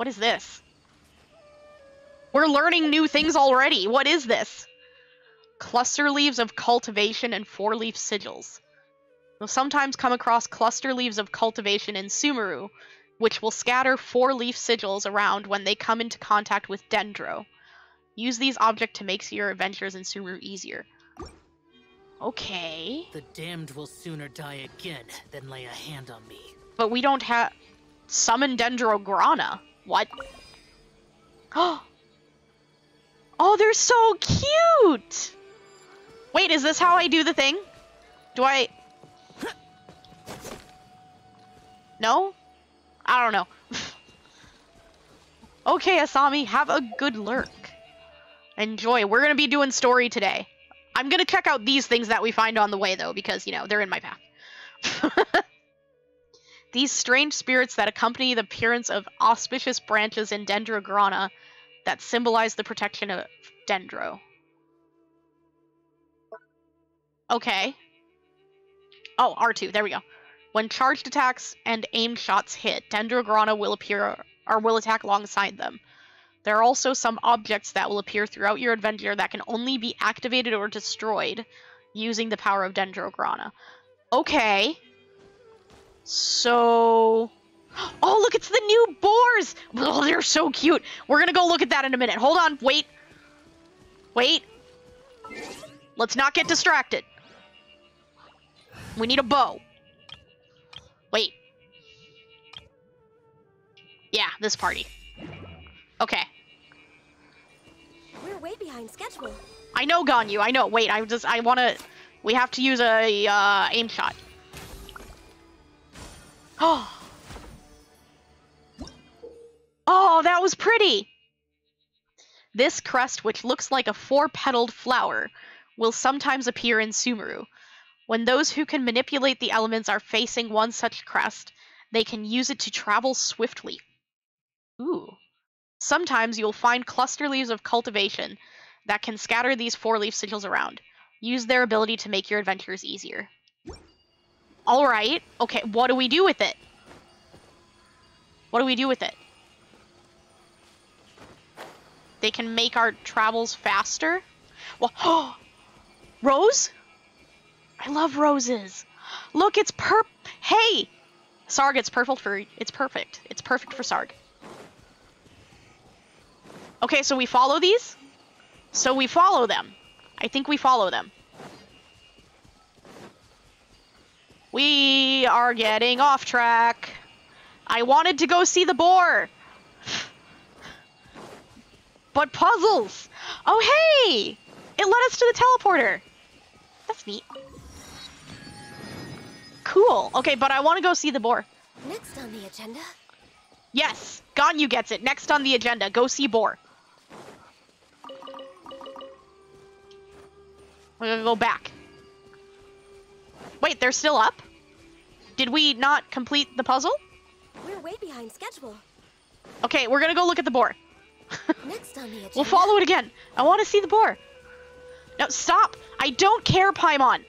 What is this? We're learning new things already. What is this? Cluster leaves of cultivation and 4-leaf sigils. You'll sometimes come across cluster leaves of cultivation in Sumeru, which will scatter 4-leaf sigils around when they come into contact with Dendro. Use these objects to make your adventures in Sumeru easier. Okay. The damned will sooner die again than lay a hand on me. But we don't have... Summon Dendrograna. What? Oh, they're so cute! Wait, is this how I do the thing? Do I... No? I don't know. Okay, Asami, have a good lurk. Enjoy. We're gonna be doing story today. I'm gonna check out these things that we find on the way, though, because, you know, they're in my path. These strange spirits that accompany the appearance of auspicious branches in Dendrograna that symbolize the protection of Dendro. Okay. Oh, R2, there we go. When charged attacks and aimed shots hit, Dendrograna will appear or will attack alongside them. There are also some objects that will appear throughout your adventure that can only be activated or destroyed using the power of Dendrograna. Okay. So... Oh, look, it's the new boars! Oh, they're so cute. We're gonna go look at that in a minute. Hold on, wait. Wait. Let's not get distracted. We need a bow. Wait. Yeah, this party. Okay. We're way behind schedule. I know, Ganyu, I know. Wait, I wanna... We have to use a, aim shot. Oh! Oh, that was pretty! This crest, which looks like a 4-petaled flower, will sometimes appear in Sumeru. When those who can manipulate the elements are facing one such crest, they can use it to travel swiftly. Ooh. Sometimes you'll find cluster leaves of cultivation that can scatter these 4-leaf sigils around. Use their ability to make your adventures easier. Alright. Okay, what do we do with it? What do we do with it? They can make our travels faster? Well, oh! Rose? I love roses. Look, it's Hey! Sarg, it's perfect for... It's perfect. It's perfect for Sarg. Okay, so we follow these? So we follow them. I think we follow them. We are getting off track. I wanted to go see the boar. But puzzles! Oh, hey! It led us to the teleporter. That's neat. Cool. Okay, but I want to go see the boar. Next on the agenda? Yes! Ganyu gets it. Next on the agenda. Go see boar. We're gonna go back. Wait, they're still up? Did we not complete the puzzle? We're way behind schedule. Okay, we're gonna go look at the boar. Next on the agenda. We'll follow it again. I want to see the boar. No, stop! I don't care, Paimon!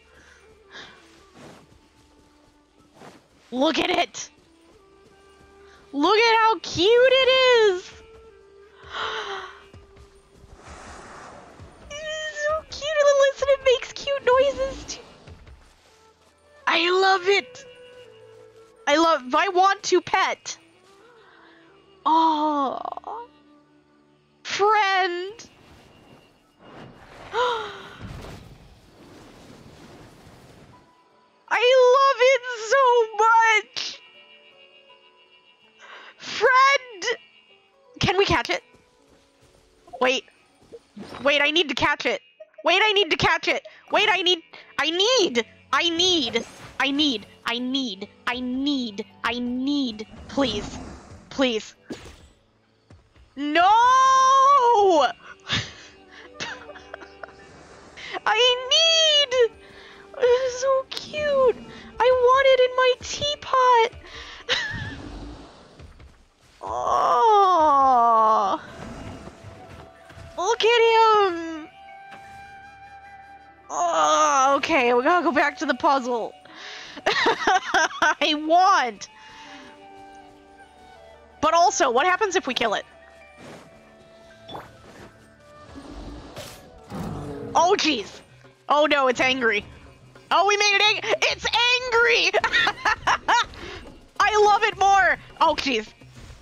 Look at it! Look at how cute it is! It's so cute! Listen, it makes cute noises too. I love it! I want to pet! Oh, friend! I love it so much! Friend! Can we catch it? Wait. Wait, I need to catch it. Wait, I need to catch it. Wait, I need, please. Please. No! I need! This is so cute! I want it in my teapot! Oh! Look at him! Oh, okay, we gotta go back to the puzzle. I want! But also, what happens if we kill it? Oh, jeez. Oh, no, it's angry. Oh, we made it angry. It's angry! I love it more. Oh, jeez.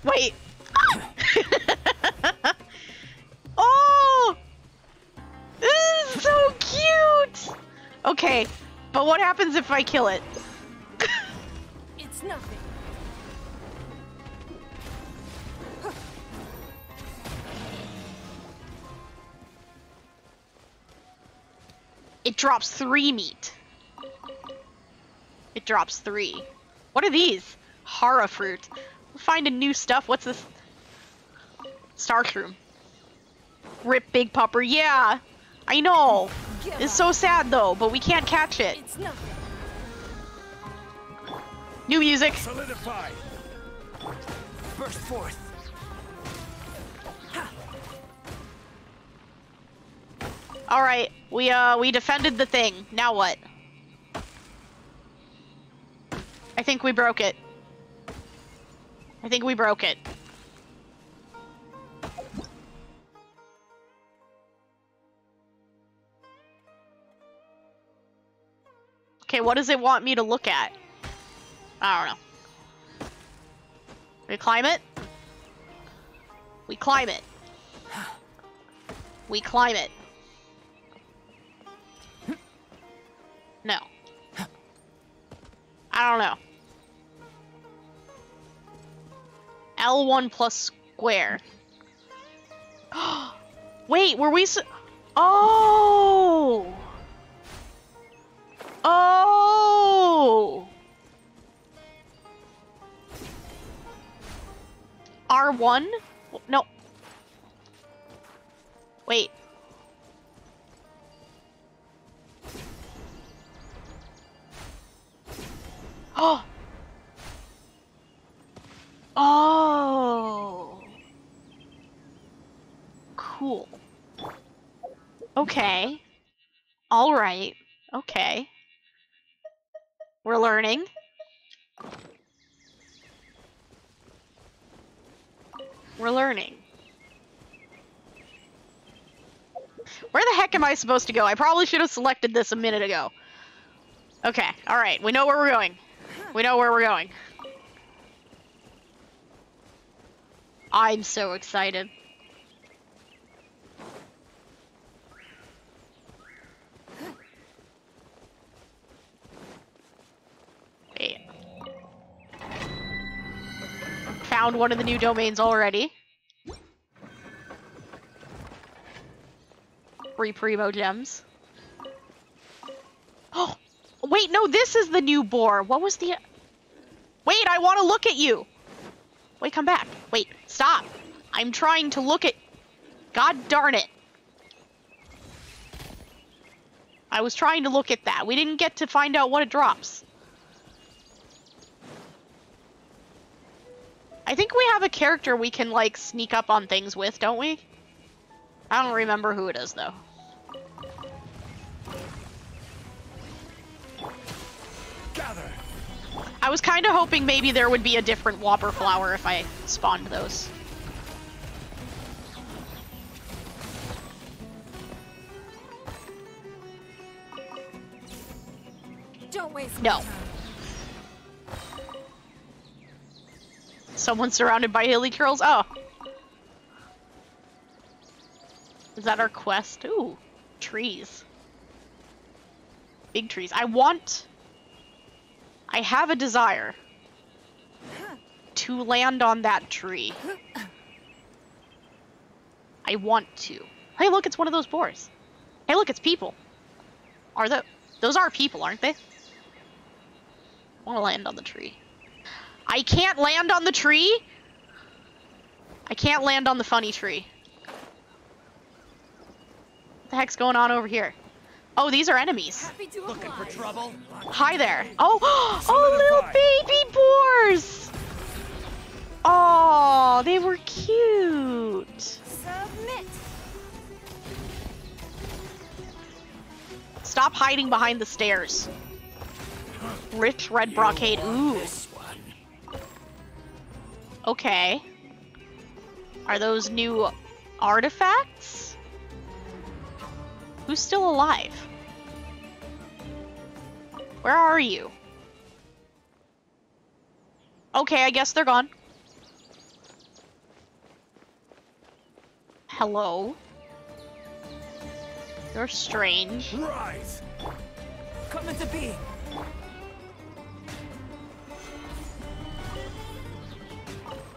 Wait. Oh! This is so cute! Okay, but what happens if I kill it? It's nothing. It drops 3 meat. It drops 3. What are these? Hara fruit. We're finding new stuff. What's this? Starshroom. Rip Big Pupper. Yeah, I know. It's so sad though, but we can't catch it. It's nothing. New music. Solidify. Burst forth. All right, we defended the thing. Now what? I think we broke it. I think we broke it. Okay, what does it want me to look at? I don't know. We climb it? We climb it. We climb it. No. I don't know. L1 plus square. Wait, were we Oh! Oh! R1? No. Wait. Oh! Oh! Cool. Okay. All right. Okay. We're learning. We're learning. Where the heck am I supposed to go? I probably should have selected this a minute ago. Okay, alright. We know where we're going. We know where we're going. I'm so excited. Wait. Found one of the new domains already. Free Primo gems. Oh! Wait, no, this is the new boar. What was the... Wait, I want to look at you! Wait, come back. Wait, stop. I'm trying to look at... God darn it. I was trying to look at that. We didn't get to find out what it drops. I think we have a character we can, like, sneak up on things with, don't we? I don't remember who it is, though. Gather. I was kind of hoping maybe there would be a different Whopper flower if I spawned those. Don't waste No. my time. Someone surrounded by hilly curls? Oh. Is that our quest? Ooh, trees. Big trees. I have a desire to land on that tree. I want to. Hey, look, it's one of those boars. Hey, look, it's people. Those are people, aren't they? I want to land on the tree. I can't land on the tree? I can't land on the funny tree. What the heck's going on over here? Oh, these are enemies. Happy to Looking for oblige. trouble? Hi there. Oh, oh, little baby boars. Oh, they were cute. Submit. Stop hiding behind the stairs. Rich red brocade. Ooh. This one. Okay. Are those new artifacts? Who's still alive? Where are you? Okay, I guess they're gone. Hello? You're strange. Rise! Come into being!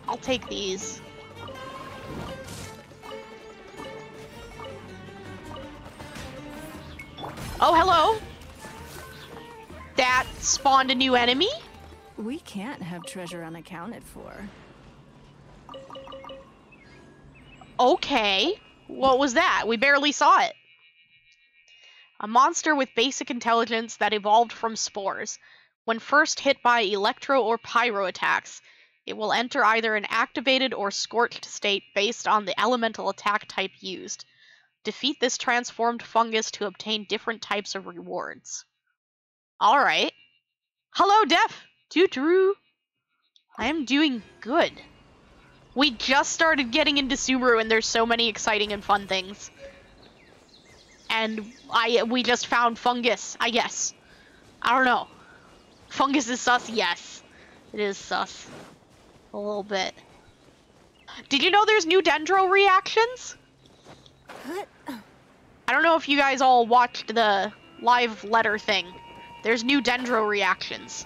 I'll take these. Oh, hello! That spawned a new enemy? We can't have treasure unaccounted for. Okay. What was that? We barely saw it. A monster with basic intelligence that evolved from spores. When first hit by electro or pyro attacks, it will enter either an activated or scorched state based on the elemental attack type used. Defeat this transformed fungus to obtain different types of rewards. Alright. Hello, Def! Drew. I am doing good. We just started getting into Sumeru and there's so many exciting and fun things. And we just found fungus, I guess. I don't know. Fungus is sus? Yes. It is sus. A little bit. Did you know there's new dendro reactions? I don't know if you guys all watched the live letter thing. There's new dendro reactions.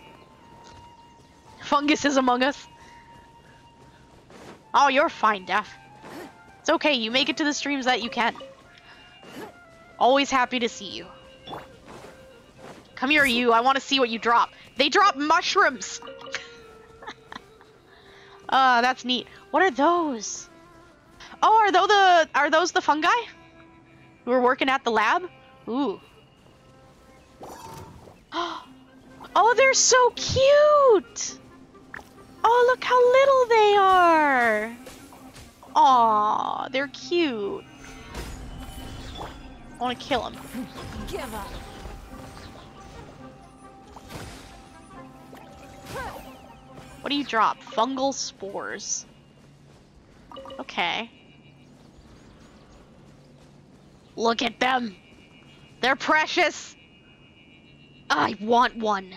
Fungus is among us. Oh, you're fine, Def. It's okay, you make it to the streams that you can. Always happy to see you. Come here, you. I want to see what you drop. They drop mushrooms! That's neat. What are those? Oh, are those the fungi? Who are working at the lab? Ooh. Oh, they're so cute! Oh, look how little they are! Aw, they're cute. I want to kill them. Give up. What do you drop? Fungal spores. Okay. Look at them! They're precious! I want one.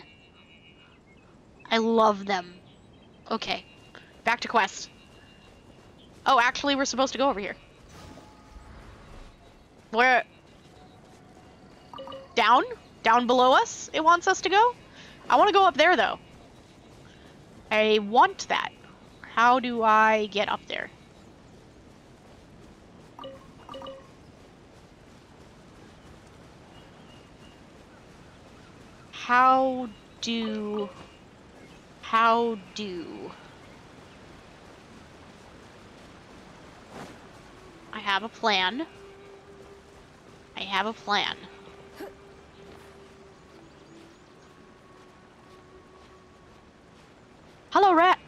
I love them. Okay. Back to quest. Oh, actually, we're supposed to go over here. Where? Down? Down below us? It wants us to go? I want to go up there, though. I want that. How do I get up there? How do... I have a plan. I have a plan. Hello, rat!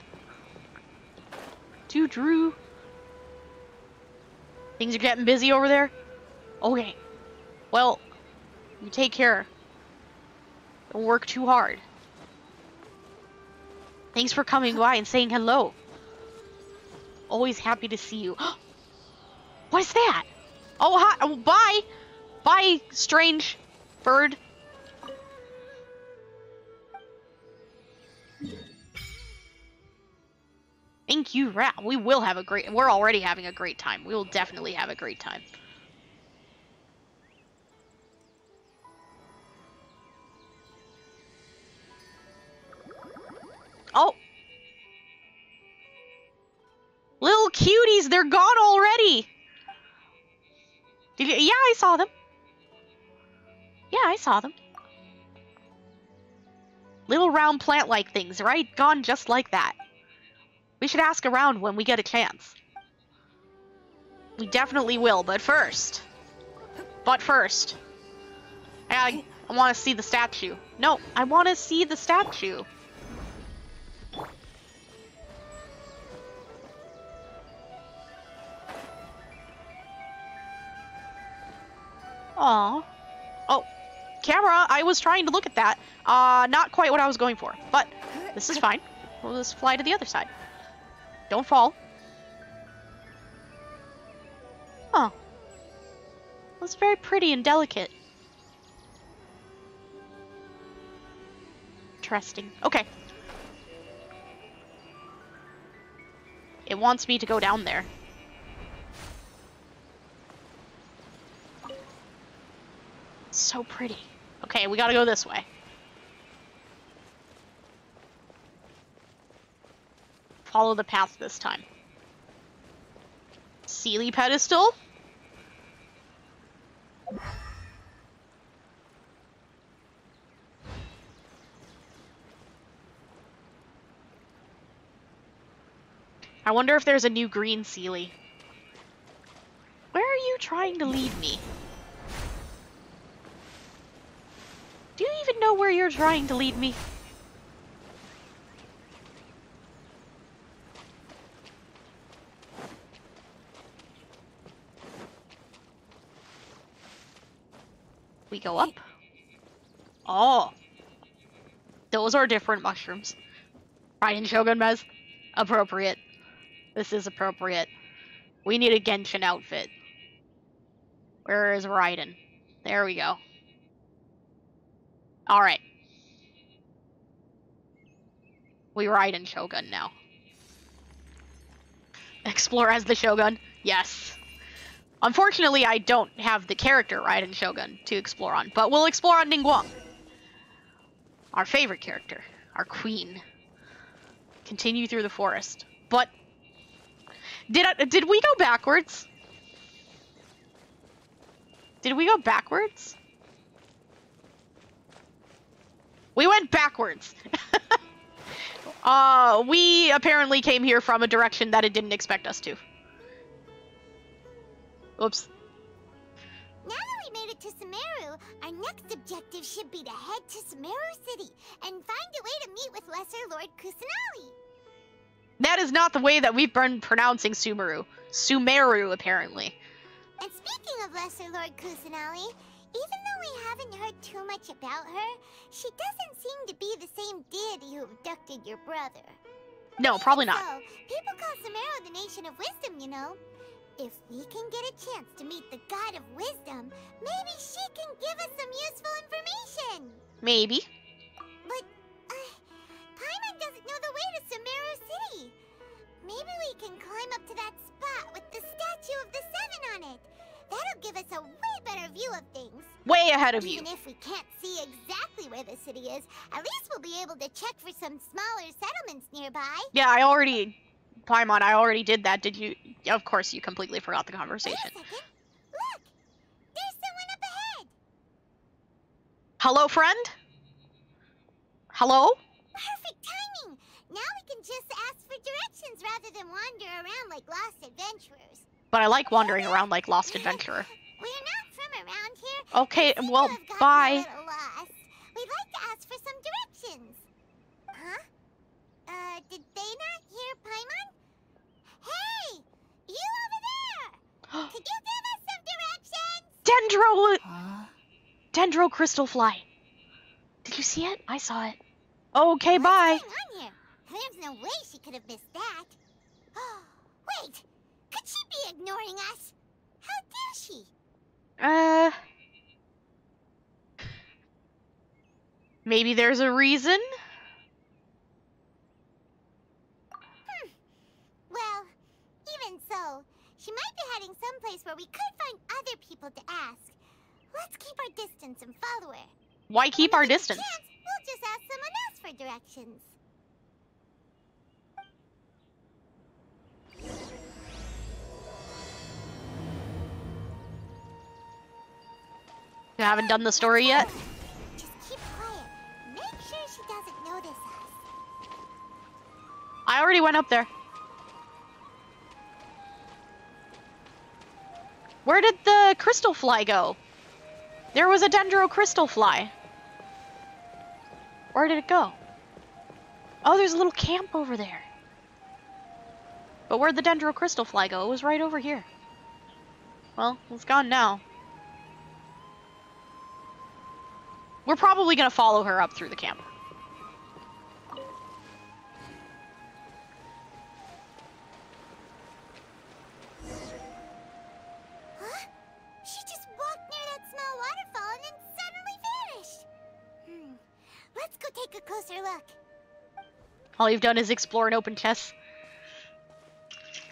To Drew. Things are getting busy over there? Okay. Well, you take care. Don't work too hard. Thanks for coming by and saying hello. Always happy to see you. What is that? Oh, hi. Oh, bye. Bye, strange bird. Thank you, rat. We will have a great... We're already having a great time. We will definitely have a great time. Oh! Little cuties, they're gone already! Did you... Yeah, I saw them. Yeah, I saw them. Little round plant-like things, right? Gone just like that. We should ask around when we get a chance. We definitely will, but first... I want to see the statue. No, I want to see the statue. Aww. Oh, camera, I was trying to look at that. Not quite what I was going for, but this is fine. We'll just fly to the other side. Don't fall. Oh. That's very pretty and delicate. Interesting. Okay. It wants me to go down there. So pretty. Okay, we gotta go this way. Follow the path this time. Sealy pedestal? I wonder if there's a new green Sealy. Where are you trying to lead me? Do you even know where you're trying to lead me? We go up. Oh. Those are different mushrooms. Raiden Shogun Mez. Appropriate. This is appropriate. We need a Genshin outfit. Where is Raiden? There we go. Alright. We Raiden Shogun now. Explore as the Shogun? Yes. Unfortunately, I don't have the character Raiden Shogun to explore on, but we'll explore on Ningguang. Our favorite character. Our queen. Continue through the forest. But did we go backwards? Did we go backwards? We went backwards. We apparently came here from a direction that it didn't expect us to. Oops. Now that we made it to Sumeru, our next objective should be to head to Sumeru City and find a way to meet with Lesser Lord Kusanali. That is not the way that we've been pronouncing Sumeru. Sumeru, apparently. And speaking of Lesser Lord Kusanali, even though we haven't heard too much about her, she doesn't seem to be the same deity who abducted your brother. No, probably not. So, people call Sumeru the Nation of Wisdom, you know. If we can get a chance to meet the God of Wisdom, maybe she can give us some useful information. Maybe. But, Paimon doesn't know the way to Sumeru City. Maybe we can climb up to that spot with the statue of the Seven on it. That'll give us a way better view of things. Way ahead of you. Even if we can't see exactly where the city is, at least we'll be able to check for some smaller settlements nearby. Yeah, Paimon, I already did that. Did you? Of course, you completely forgot the conversation. Wait a second. Look! There's someone up ahead! Hello, friend? Hello? Perfect timing! Now we can just ask for directions rather than wander around like lost adventurers. But I like wandering around like lost adventurer. We're not from around here. Okay, We seem well, to have gotten bye. a little lost. We'd like to ask for some directions. Huh? Did they not hear Paimon? Hey! You over there! Could you give us some directions? Dendro crystal fly. Did you see it? I saw it. Okay, bye. What's going on here? There's no way she could have missed that. Wait! Could she be ignoring us? How dare she? Maybe there's a reason? Well, even so, she might be heading someplace where we could find other people to ask. Let's keep our distance and follow her. Why keep When our we get a distance? chance, we'll just ask someone else for directions. You haven't done the story yet? Just keep quiet. Make sure she doesn't notice us. I already went up there. Where did the crystal fly go? There was a dendro crystal fly. Where did it go? Oh, there's a little camp over there. But where'd the dendro crystal fly go? It was right over here. Well, it's gone now. We're probably gonna follow her up through the camp. All you've done is explore an open chest.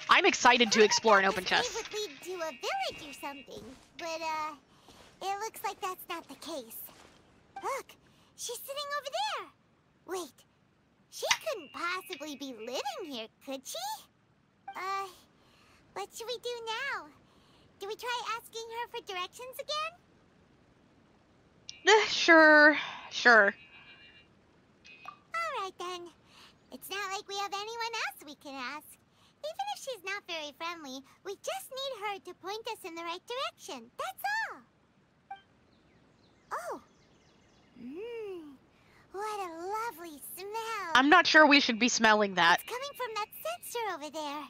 I'm excited to explore an open chest. This cave would lead to a village or something, but it looks like that's not the case. Look, she's sitting over there. Wait, she couldn't possibly be living here, could she? What should we do now? Do we try asking her for directions again? Sure. Alright then. It's not like we have anyone else we can ask. Even if she's not very friendly, we just need her to point us in the right direction. That's all. Oh. What a lovely smell. I'm not sure we should be smelling that. It's coming from that sensor over there.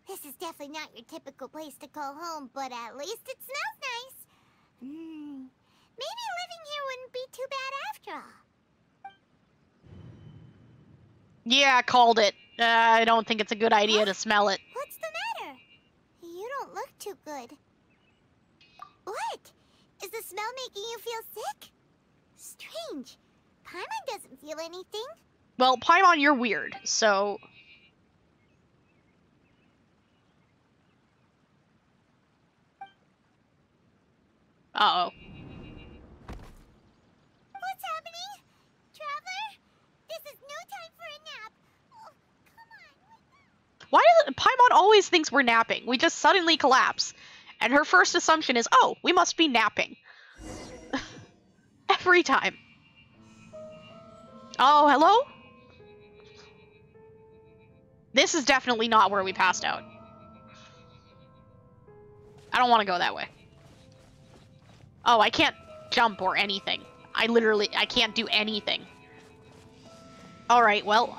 This is definitely not your typical place to call home, but at least it smells nice. Maybe living here wouldn't be too bad after all. Yeah, called it. I don't think it's a good idea to smell it. What's the matter? You don't look too good. What? Is the smell making you feel sick? Strange. Paimon doesn't feel anything. Well, Paimon, you're weird, so... Uh-oh. What's happening? Traveler? This is no time for a nap. Oh, come on. Why does Paimon always thinks we're napping? We just suddenly collapse. And her first assumption is, oh, we must be napping. Every time. Oh, hello? This is definitely not where we passed out. I don't want to go that way. Oh, I can't jump or anything. I can't do anything. Alright, well.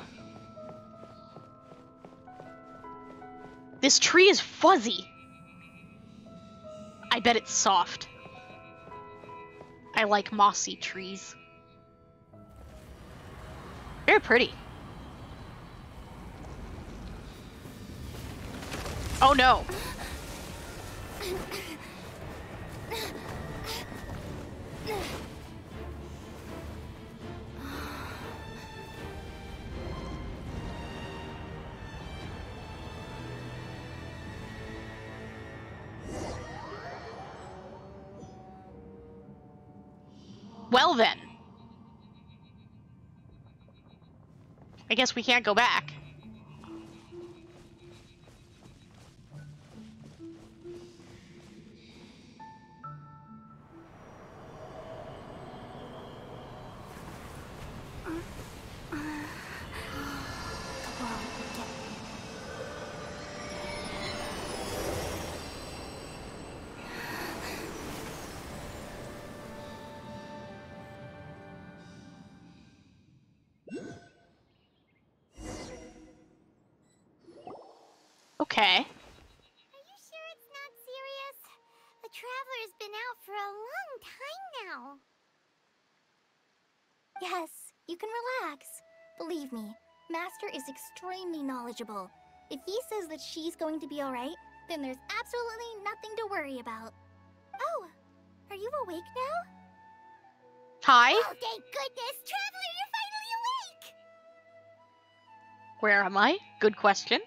This tree is fuzzy. I bet it's soft. I like mossy trees. Very pretty. Oh no. Well then. I guess we can't go back. Okay. Are you sure it's not serious? The Traveler's been out for a long time now. Yes, you can relax. Believe me, Master is extremely knowledgeable. If he says that she's going to be alright, then there's absolutely nothing to worry about. Oh, are you awake now? Hi? Oh, thank goodness! Traveler, you're finally awake! Where am I? Good question.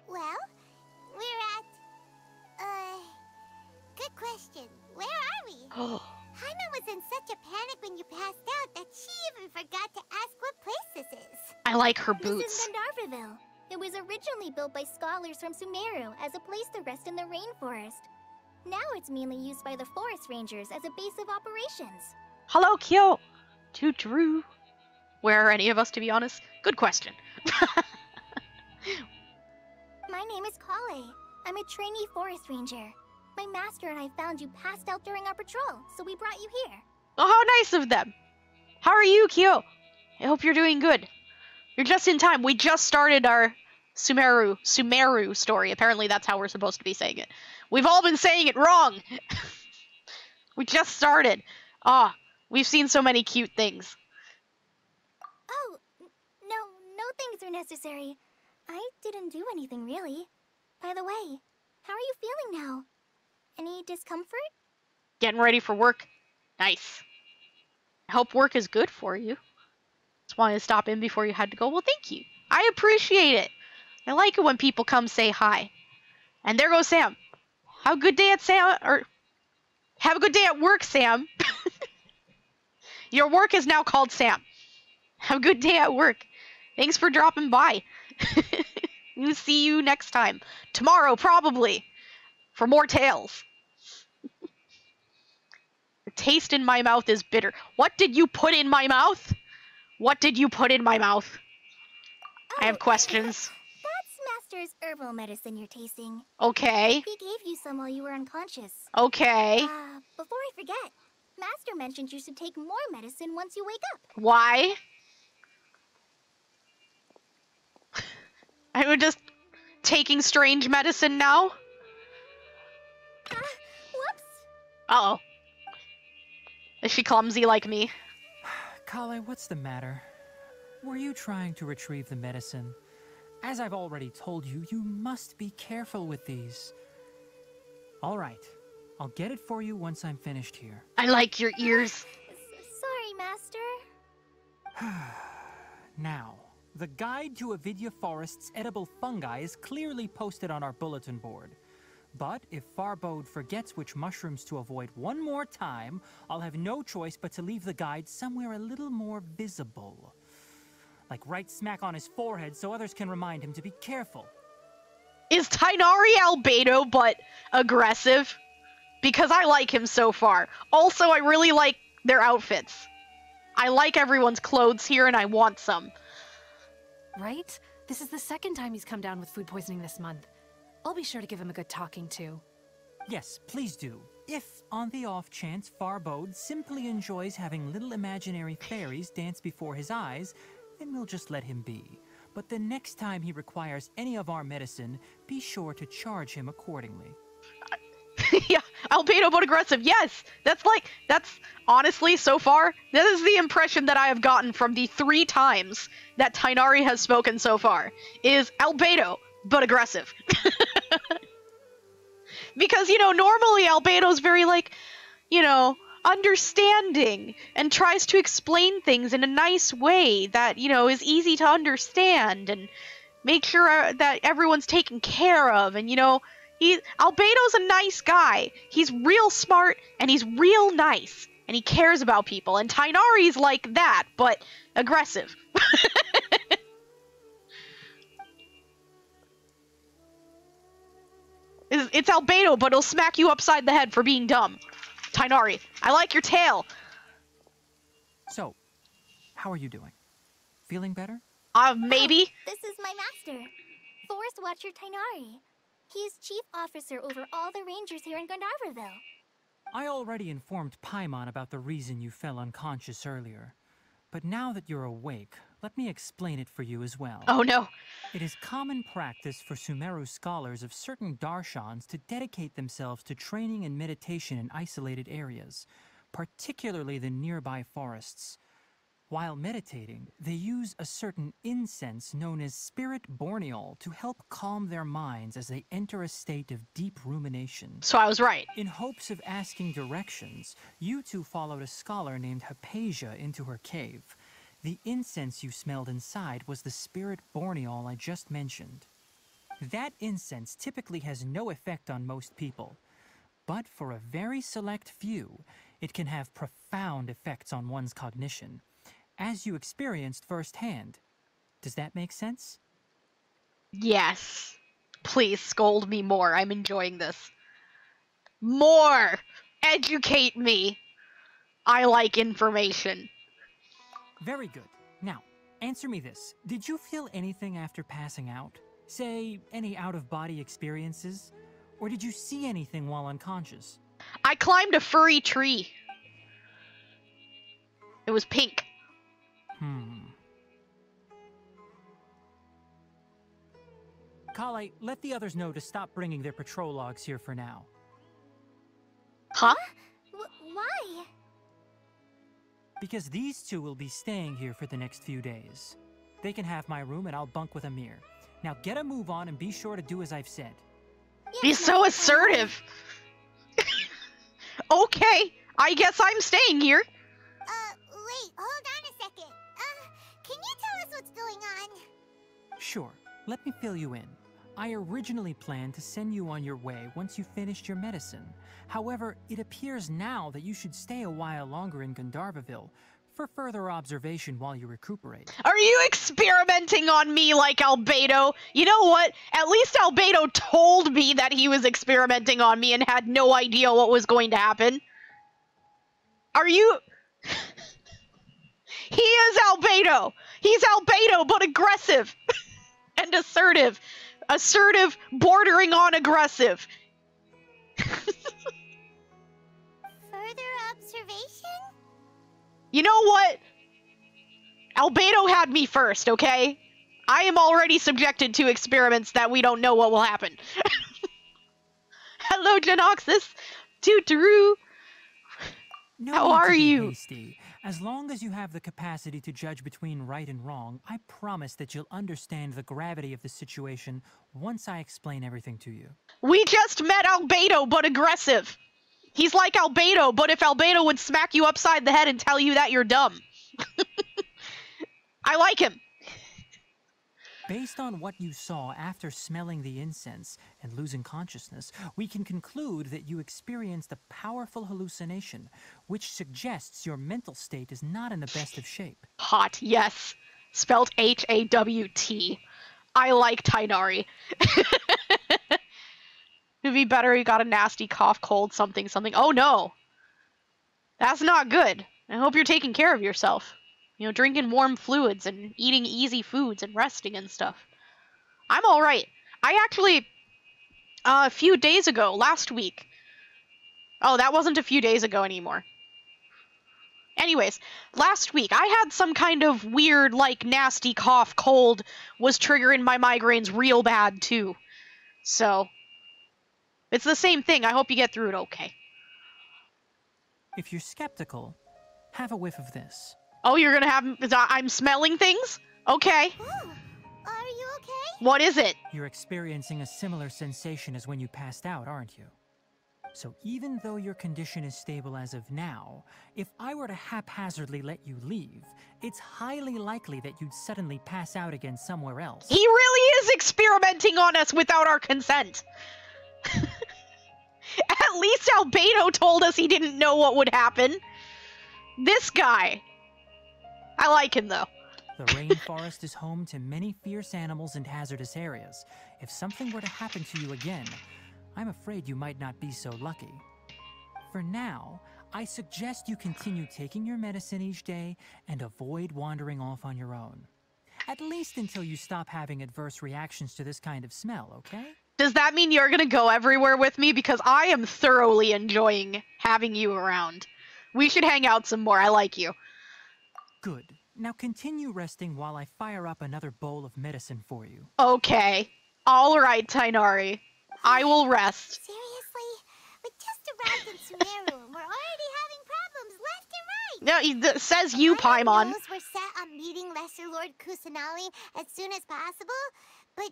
Well, we're at... good question. Where are we? Oh. Hyman was in such a panic when you passed out that she even forgot to ask what place this is. I like her This boots. is Gandharvaville. It was originally built by scholars from Sumeru as a place to rest in the rainforest. Now it's mainly used by the forest rangers as a base of operations. Hello, Kyo. To Drew. Where are any of us, to be honest? Good question. My name is Kale. I'm a trainee forest ranger. My master and I found you passed out during our patrol, so we brought you here. Oh, how nice of them. How are you, Kyo? I hope you're doing good. You're just in time. We just started our Sumeru story. Apparently that's how we're supposed to be saying it. We've all been saying it wrong. We just started. Ah, we've seen so many cute things. Oh, no things are necessary. I didn't do anything, really. By the way, how are you feeling now? Any discomfort? Getting ready for work. Nice. I hope work is good for you. Just wanted to stop in before you had to go. Well, thank you. I appreciate it. I like it when people come say hi. And there goes Sam. Have a good day at Sam, or have a good day at work, Sam. Your work is now called Sam. Have a good day at work. Thanks for dropping by. We'll see you next time. Tomorrow, probably. For more tales. The taste in my mouth is bitter. What did you put in my mouth? What did you put in my mouth? I have questions. That's Master's herbal medicine you're tasting. Okay. He gave you some while you were unconscious. Okay. Before I forget, Master mentioned you should take more medicine once you wake up. Why? I'm just taking strange medicine now? Whoops. Uh-oh. Is she clumsy like me? Kale, what's the matter? Were you trying to retrieve the medicine? As I've already told you, you must be careful with these. All right. I'll get it for you once I'm finished here. I like your ears. Sorry, Master. Now, the guide to Avidya Forest's edible fungi is clearly posted on our bulletin board. But if Farbode forgets which mushrooms to avoid one more time, I'll have no choice but to leave the guide somewhere a little more visible. Like right smack on his forehead so others can remind him to be careful. Is Tighnari Albaedo but aggressive? Because I like him so far. Also, I really like their outfits. I like everyone's clothes here and I want some. Right? This is the second time he's come down with food poisoning this month. I'll be sure to give him a good talking to. Yes, please do. If, on the off chance, Farbode simply enjoys having little imaginary fairies dance before his eyes, then we'll just let him be. But the next time he requires any of our medicine, be sure to charge him accordingly. Yeah, Albaedo but aggressive. Yes, that's honestly, so far, that is the impression that I have gotten from the 3 times that Tighnari has spoken so far, is Albaedo but aggressive. Because, normally Albedo's very, understanding and tries to explain things in a nice way that, is easy to understand and make sure that everyone's taken care of. And, Albedo's a nice guy. He's real smart and he's real nice and he cares about people. And Tighnari's like that, but aggressive. It's Albaedo, but he'll smack you upside the head for being dumb. Tighnari, I like your tail. So, how are you doing? Feeling better? Maybe. This is my master, Forest Watcher Tighnari. He's chief officer over all the rangers here in Gandharvaville. I already informed Paimon about the reason you fell unconscious earlier. But now that you're awake, let me explain it for you as well. Oh no. It is common practice for Sumeru scholars of certain darshans to dedicate themselves to training and meditation in isolated areas, particularly the nearby forests. While meditating, they use a certain incense known as spirit borneol to help calm their minds as they enter a state of deep rumination. So I was right. In hopes of asking directions, you two followed a scholar named Hypatia into her cave. The incense you smelled inside was the spirit borneol I just mentioned. That incense typically has no effect on most people, but for a very select few, it can have profound effects on one's cognition, as you experienced firsthand. Does that make sense? Yes. Please scold me more. I'm enjoying this. More! Educate me! I like information. Very good. Now, answer me this. Did you feel anything after passing out? Say, any out-of-body experiences? Or did you see anything while unconscious? I climbed a furry tree. It was pink. Kale, let the others know to stop bringing their patrol logs here for now. Huh? Why? Because these two will be staying here for the next few days. They can have my room and I'll bunk with Amir. Now get a move on and be sure to do as I've said. He's so assertive. Okay, I guess I'm staying here. Wait, hold on a second. Can you tell us what's going on? Sure, let me fill you in. I originally planned to send you on your way once you finished your medicine. However, it appears now that you should stay a while longer in Gandharvaville for further observation while you recuperate. Are you experimenting on me like Albaedo? You know what? At least Albaedo told me that he was experimenting on me and had no idea what was going to happen. Are you... He is Albaedo! He's Albaedo, but aggressive! And assertive. Assertive, bordering on aggressive. Further observation? You know what? Albaedo had me first, okay? I am already subjected to experiments that we don't know what will happen. Hello, Genoxus. Tutoroo. No How need are to be you? hasty. As long as you have the capacity to judge between right and wrong, I promise that you'll understand the gravity of the situation once I explain everything to you. We just met Albaedo, but aggressive. He's like Albaedo, but if Albaedo would smack you upside the head and tell you that you're dumb. I like him. Based on what you saw after smelling the incense and losing consciousness, we can conclude that you experienced a powerful hallucination, which suggests your mental state is not in the best of shape. Hot, yes. Spelled H-A-W-T. I like Tighnari. It'd be better you got a nasty cough, cold, something, something. Oh no! That's not good. I hope you're taking care of yourself. You know, drinking warm fluids and eating easy foods and resting and stuff. I'm alright. I actually, a few days ago, last week. Oh, that wasn't a few days ago anymore. Anyways, last week, I had some kind of weird, like, nasty cough, cold, was triggering my migraines real bad, too. So, it's the same thing. I hope you get through it okay. If you're skeptical, have a whiff of this. Oh, you're gonna have... I'm smelling things? Okay. Oh, are you okay? What is it? You're experiencing a similar sensation as when you passed out, aren't you? So even though your condition is stable as of now, if I were to haphazardly let you leave, it's highly likely that you'd suddenly pass out again somewhere else. He really is experimenting on us without our consent. At least Albaedo told us he didn't know what would happen. This guy. I like him, though. The rainforest is home to many fierce animals and hazardous areas. If something were to happen to you again, I'm afraid you might not be so lucky. For now, I suggest you continue taking your medicine each day and avoid wandering off on your own. At least until you stop having adverse reactions to this kind of smell, okay? Does that mean you're gonna go everywhere with me? Because I am thoroughly enjoying having you around. We should hang out some more. I like you. Good. Now continue resting while I fire up another bowl of medicine for you. Okay. All right, Tighnari. I will rest. Seriously? We just arrived in Sumeru and we're already having problems left and right. No, it says you, Our Paimon. nose were set on meeting Lesser Lord Kusanali as soon as possible, but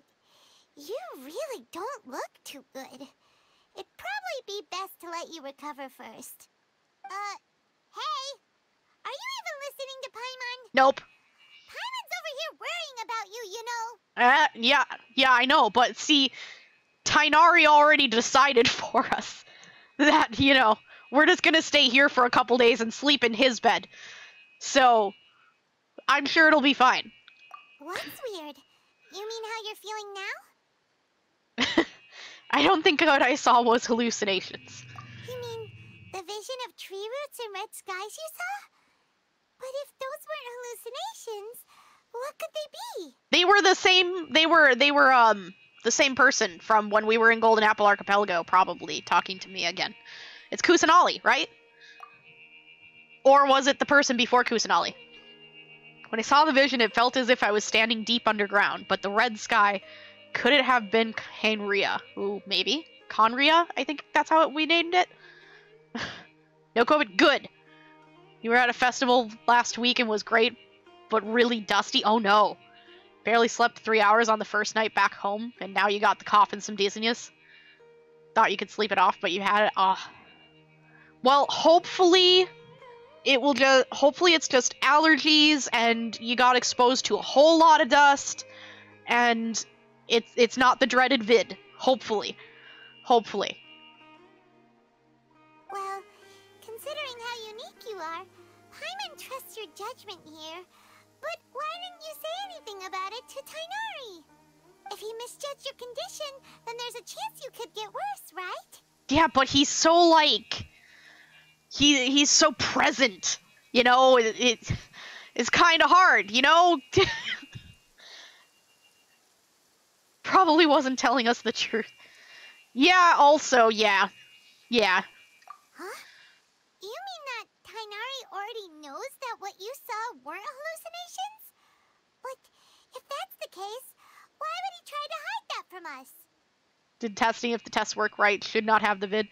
you really don't look too good. It'd probably be best to let you recover first. Hey! Are you even listening to Paimon? Nope. Paimon's over here worrying about you, you know. Yeah, I know, but see, Tighnari already decided for us that, you know, we're just gonna stay here for a couple days and sleep in his bed. So, I'm sure it'll be fine. What's weird? You mean how you're feeling now? I don't think what I saw was hallucinations. You mean the vision of tree roots and red skies you saw? But if those weren't hallucinations, what could they be? They were the same, they were the same person from when we were in Golden Apple Archipelago, probably, talking to me again. It's Kusanali, right? Or was it the person before Kusanali? When I saw the vision, it felt as if I was standing deep underground, but the red sky, could it have been Kanria? Ooh, maybe? Conria? I think that's how we named it. No COVID, good. You were at a festival last week and was great, but really dusty. Oh no. Barely slept 3 hours on the first night back home, and now you got the cough and some dizziness. Thought you could sleep it off, but you had it. Ah. Well, hopefully hopefully it's just allergies and you got exposed to a whole lot of dust and it's not the dreaded vid. Hopefully. Hopefully. Well, considering how unique you are, Paimon trusts your judgment here. But why didn't you say anything about it to Tighnari? If he misjudged your condition, then there's a chance you could get worse, right? Yeah, but he's so, like... He's so present. You know, it's kind of hard, you know? Probably wasn't telling us the truth. Yeah, also, yeah. Yeah. Huh? You mean that Tighnari already knows that what you saw weren't hallucinations? But if that's the case, why would he try to hide that from us? Did testing, if the tests work right, should not have the vid.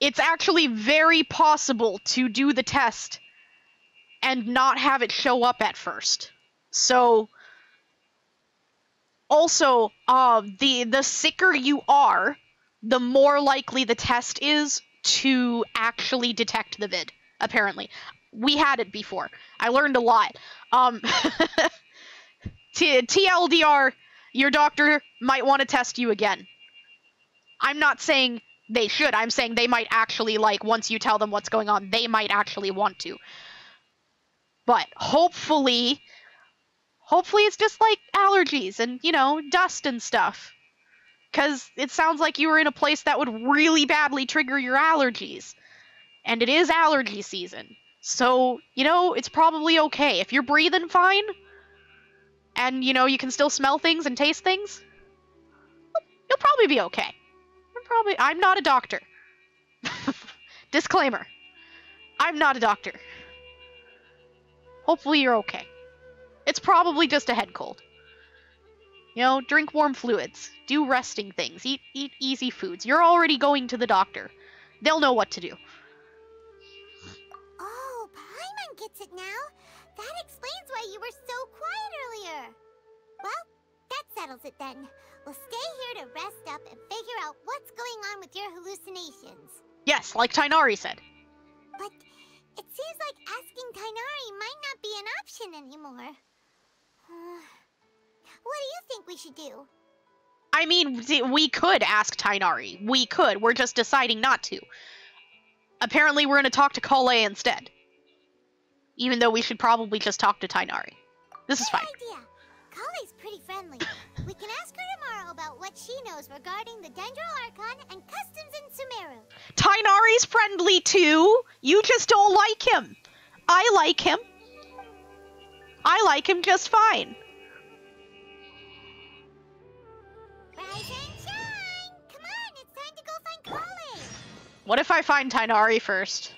It's actually very possible to do the test and not have it show up at first. So... Also, the sicker you are, the more likely the test is to actually detect the vid, apparently. We had it before. I learned a lot. TLDR, your doctor might want to test you again. I'm not saying they should. I'm saying they might actually, like, once you tell them what's going on, they might actually want to. But hopefully it's just, like, allergies and, you know, dust and stuff. Because it sounds like you were in a place that would really badly trigger your allergies. And it is allergy season. So, you know, it's probably okay. If you're breathing fine, and, you know, you can still smell things and taste things, you'll probably be okay. I'm not a doctor. Disclaimer. I'm not a doctor. Hopefully you're okay. It's probably just a head cold. You know, drink warm fluids. Do resting things. Eat easy foods. You're already going to the doctor. They'll know what to do. Oh, Paimon gets it now. That explains why you were so quiet earlier. Well, that settles it then. We'll stay here to rest up and figure out what's going on with your hallucinations. Yes, like Tighnari said. But it seems like asking Tighnari might not be an option anymore. What do you think we should do? I mean, we could ask Tighnari. We could. We're just deciding not to. Apparently, we're going to talk to Kale instead. Even though we should probably just talk to Tighnari. This is fine. Good idea. Kale's pretty friendly. We can ask her tomorrow about what she knows regarding the Dendro Archon and customs in Sumeru. Tighnari's friendly too. You just don't like him. I like him. I like him just fine. Rise and shine! Come on, it's time to go find Kale. What if I find Tighnari first?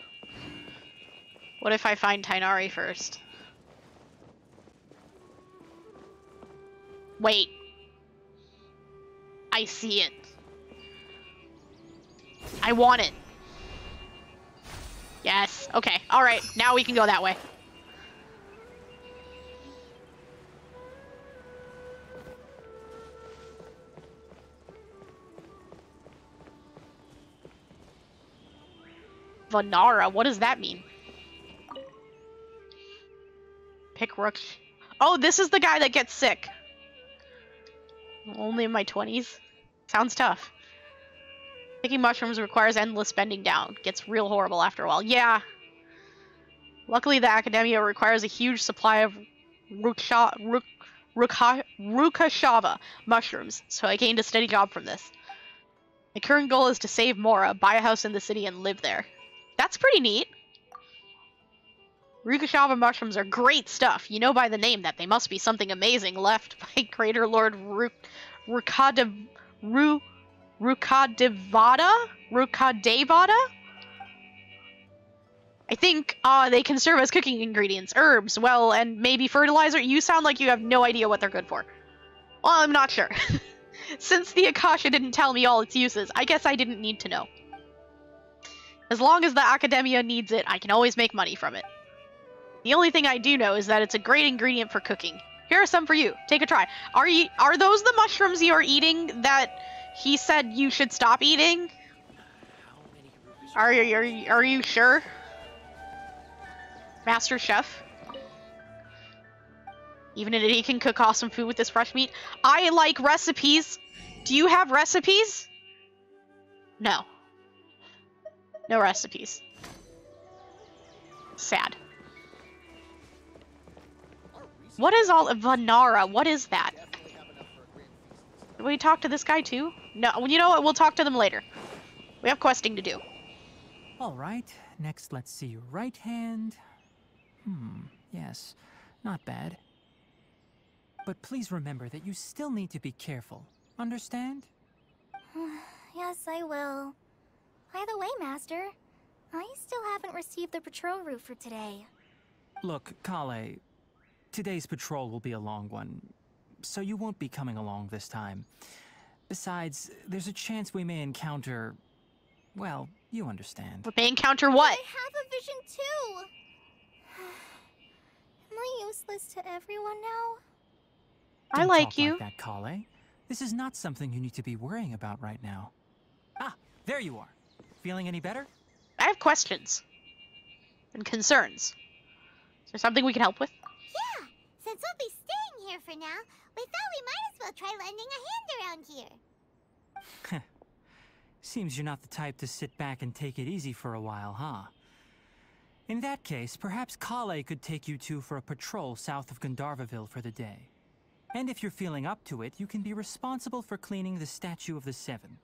What if I find Tighnari first? Wait. I see it. I want it. Yes. Okay. Alright. Now we can go that way. Vanara? What does that mean? Pick Rook. Oh, this is the guy that gets sick. Only in my 20s? Sounds tough. Picking mushrooms requires endless bending down. Gets real horrible after a while. Yeah. Luckily, the Academia requires a huge supply of Rukashava mushrooms, so I gained a steady job from this. My current goal is to save Mora, buy a house in the city, and live there. That's pretty neat. Rukashava mushrooms are great stuff. You know by the name that they must be something amazing left by Crater Lord Rukadevada? Rukadevada? I think they can serve as cooking ingredients, herbs, well, and maybe fertilizer. You sound like you have no idea what they're good for. Well, I'm not sure. Since the Akasha didn't tell me all its uses, I guess I didn't need to know. As long as the Academia needs it, I can always make money from it. The only thing I do know is that it's a great ingredient for cooking. Here are some for you. Take a try. Are those the mushrooms you're eating that he said you should stop eating? Are you sure? Master Chef? Even if he can cook awesome food with this fresh meat. I like recipes. Do you have recipes? No. No recipes. Sad. What is all Vanara? What is that? Did we talk to this guy too? No, you know what? We'll talk to them later. We have questing to do. All right, next let's see your right hand. Yes, not bad. But please remember that you still need to be careful. Understand? Yes, I will. By the way, Master, I still haven't received the patrol route for today. Look, Kale, today's patrol will be a long one, so you won't be coming along this time. Besides, there's a chance we may encounter... well, you understand. We may encounter what? I have a vision too! Am I useless to everyone now? I like you. Don't talk like that, Kale. This is not something you need to be worrying about right now. Ah, there you are. Feeling any better? I have questions. And concerns. Is there something we can help with? Yeah, since we'll be staying here for now, we thought we might as well try lending a hand around here. Seems you're not the type to sit back and take it easy for a while, huh? In that case, perhaps Kale could take you two for a patrol south of Gandharvaville for the day. And if you're feeling up to it, you can be responsible for cleaning the Statue of the Seven.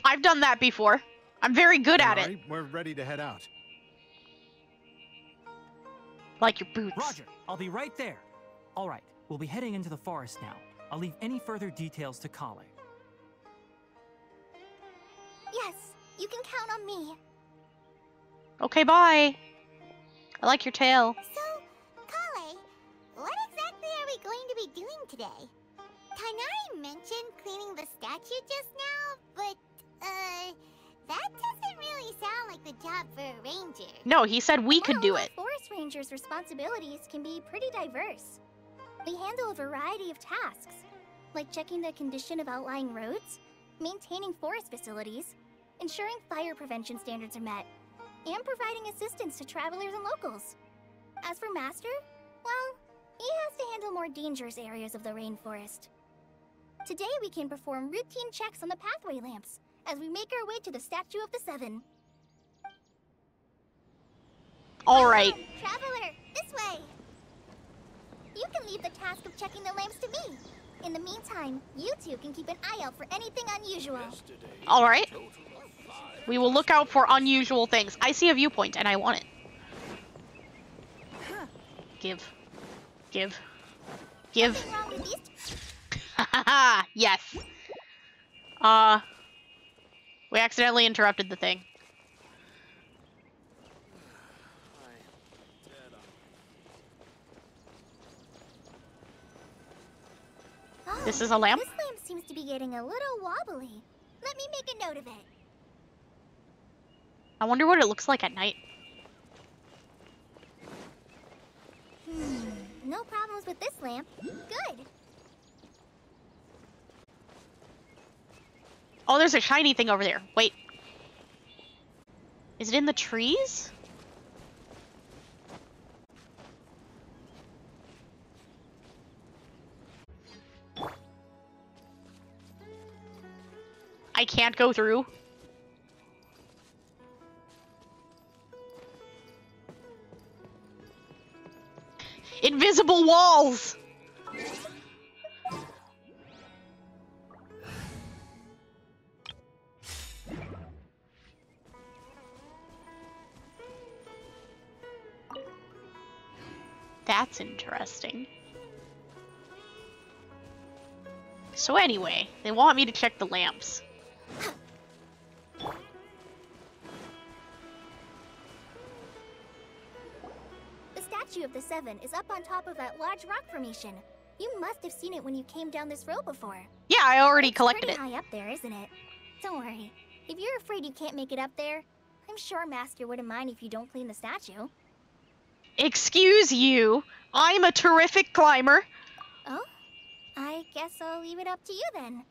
I've done that before. I'm very good at it. We're ready to head out. Like your boots. Roger, I'll be right there. All right, we'll be heading into the forest now. I'll leave any further details to Kale. Yes, you can count on me. Okay, bye. I like your tail. So, Kale, what exactly are we going to be doing today? Tighnari mentioned cleaning the statue just now, but, that doesn't really sound like the job for a ranger. No, he said we could do it. Forest rangers' responsibilities can be pretty diverse. We handle a variety of tasks, like checking the condition of outlying roads, maintaining forest facilities, ensuring fire prevention standards are met, and providing assistance to travelers and locals. As for Master, well, he has to handle more dangerous areas of the rainforest. Today we can perform routine checks on the pathway lamps as we make our way to the Statue of the Seven. Alright. Traveler, this way! You can leave the task of checking the lamps to me. In the meantime, you two can keep an eye out for anything unusual. Alright. We will look out for unusual things. I see a viewpoint and I want it. Give. Give. Give. Nothing wrong with these Haha, yes. We accidentally interrupted the thing. Oh, This is a lamp? This lamp seems to be getting a little wobbly. Let me make a note of it. I wonder what it looks like at night. No problems with this lamp. Good. Oh, there's a shiny thing over there. Wait. Is it in the trees? I can't go through. Invisible walls! That's interesting. So anyway, they want me to check the lamps. The Statue of the Seven is up on top of that large rock formation. You must have seen it when you came down this road before. Yeah, I already collected It's it. pretty high up there, isn't it? Don't worry. If you're afraid you can't make it up there, I'm sure Master wouldn't mind if you don't clean the statue. Excuse you. I'm a terrific climber. Oh? I guess I'll leave it up to you then.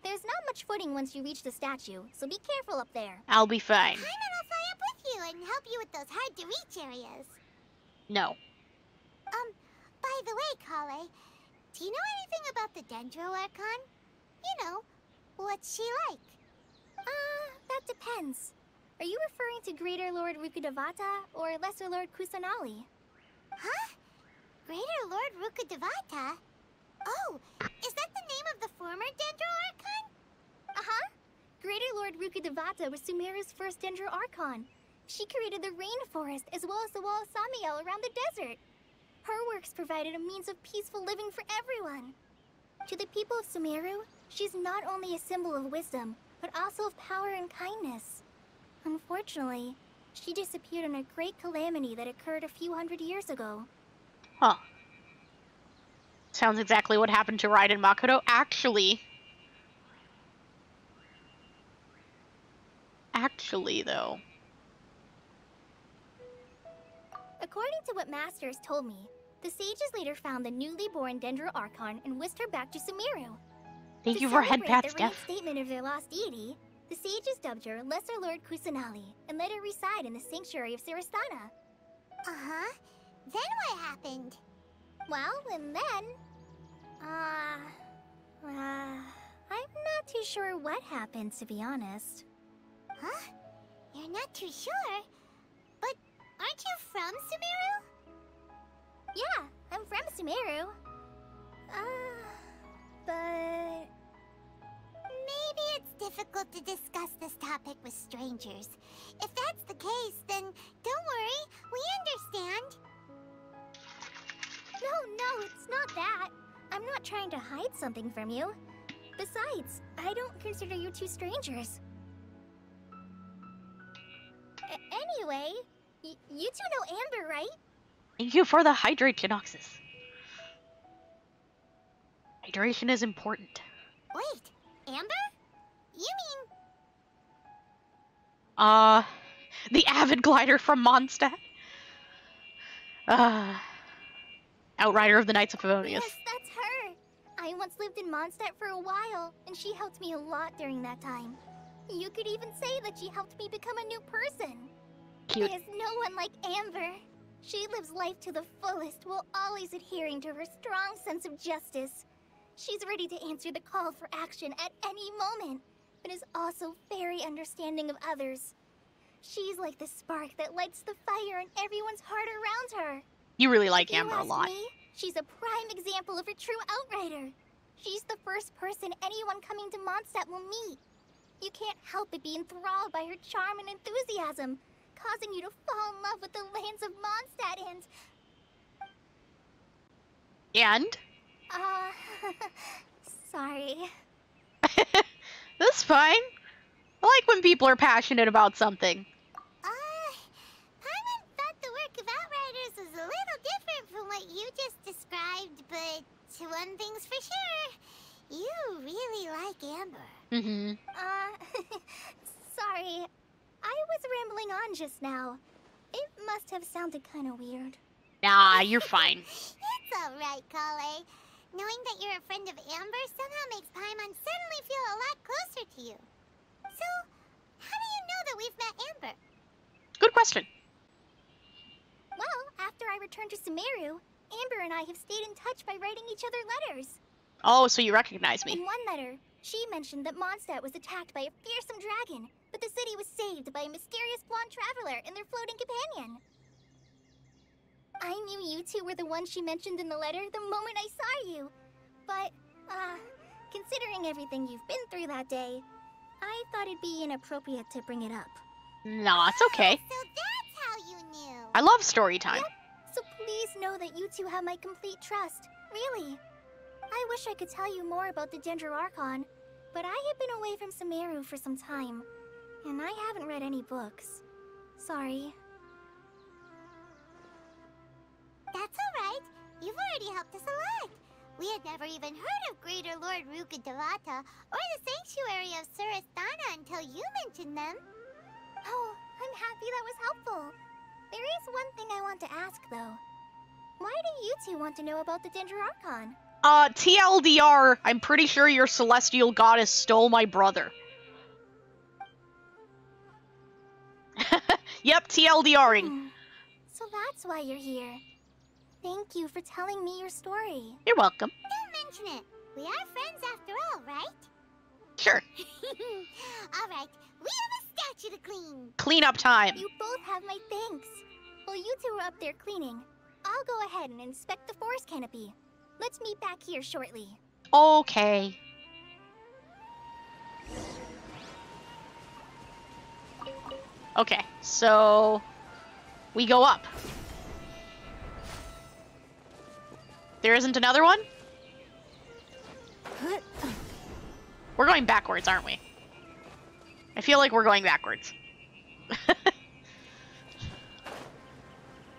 There's not much footing once you reach the statue, so be careful up there. I'll be fine. Paimon will fly up with you and help you with those hard-to-reach areas. No. By the way, Kale, do you know anything about the Dendro Archon? You know, what's she like? That depends. Are you referring to Greater Lord Rukkhadevata or Lesser Lord Kusanali? Huh? Greater Lord Rukkhadevata? Oh, is that the name of the former Dendro Archon? Uh-huh. Greater Lord Rukkhadevata was Sumeru's first Dendro Archon. She created the rainforest as well as the wall of Samiel around the desert. Her works provided a means of peaceful living for everyone. To the people of Sumeru, she's not only a symbol of wisdom, but also of power and kindness. Unfortunately, she disappeared in a great calamity that occurred a few hundred years ago. Huh. Sounds exactly what happened to Raiden Makoto. Actually, though. According to what Master has told me, the sages later found the newly born Dendro Archon and whisked her back to Sumeru. Thank you for head pats, the Steph. reinstatement of their lost deity, the sages dubbed her Lesser Lord Kusanali and let her reside in the sanctuary of Siristana. Uh-huh. Then what happened? Well, and then... I'm not too sure what happened, to be honest. Huh? You're not too sure? But aren't you from Sumeru? Yeah, I'm from Sumeru. But... Maybe it's difficult to discuss this topic with strangers. If that's the case, then don't worry, we understand. No, it's not that. I'm not trying to hide something from you. Besides, I don't consider you two strangers. Anyway, you two know Amber, right? Thank you for the hydration, Oxus. Hydration is important. Wait, Amber? You mean... The avid glider from Mondstadt. Outrider of the Knights of Favonius. Yes, that's her. I once lived in Mondstadt for a while, and she helped me a lot during that time. You could even say that she helped me become a new person. Cute. There's no one like Amber. She lives life to the fullest while always adhering to her strong sense of justice. She's ready to answer the call for action at any moment, but is also very understanding of others. She's like the spark that lights the fire in everyone's heart around her. You really like If you Amber a ask lot. me, she's a prime example of a true outrider. She's the first person anyone coming to Mondstadt will meet. You can't help but be enthralled by her charm and enthusiasm, causing you to fall in love with the lands of Mondstadt and... And? Sorry. That's fine. I like when people are passionate about something. Paimon thought the work of Outriders was a little different from what you just described, but one thing's for sure. You really like Amber. Mm-hmm. Sorry. I was rambling on just now. It must have sounded kind of weird. Nah, you're fine. It's alright, Kale. Knowing that you're a friend of Amber somehow makes Paimon suddenly feel a lot closer to you. So, how do you know that we've met Amber? Good question. Well, after I returned to Sumeru, Amber and I have stayed in touch by writing each other letters. Oh, so you recognize me. In one letter, she mentioned that Mondstadt was attacked by a fearsome dragon, but the city was saved by a mysterious blonde traveler and their floating companion. I knew you two were the ones she mentioned in the letter the moment I saw you. But, considering everything you've been through that day, I thought it'd be inappropriate to bring it up. Nah, it's okay. So that's how you knew. I love story time. Yep, so please know that you two have my complete trust. Really. I wish I could tell you more about the Dendro Archon, but I have been away from Sumeru for some time, and I haven't read any books. Sorry. That's alright. You've already helped us a lot. We had never even heard of Greater Lord Rukkhadevata or the Sanctuary of Siristana until you mentioned them. Oh, I'm happy that was helpful. There is one thing I want to ask, though. Why do you two want to know about the Dendro Archon? TLDR, I'm pretty sure your celestial goddess stole my brother. Yep, TLDRing. So that's why you're here. Thank you for telling me your story. You're welcome. Don't mention it. We are friends after all, right? Sure. Alright, we have a statue to clean. Cleanup time. You both have my thanks. While you two are up there cleaning, I'll go ahead and inspect the forest canopy. Let's meet back here shortly. Okay. Okay, so we go up. There isn't another one? We're going backwards, aren't we? I feel like we're going backwards.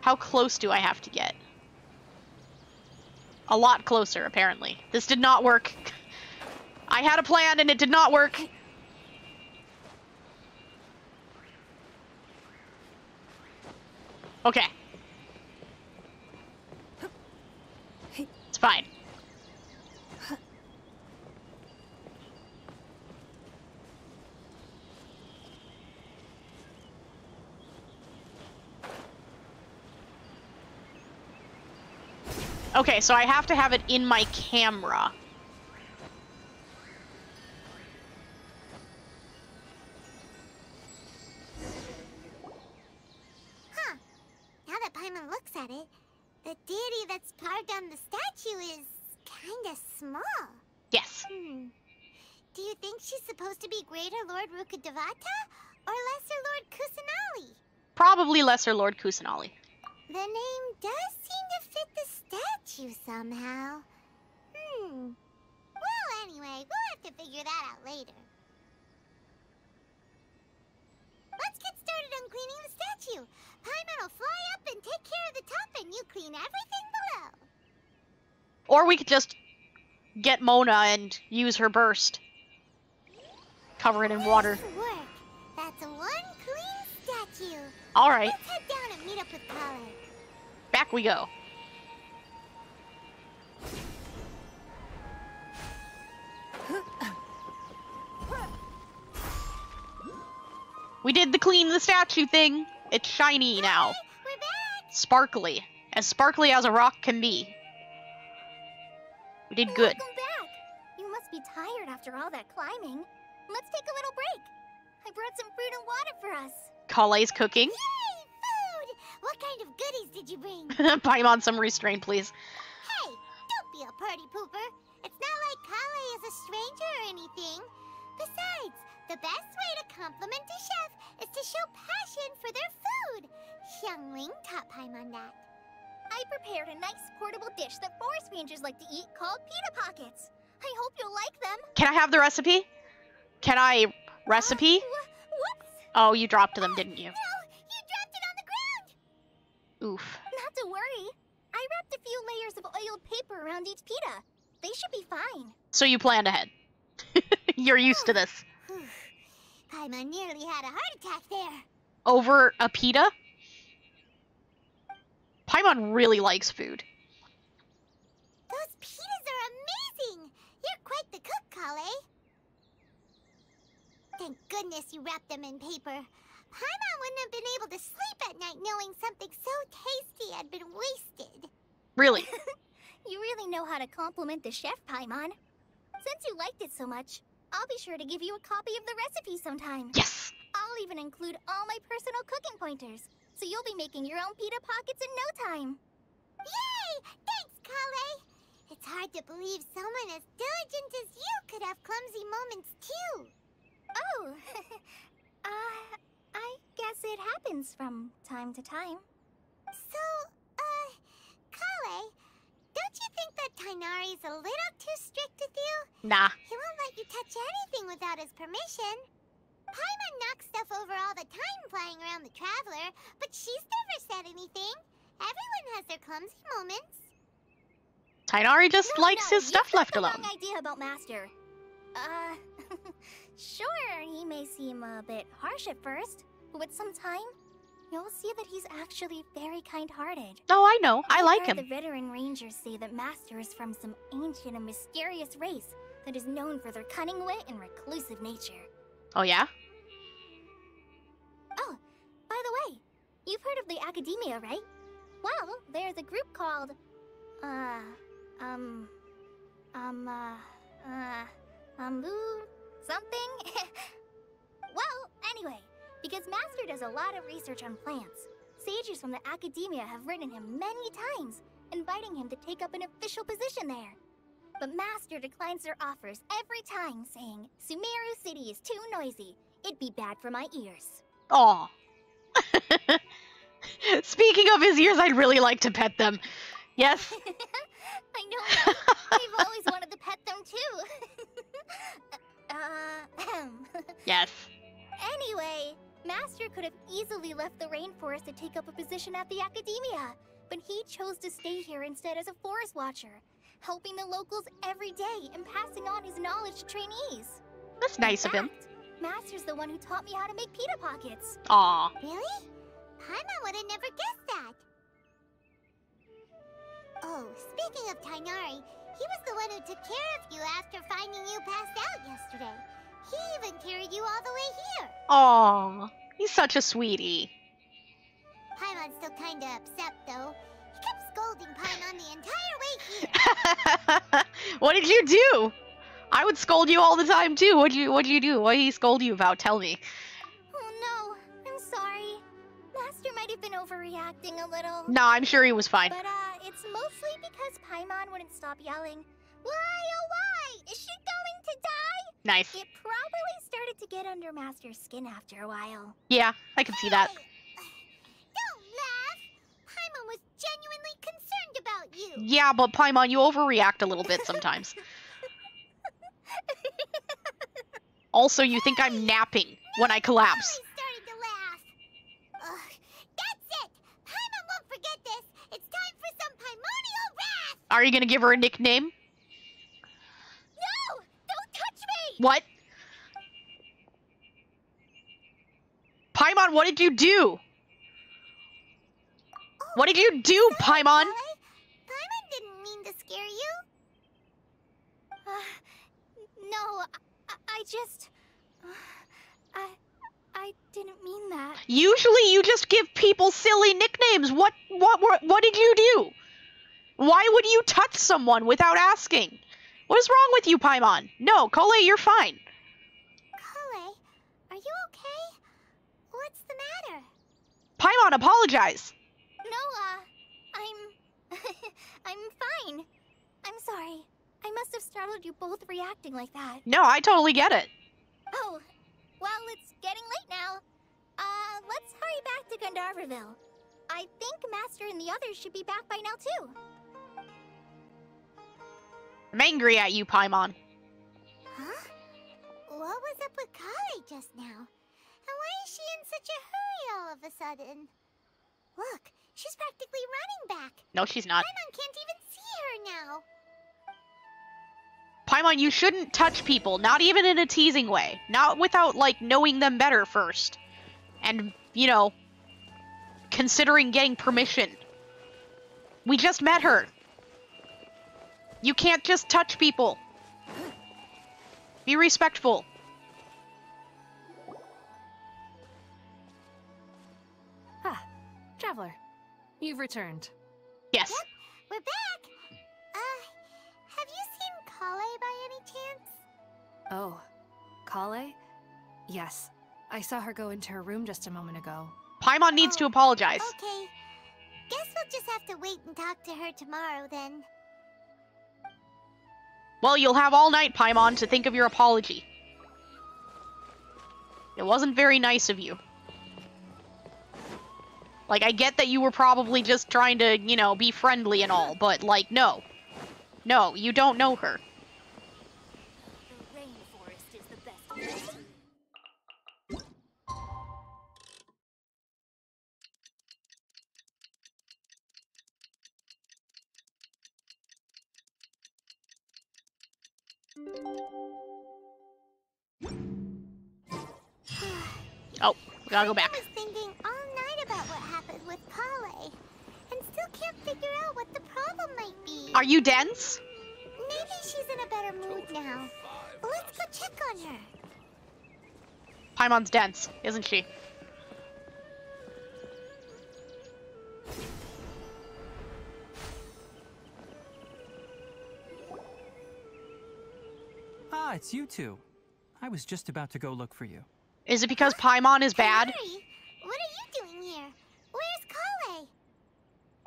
How close do I have to get? A lot closer, apparently. This did not work. I had a plan and it did not work. Okay. It's fine. Okay, so I have to have it in my camera. Huh. Now that Paimon looks at it, the deity that's carved on the statue is kinda small. Yes. Do you think she's supposed to be Greater Lord Rukkhadevata or Lesser Lord Kusanali? Probably Lesser Lord Kusanali. The name does seem to fit the statue somehow. Well, anyway, we'll have to figure that out later. Let's get started on cleaning the statue. Paimon will fly up and take care of the top, and you clean everything below. Or we could just get Mona and use her burst. Cover it in water. Nice work. That's one clean statue. Alright, Let's head down and meet up with Kale. back we go. We did the clean the statue thing. It's shiny now. We're back. Sparkly. As sparkly as a rock can be. We did good. Welcome back. You must be tired after all that climbing. Let's take a little break. I brought some fruit and water for us. Kale's cooking. Yay, food! What kind of goodies did you bring? Paimon, some restraint, please. Hey, don't be a party pooper. It's not like Kale is a stranger or anything. Besides, the best way to compliment a chef is to show passion for their food. Xiangling taught Paimon that. I prepared a nice portable dish that forest rangers like to eat called pita pockets. I hope you'll like them. Can I have the recipe? Can I recipe? Whoops! Oh, you dropped them, didn't you? No, you dropped it on the ground. Oof. Not to worry. I wrapped a few layers of oiled paper around each pita. They should be fine. So you planned ahead. You're used to this. Paimon nearly had a heart attack there. Over a pita? Paimon really likes food. Those pitas are amazing. You're quite the cook, Kale. Thank goodness you wrapped them in paper. Paimon wouldn't have been able to sleep at night knowing something so tasty had been wasted. Really? You really know how to compliment the chef, Paimon. Since you liked it so much, I'll be sure to give you a copy of the recipe sometime. Yes! I'll even include all my personal cooking pointers, so you'll be making your own pita pockets in no time. Yay! Thanks, Kale. It's hard to believe someone as diligent as you could have clumsy moments too. Oh, I guess it happens from time to time. So, Kale, don't you think that Tighnari's a little too strict with you? Nah. He won't let you touch anything without his permission. Paimon knocks stuff over all the time flying around the Traveler, but she's never said anything. Everyone has their clumsy moments. Tighnari just likes his you stuff got left the alone. wrong idea about Master. Sure, he may seem a bit harsh at first, but with some time, you'll see that he's actually very kind-hearted. Oh, I know. I like heard him. The veteran rangers say that Master is from some ancient and mysterious race that is known for their cunning wit and reclusive nature. Oh, yeah? Oh, by the way, you've heard of the Academia, right? Well, there's a group called, something? Well, anyway, because Master does a lot of research on plants, sages from the academia have written him many times, inviting him to take up an official position there. But Master declines their offers every time, saying, Sumeru City is too noisy. It'd be bad for my ears. Aw. Speaking of his ears, I'd really like to pet them. Yes. I know, right? I've always wanted to pet them too. Yes. Anyway, Master could have easily left the rainforest to take up a position at the academia, but he chose to stay here instead as a forest watcher, helping the locals every day and passing on his knowledge to trainees. That's nice of him. In fact, Master's the one who taught me how to make pita pockets. Aw. Really? Paimon would have never guessed that. Oh, speaking of Tighnari, he was the one who took care of you after finding you passed out yesterday. He even carried you all the way here. Aw. He's such a sweetie. Paimon's still kinda upset, though. He kept scolding Paimon the entire way here. What did you do? I would scold you all the time too. What'd you do? What did he scold you about? Tell me. Oh no, I'm sorry. Master might have been overreacting a little. No, I'm sure he was fine. But it's mostly because Paimon wouldn't stop yelling, "Why, oh why? Is she going to die?" Nice. It probably started to get under Master's skin after a while. Yeah, I can see that. Don't laugh. Paimon was genuinely concerned about you. Yeah, but Paimon, you overreact a little bit sometimes. Also, you think I'm napping when I collapse. He started to laugh. That's it. Paimon won't forget this. It's time for some primordial wrath. Are you gonna give her a nickname? No! Don't touch me! What? Paimon, what did you do? What did you do, Paimon? Paimon didn't mean to scare you. No, I just... I didn't mean that. Usually you just give people silly nicknames. What did you do? Why would you touch someone without asking? What is wrong with you, Paimon? No, Kole, you're fine. Kole, are you okay? What's the matter? Paimon, apologize. No, I'm fine. I'm sorry. I must have startled you both reacting like that. No, I totally get it. Oh, well, it's getting late now. Let's hurry back to Gandharville. I think Master and the others should be back by now, too. I'm angry at you, Paimon. Huh? What was up with Kale just now? And why is she in such a hurry all of a sudden? Look, she's practically running back. No, she's not. Paimon can't even see her now. Paimon, you shouldn't touch people, not even in a teasing way. Not without, like, knowing them better first. And, you know, considering getting permission. We just met her. You can't just touch people. Be respectful. Ah, Traveler. You've returned. Yes. We're back. Have you seen Kale by any chance? Oh, Kale? Yes. I saw her go into her room just a moment ago. Paimon needs to apologize. Okay. Guess we'll just have to wait and talk to her tomorrow then. Well, you'll have all night, Paimon, to think of your apology. It wasn't very nice of you. Like, I get that you were probably just trying to, you know, be friendly and all, but, like, no. No, you don't know her. The rainforest is the best place. Oh, we gotta go back. I was thinking all night about what happened with Kale, and still can't figure out what the problem might be. Are you dense? Maybe she's in a better mood now. Let's go check on her. Paimon's dense, isn't she? it's you two. I was just about to go look for you. Is it because Paimon is bad? Tighnari, what are you doing here? Where's Kale?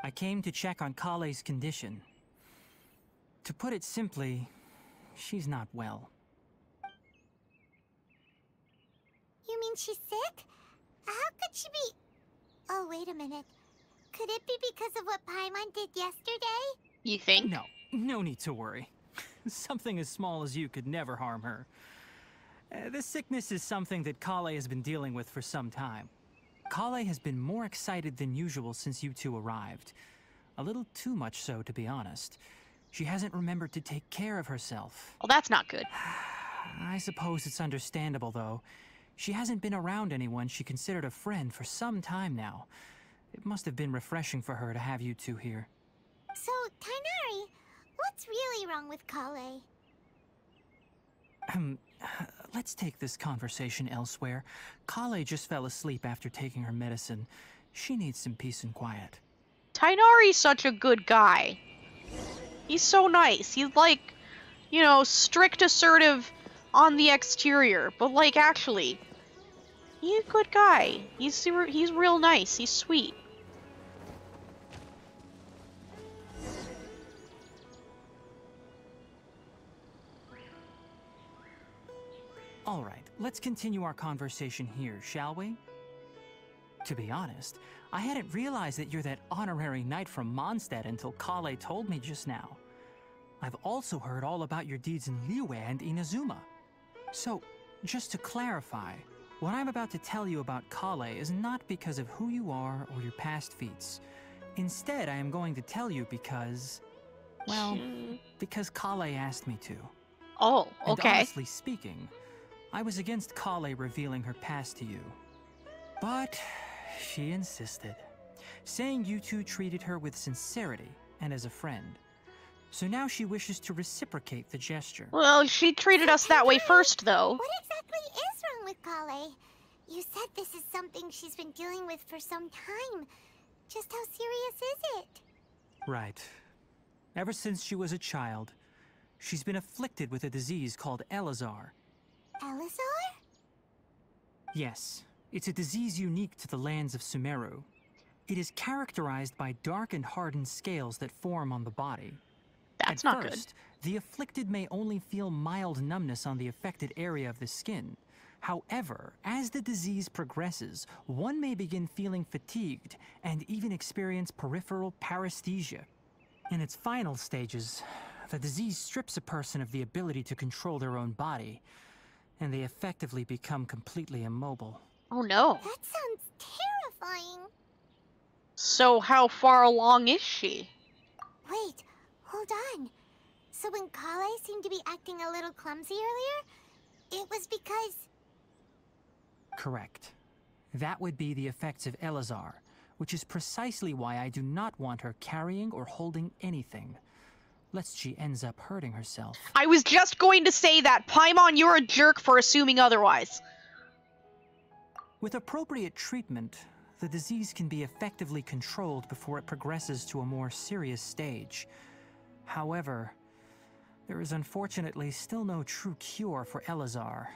I came to check on Kale's condition. To put it simply, she's not well. You mean she's sick? How could she be... Oh, wait a minute. Could it be because of what Paimon did yesterday? You think? No need to worry. Something as small as you could never harm her. This sickness is something that Kale has been dealing with for some time. Kale has been more excited than usual since you two arrived. A little too much so, to be honest. She hasn't remembered to take care of herself. Well, that's not good. I suppose it's understandable, though. She hasn't been around anyone she considered a friend for some time now. It must have been refreshing for her to have you two here. So, Tighnari, what's really wrong with Kale? Let's take this conversation elsewhere. Kale just fell asleep after taking her medicine. She needs some peace and quiet. Tighnari's such a good guy. He's so nice. He's like, you know, strict, assertive on the exterior, but like actually, he's a good guy. He's real nice. He's sweet. All right, let's continue our conversation here, shall we? To be honest, I hadn't realized that you're that honorary knight from Mondstadt until Kale told me just now. I've also heard all about your deeds in Liyue and Inazuma. So, just to clarify, what I'm about to tell you about Kale is not because of who you are or your past feats. Instead, I am going to tell you because... well, because Kale asked me to. Oh, okay. And honestly speaking, I was against Kale revealing her past to you. But she insisted, saying you two treated her with sincerity and as a friend. So now she wishes to reciprocate the gesture. Well, she treated us that way first, though. What exactly is wrong with Kale? You said this is something she's been dealing with for some time. Just how serious is it? Right. Ever since she was a child, she's been afflicted with a disease called Elazar. Elazar? Yes, it's a disease unique to the lands of Sumeru. It is characterized by dark and hardened scales that form on the body. That's At not first, the afflicted may only feel mild numbness on the affected area of the skin. However, as the disease progresses, one may begin feeling fatigued and even experience peripheral paresthesia. In its final stages, the disease strips a person of the ability to control their own body, and they effectively become completely immobile. Oh no. That sounds terrifying. So how far along is she? Wait, hold on. So when Kale seemed to be acting a little clumsy earlier, it was because... Correct. That would be the effects of Elazar, which is precisely why I do not want her carrying or holding anything, lest she ends up hurting herself. I was just going to say that. Paimon, you're a jerk for assuming otherwise. With appropriate treatment, the disease can be effectively controlled before it progresses to a more serious stage. However, there is unfortunately still no true cure for Elazar.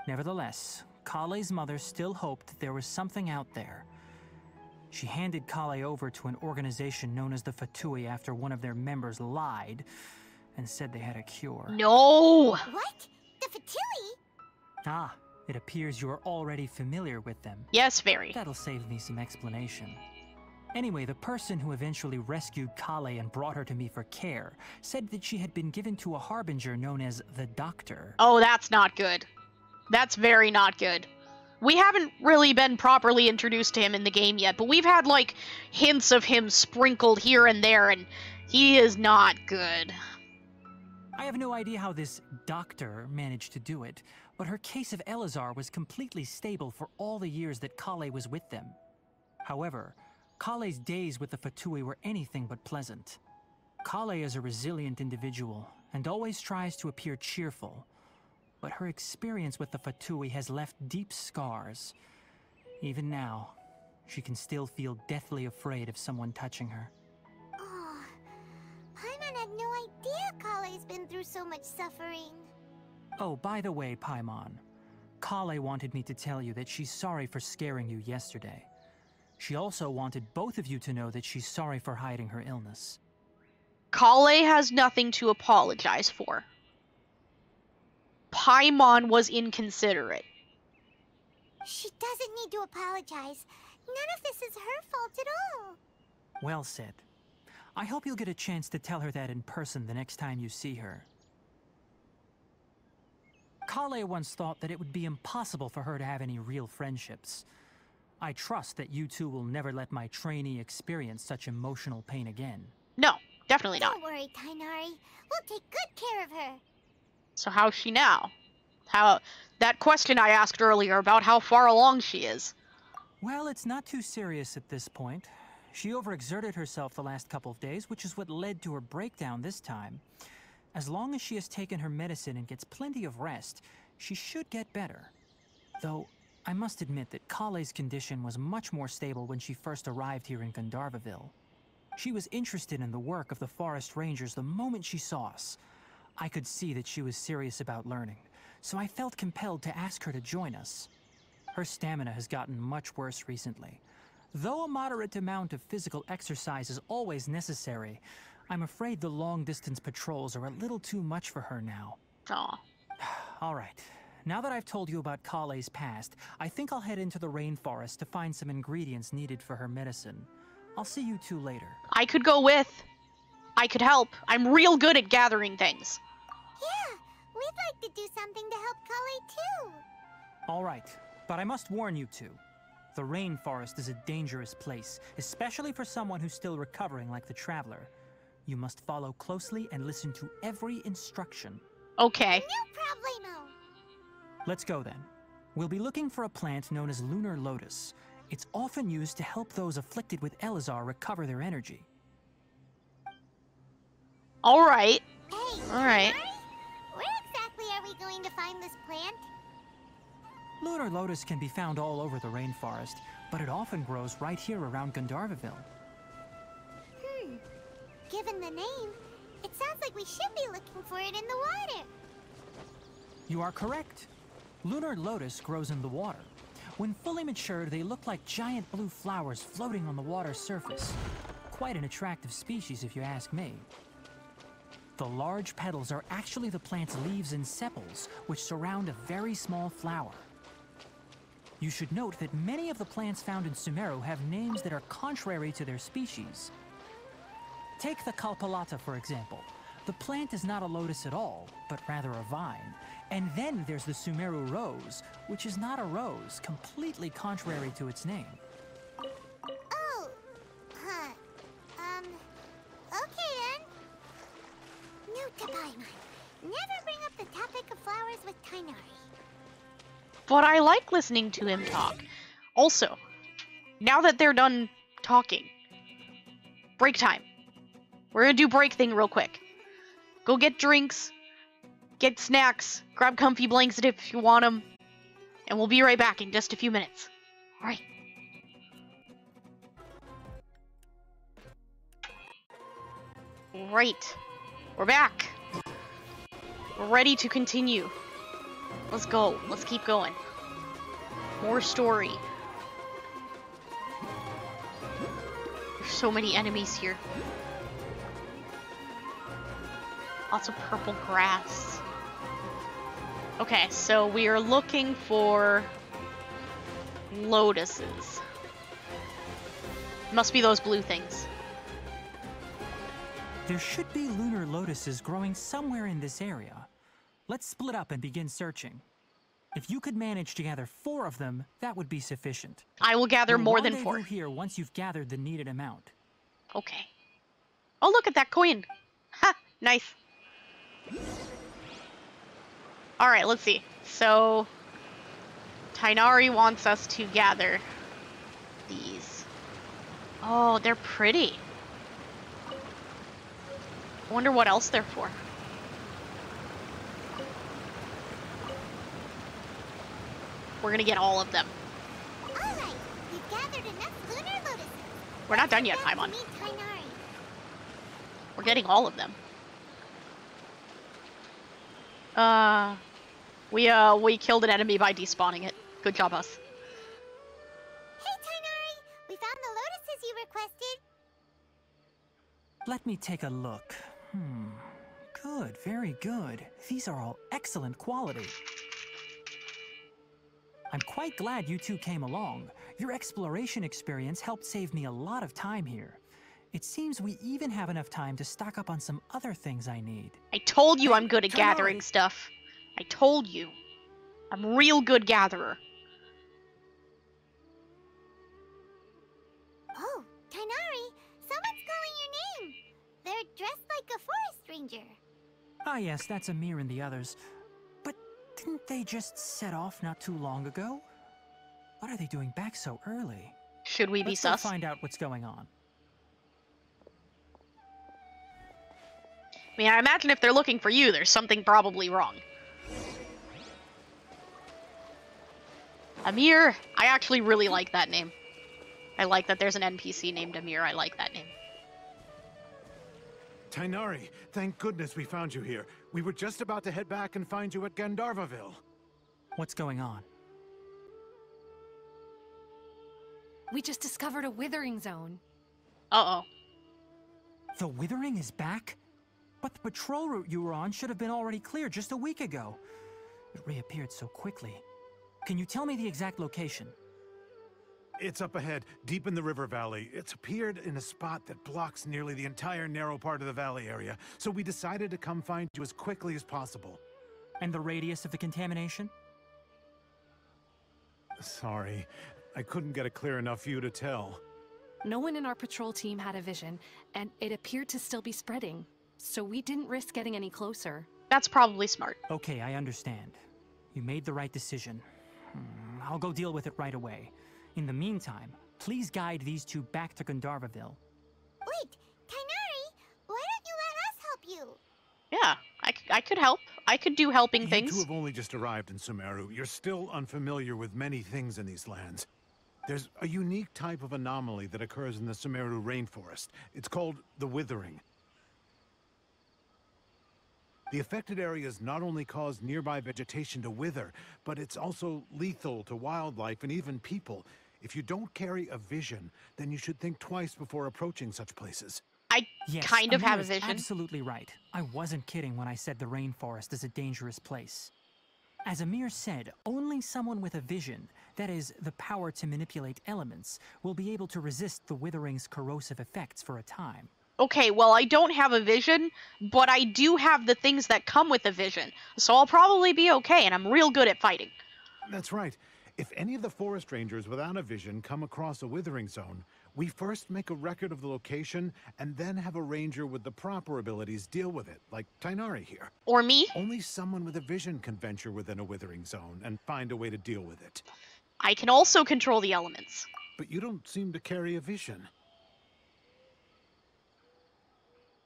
Nevertheless, Kale's mother still hoped that there was something out there. She handed Kale over to an organization known as the Fatui after one of their members lied and said they had a cure. No! What? The Fatui? Ah, it appears you are already familiar with them. Yes, very. That'll save me some explanation. Anyway, the person who eventually rescued Kale and brought her to me for care said that she had been given to a harbinger known as the Doctor. Oh, that's not good. That's very not good. We haven't really been properly introduced to him in the game yet, but we've had, like, hints of him sprinkled here and there, and he is not good. I have no idea how this doctor managed to do it, but her case of Elazar was completely stable for all the years that Kale was with them. However, Kale's days with the Fatui were anything but pleasant. Kale is a resilient individual and always tries to appear cheerful, but her experience with the Fatui has left deep scars. Even now, she can still feel deathly afraid of someone touching her. Oh, Paimon had no idea Kale's been through so much suffering. Oh, by the way, Paimon, Kale wanted me to tell you that she's sorry for scaring you yesterday. She also wanted both of you to know that she's sorry for hiding her illness. Kale has nothing to apologize for. Paimon was inconsiderate. She doesn't need to apologize. None of this is her fault at all. Well said. I hope you'll get a chance to tell her that in person the next time you see her. Kale once thought that it would be impossible for her to have any real friendships. I trust that you two will never let my trainee experience such emotional pain again. No, definitely not. Don't worry, Tighnari. We'll take good care of her. So how's she now? That question I asked earlier about how far along she is. Well, it's not too serious at this point. She overexerted herself the last couple of days, which is what led to her breakdown this time. As long as she has taken her medicine and gets plenty of rest, she should get better. Though, I must admit that Kale's condition was much more stable when she first arrived here in Gandharvaville. She was interested in the work of the forest rangers the moment she saw us. I could see that she was serious about learning, so I felt compelled to ask her to join us. Her stamina has gotten much worse recently. Though a moderate amount of physical exercise is always necessary, I'm afraid the long-distance patrols are a little too much for her now. Aw. All right. Now that I've told you about Kale's past, I think I'll head into the rainforest to find some ingredients needed for her medicine. I'll see you two later. I could go with. I could help. I'm real good at gathering things. Yeah, we'd like to do something to help Kale too. All right, but I must warn you two. The rainforest is a dangerous place, especially for someone who's still recovering like the Traveler. You must follow closely and listen to every instruction. Okay. No problemo. Let's go then. We'll be looking for a plant known as lunar lotus. It's often used to help those afflicted with Elazar recover their energy. All right. Hey, All right. Tighnari, where exactly are we going to find this plant? Lunar lotus can be found all over the rainforest, but it often grows right here around Gandharvaville. Given the name, it sounds like we should be looking for it in the water. You are correct. Lunar lotus grows in the water. When fully matured, they look like giant blue flowers floating on the water's surface. Quite an attractive species, if you ask me. The large petals are actually the plant's leaves and sepals, which surround a very small flower. You should note that many of the plants found in Sumeru have names that are contrary to their species. Take the Kalpalata, for example. The plant is not a lotus at all, but rather a vine. And then there's the Sumeru rose, which is not a rose, completely contrary to its name. Oh, huh. Okay then. Note to Paimon. Never bring up the topic of flowers with Tighnari. But I like listening to him talk. Also, now that they're done talking, break time. We're gonna do break thing real quick. Go get drinks, get snacks, grab comfy blankets if you want them, and we'll be right back in just a few minutes. All right. Right. We're back. We're ready to continue. Let's go. Let's keep going. More story. There's so many enemies here. Lots of purple grass. Okay, so we are looking for lotuses. Must be those blue things. There should be lunar lotuses growing somewhere in this area. Let's split up and begin searching. If you could manage to gather 4 of them, that would be sufficient. I will gather We'll more than 4. rendezvous here once you've gathered the needed amount. Okay. Oh, look at that coin. Ha! Nice. Alright, let's see. So, Tighnari wants us to gather these. Oh, they're pretty. I wonder what else they're for. We're gonna get all of them. Alright, we've gathered enough lunar lotuses. We're not done yet, Time Paimon. to meet Tighnari. We're getting all of them. We killed an enemy by despawning it. Good job, us. Hey, Tighnari! We found the lotuses you requested. Let me take a look. Good, very good. These are all excellent quality. I'm quite glad you two came along. Your exploration experience helped save me a lot of time here. It seems we even have enough time to stock up on some other things I need. I told you I'm good at Tighnari! gathering stuff. I told you. I'm a real good gatherer. Oh, Tighnari! Someone's calling your name! They're dressed like a forest ranger. Ah yes, that's Amir and the others. But didn't they just set off not too long ago? What are they doing back so early? Should we be Let's go sus? find out what's going on. I mean, I imagine if they're looking for you, there's something probably wrong. Amir! I actually really like that name. I like that there's an NPC named Amir. I like that name. Tighnari, thank goodness we found you here. We were just about to head back and find you at Gandharvaville. What's going on? We just discovered a withering zone. Uh-oh. The Withering is back? But the patrol route you were on should have been already cleared just a week ago. It reappeared so quickly. Can you tell me the exact location? It's up ahead, deep in the river valley. It's appeared in a spot that blocks nearly the entire narrow part of the valley area, so we decided to come find you as quickly as possible. And the radius of the contamination? Sorry, I couldn't get a clear enough view to tell. No one in our patrol team had a vision, and it appeared to still be spreading. So we didn't risk getting any closer. That's probably smart. Okay, I understand. You made the right decision. I'll go deal with it right away. In the meantime, please guide these two back to Gandharvaville. Wait, Tighnari! Why don't you let us help you? Yeah, I could help. I could do helping You things. two have only just arrived in Sumeru. You're still unfamiliar with many things in these lands. There's a unique type of anomaly that occurs in the Sumeru rainforest. It's called the Withering. The affected areas not only cause nearby vegetation to wither, but it's also lethal to wildlife and even people. If you don't carry a vision, then you should think twice before approaching such places. I Yes, kind of Amir have a is vision. absolutely right. I wasn't kidding when I said the rainforest is a dangerous place. As Amir said, only someone with a vision, that is, the power to manipulate elements, will be able to resist the Withering's corrosive effects for a time. Okay, well, I don't have a vision, but I do have the things that come with a vision, so I'll probably be okay, and I'm real good at fighting. That's right. If any of the forest rangers without a vision come across a withering zone, we first make a record of the location and then have a ranger with the proper abilities deal with it, like Tighnari here. Or me. Only someone with a vision can venture within a withering zone and find a way to deal with it. I can also control the elements. But you don't seem to carry a vision.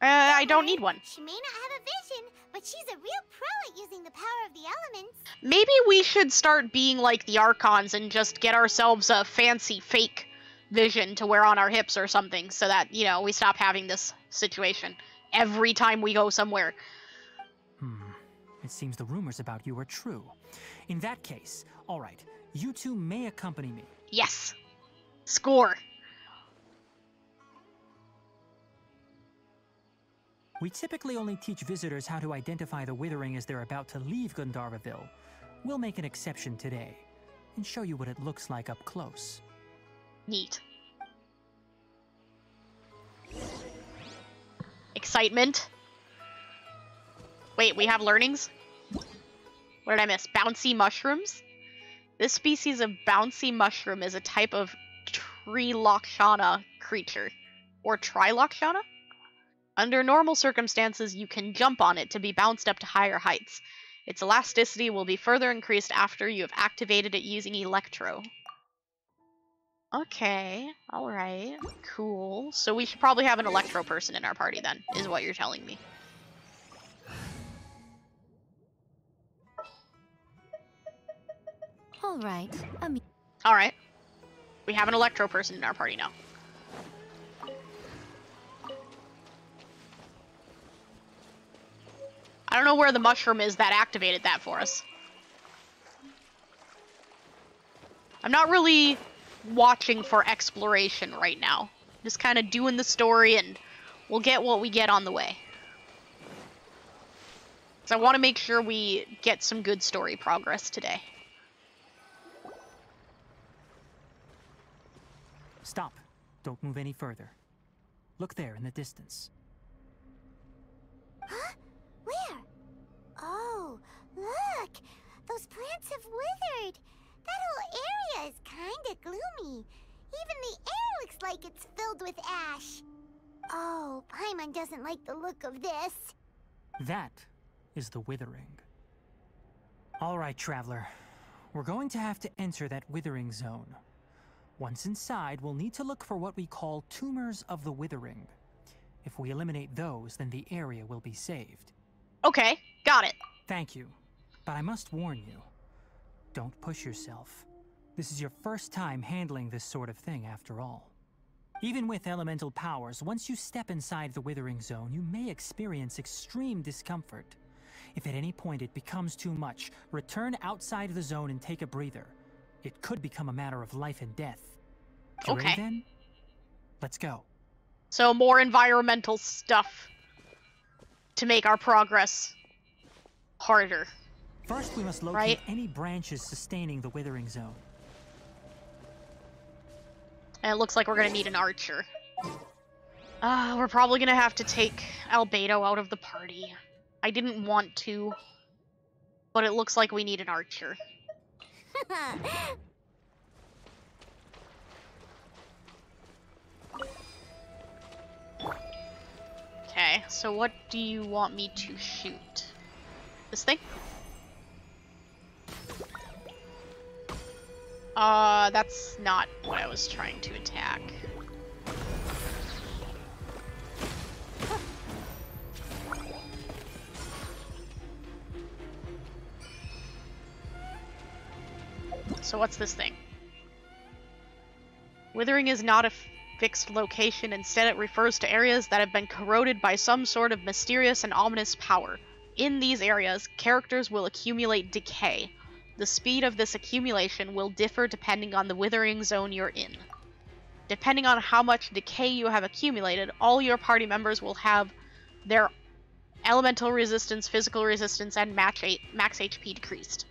I don't need one. She may not have a vision, but she's a real pro at using the power of the elements. Maybe we should start being like the Archons and just get ourselves a fancy fake vision to wear on our hips or something, so that, you know, we stop having this situation every time we go somewhere. It seems the rumors about you are true. In that case, all right, you two may accompany me. Yes. Score. We typically only teach visitors how to identify the Withering as they're about to leave Gandharvaville. We'll make an exception today, and show you what it looks like up close. Neat. Excitement. Wait, we have learnings? What did I miss? Bouncy mushrooms? This species of bouncy mushroom is a type of Trilokshana creature. Or Trilokshana? Under normal circumstances, you can jump on it to be bounced up to higher heights. Its elasticity will be further increased after you have activated it using Electro. Okay, alright, cool. So we should probably have an Electro person in our party then, is what you're telling me. All right. Alright. We have an Electro person in our party now. I don't know where the mushroom is that activated that for us. I'm not really watching for exploration right now. Just kind of doing the story, and we'll get what we get on the way. So I want to make sure we get some good story progress today. Stop. Don't move any further. Look there in the distance. Huh? Where? Oh, look! Those plants have withered! That whole area is kinda gloomy. Even the air looks like it's filled with ash. Oh, Paimon doesn't like the look of this. That is the withering. All right, traveler. We're going to have to enter that withering zone. Once inside, we'll need to look for what we call tumors of the withering. If we eliminate those, then the area will be saved. Okay, got it. Thank you. But I must warn you. Don't push yourself. This is your first time handling this sort of thing, after all. Even with elemental powers, once you step inside the withering zone, you may experience extreme discomfort. If at any point it becomes too much, return outside the zone and take a breather. It could become a matter of life and death. You ready then? Let's go. So more environmental stuff to make our progress harder. First, we must locate any branches sustaining the withering zone. And it looks like we're gonna need an archer. We're probably gonna have to take Albaedo out of the party. I didn't want to, but it looks like we need an archer. Okay, so what do you want me to shoot? This thing? That's not what I was trying to attack. So what's this thing? Withering is not a fixed location. Instead, it refers to areas that have been corroded by some sort of mysterious and ominous power. In these areas, characters will accumulate decay. The speed of this accumulation will differ depending on the withering zone you're in. Depending on how much decay you have accumulated, all your party members will have their elemental resistance, physical resistance, and max HP decreased.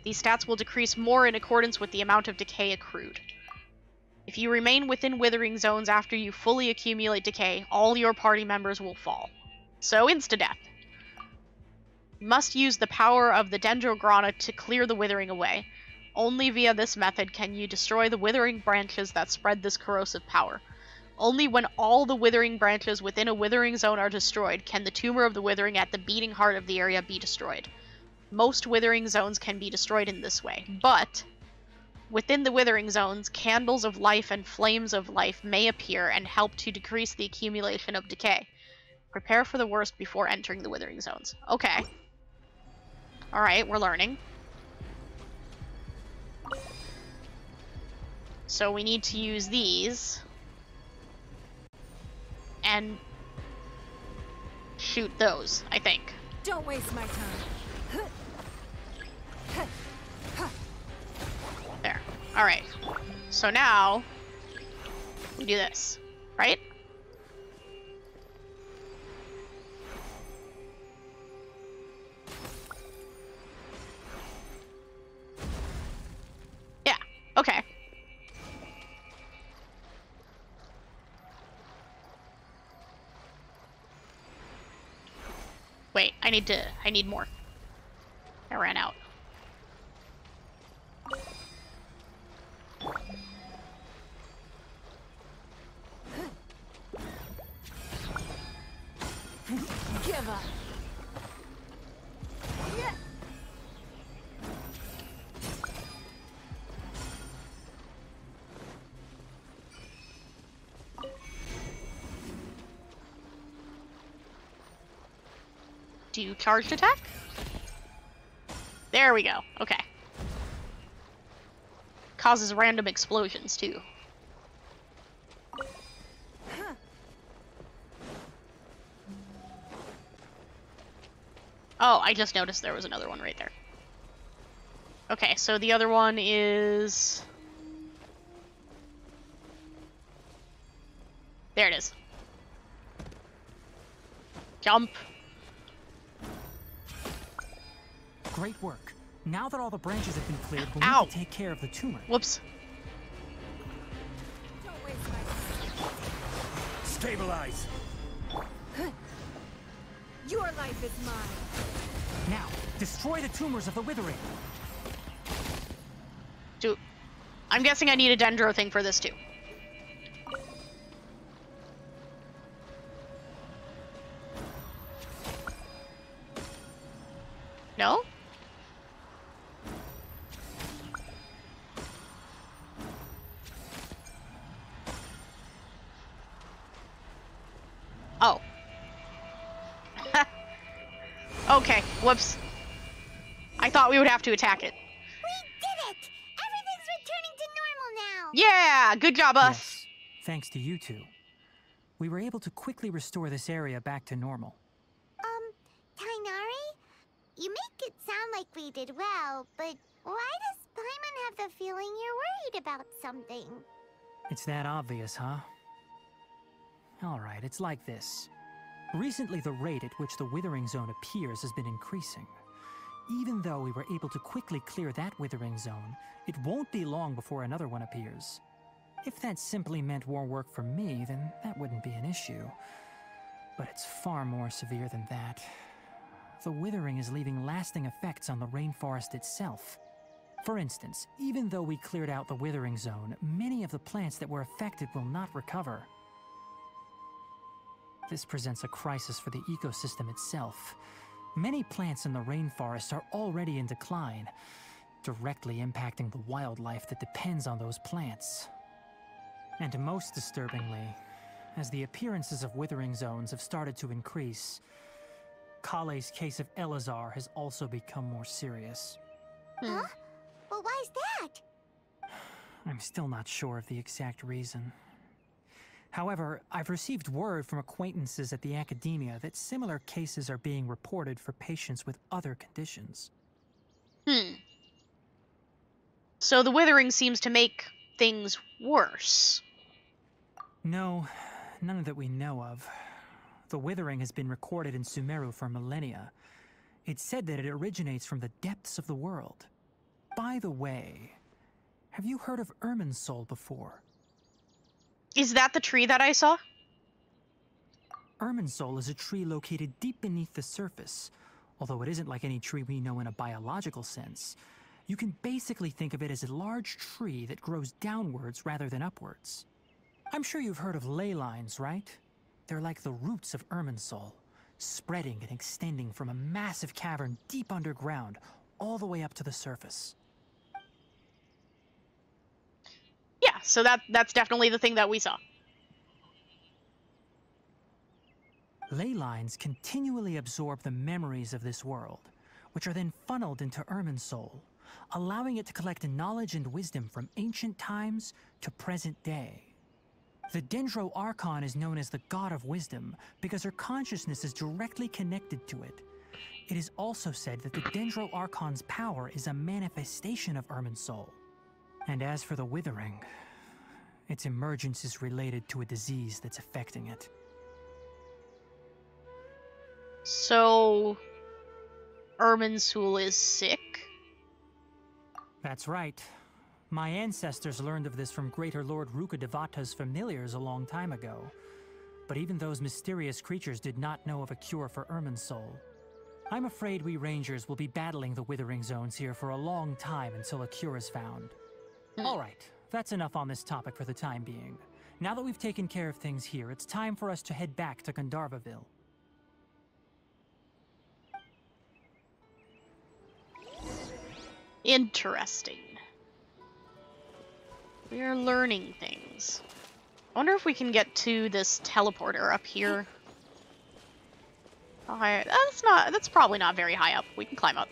These stats will decrease more in accordance with the amount of decay accrued. If you remain within withering zones after you fully accumulate decay, all your party members will fall. So insta-death. You must use the power of the Dendrograna to clear the withering away. Only via this method can you destroy the withering branches that spread this corrosive power. Only when all the withering branches within a withering zone are destroyed can the tumor of the withering at the beating heart of the area be destroyed. Most withering zones can be destroyed in this way, but within the withering zones, candles of life and flames of life may appear and help to decrease the accumulation of decay. Prepare for the worst before entering the withering zones. Okay. Alright, we're learning. So we need to use these and shoot those, I think. Don't waste my time. There. Alright. So now we do this, right? Yeah, okay. Wait, I need more. I ran out. Give up. Yeah. Do charged attack? There we go. Okay. Causes random explosions too. Oh, I just noticed there was another one right there. Okay, so the other one is... There it is. Jump. Great work. Now that all the branches have been cleared, we'll Ow. need to take care of the tumor. Whoops. Don't waste my time. Stabilize. Your life is mine. Now, destroy the tumors of the withering. I'm guessing I need a dendro thing for this too. No? Oh. Okay, whoops. I thought we would have to attack it. We did it! Everything's returning to normal now! Yeah, good job, us. Yes, thanks to you two. We were able to quickly restore this area back to normal. Tighnari? You make it sound like we did well, but why does Paimon have the feeling you're worried about something? It's that obvious, huh? Alright, it's like this. Recently, the rate at which the withering zone appears has been increasing. Even though we were able to quickly clear that withering zone, it won't be long before another one appears. If that simply meant more work for me, then that wouldn't be an issue. But it's far more severe than that. The withering is leaving lasting effects on the rainforest itself. For instance, even though we cleared out the withering zone, many of the plants that were affected will not recover. This presents a crisis for the ecosystem itself. Many plants in the rainforest are already in decline, directly impacting the wildlife that depends on those plants. And most disturbingly, as the appearances of withering zones have started to increase, Kale's case of Elazar has also become more serious. Huh? Well, why's that? I'm still not sure of the exact reason. However, I've received word from acquaintances at the academia that similar cases are being reported for patients with other conditions. So the withering seems to make things worse. No, none that we know of. The withering has been recorded in Sumeru for millennia. It's said that it originates from the depths of the world. By the way, have you heard of Irminsul before? Is that the tree that I saw? Irminsul is a tree located deep beneath the surface. Although it isn't like any tree we know in a biological sense. You can basically think of it as a large tree that grows downwards rather than upwards. I'm sure you've heard of ley lines, right? They're like the roots of Irminsul, spreading and extending from a massive cavern deep underground all the way up to the surface. Yeah, so that's definitely the thing that we saw. Ley lines continually absorb the memories of this world, which are then funneled into Irminsul, allowing it to collect knowledge and wisdom from ancient times to present day. The Dendro Archon is known as the God of Wisdom because her consciousness is directly connected to it. It is also said that the Dendro Archon's power is a manifestation of Irminsul. And as for the withering, its emergence is related to a disease that's affecting it. So, Irminsul is sick? That's right. My ancestors learned of this from Greater Lord Rukadevata's familiars a long time ago. But even those mysterious creatures did not know of a cure for Irminsul. I'm afraid we rangers will be battling the withering zones here for a long time until a cure is found. Alright, that's enough on this topic for the time being. Now that we've taken care of things here, it's time for us to head back to Gandharvaville. Interesting. We are learning things. I wonder if we can get to this teleporter up here. How high? That's probably not very high up. We can climb up.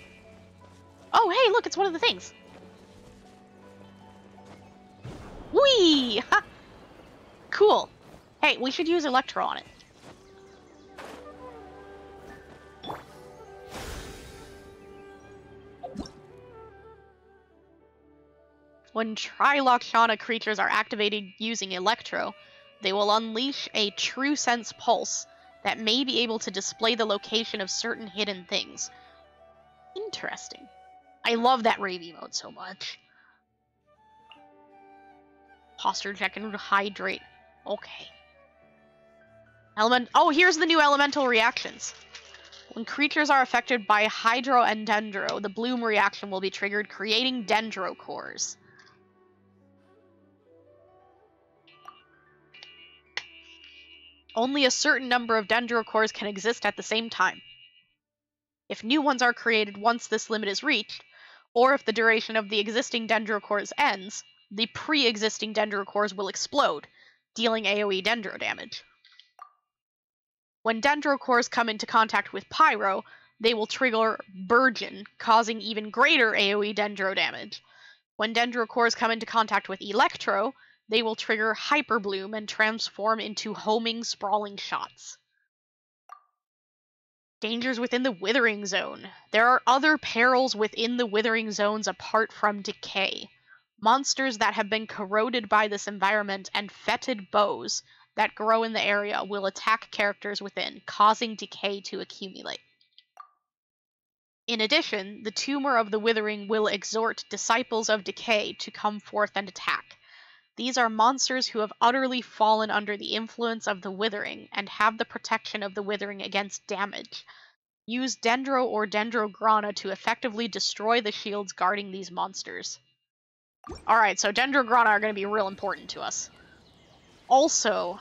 Oh, hey, look, it's one of the things. Whee! Ha! Cool. Hey, we should use Electro on it. When Trilokshana creatures are activated using Electro, they will unleash a True Sense Pulse that may be able to display the location of certain hidden things. Interesting. I love that rave emote so much. Posture check and hydrate. Okay. Oh, here's the new elemental reactions. When creatures are affected by Hydro and Dendro, the Bloom reaction will be triggered, creating Dendro cores. Only a certain number of Dendro cores can exist at the same time. If new ones are created once this limit is reached, or if the duration of the existing Dendro cores ends, the pre-existing Dendro cores will explode, dealing AoE Dendro damage. When Dendro cores come into contact with Pyro, they will trigger Burgeon, causing even greater AoE Dendro damage. When Dendro cores come into contact with Electro, they will trigger Hyper Bloom and transform into homing, sprawling shots. Dangers within the Withering Zone. There are other perils within the Withering Zones apart from decay. Monsters that have been corroded by this environment and fetid bows that grow in the area will attack characters within, causing decay to accumulate. In addition, the Tumor of the Withering will exhort Disciples of Decay to come forth and attack. These are monsters who have utterly fallen under the influence of the Withering and have the protection of the Withering against damage. Use Dendro or Dendrograna to effectively destroy the shields guarding these monsters. Alright, so Dendrograna are going to be real important to us. Also,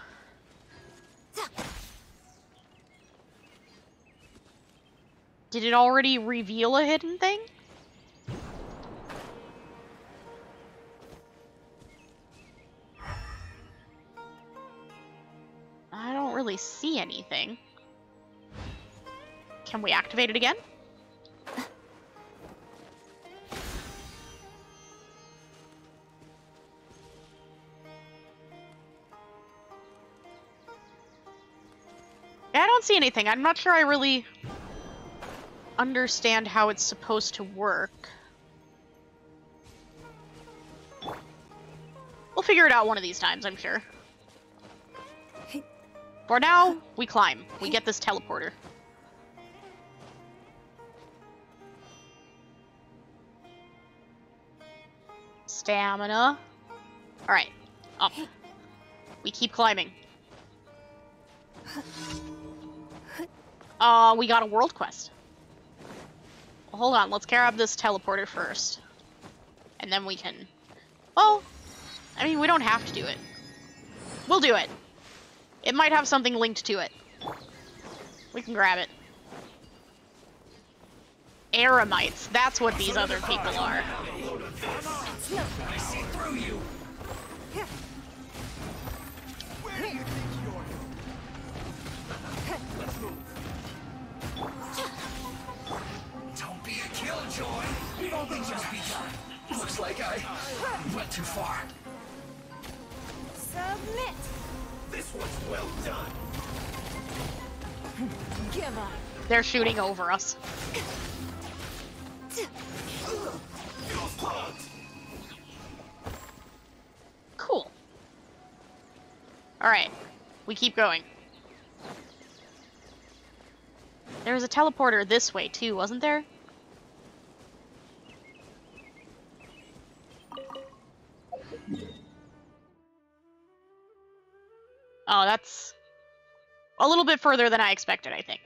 did it already reveal a hidden thing? I don't really see anything. Can we activate it again? Yeah, I don't see anything. I'm not sure I really understand how it's supposed to work. We'll figure it out one of these times, I'm sure. For now, we climb. We get this teleporter. Stamina. Alright, up. We keep climbing. We got a world quest. Well, hold on, let's grab this teleporter first. And then we can... Well, I mean, we don't have to do it. We'll do it. It might have something linked to it. We can grab it. Eremites, that's what these other people are. I see through you. Let's move. Don't be a killjoy. We've only just begun. Looks like I went too far. Submit. This was well done. Give up. They're shooting over us. Cool. Alright, we keep going. There was a teleporter this way too, wasn't there? Oh, that's a little bit further than I expected, I think.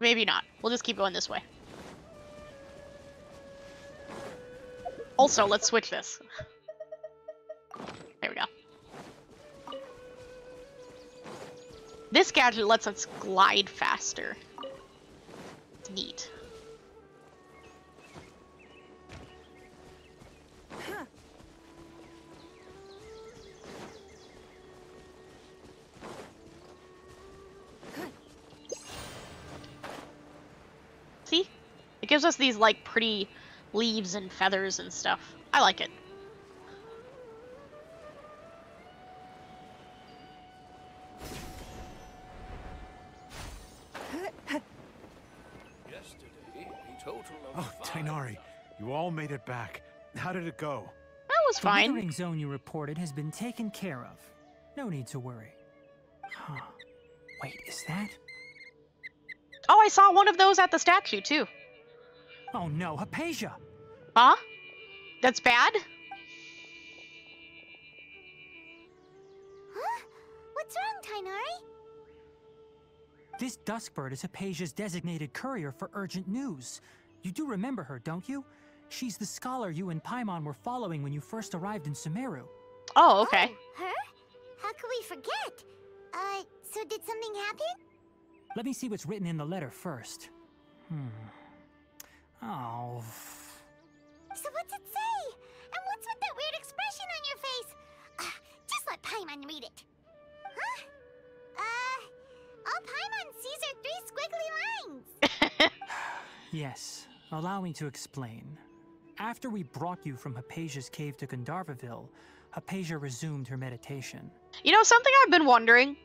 Maybe not. We'll just keep going this way. Also, let's switch this. There we go. This gadget lets us glide faster. It's neat. See? It gives us these, like, pretty leaves and feathers and stuff. I like it. Oh, Tighnari, you all made it back. How did it go? That was The fine. withering zone you reported has been taken care of. No need to worry. Huh. Wait, is that? Oh, I saw one of those at the statue, too. Oh no, Hypatia! Huh? That's bad? Huh? What's wrong, Tighnari? This Duskbird is Hypatia's designated courier for urgent news. You do remember her, don't you? She's the scholar you and Paimon were following when you first arrived in Sumeru. Oh, okay. Oh, her? How could we forget? So did something happen? Let me see what's written in the letter first. Oh. So what's it say? And what's with that weird expression on your face? Just let Paimon read it. Huh? All Paimon sees are 3 squiggly lines. Yes, allow me to explain. After we brought you from Hypatia's cave to Gandharvaville, Hypatia resumed her meditation. You know, something I've been wondering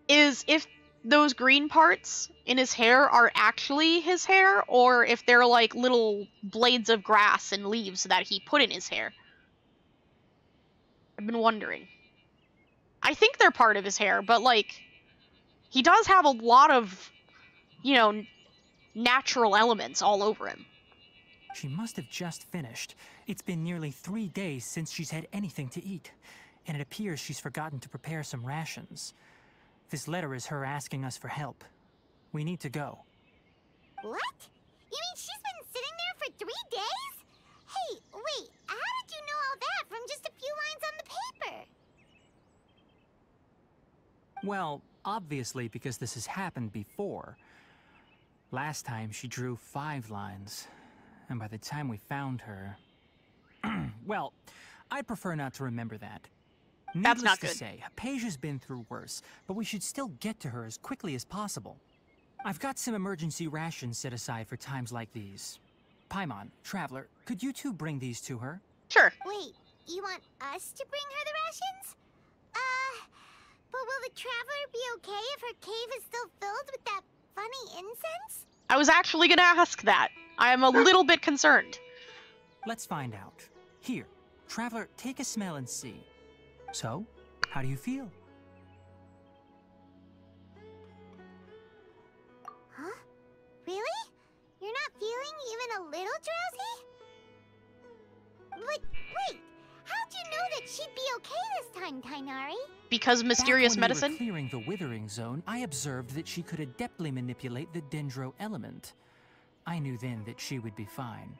is if those green parts in his hair are actually his hair, or if they're like little blades of grass and leaves that he put in his hair. I've been wondering. I think they're part of his hair, but like, he does have a lot of, you know, natural elements all over him. She must have just finished. It's been nearly 3 days since she's had anything to eat, and it appears she's forgotten to prepare some rations. This letter is her asking us for help. We need to go. What? You mean she's been sitting there for 3 days? Hey, wait, how did you know all that from just a few lines on the paper? Well, obviously because this has happened before. Last time she drew 5 lines, and by the time we found her... Well, I'd prefer not to remember that. That's not Needless good. to say, Hypatia's been through worse, but we should still get to her as quickly as possible. I've got some emergency rations set aside for times like these. Paimon, Traveler, could you two bring these to her? Sure. Wait, you want us to bring her the rations? But will the Traveler be okay if her cave is still filled with that funny incense? I was actually gonna ask that. I am a little bit concerned. Let's find out. Here, Traveler, take a smell and see. So, how do you feel? Huh? Really? You're not feeling even a little drowsy? But wait, how'd you know that she'd be okay this time, Tighnari? Because mysterious Back when medicine? we were clearing the withering zone, I observed that she could adeptly manipulate the dendro element. I knew then that she would be fine.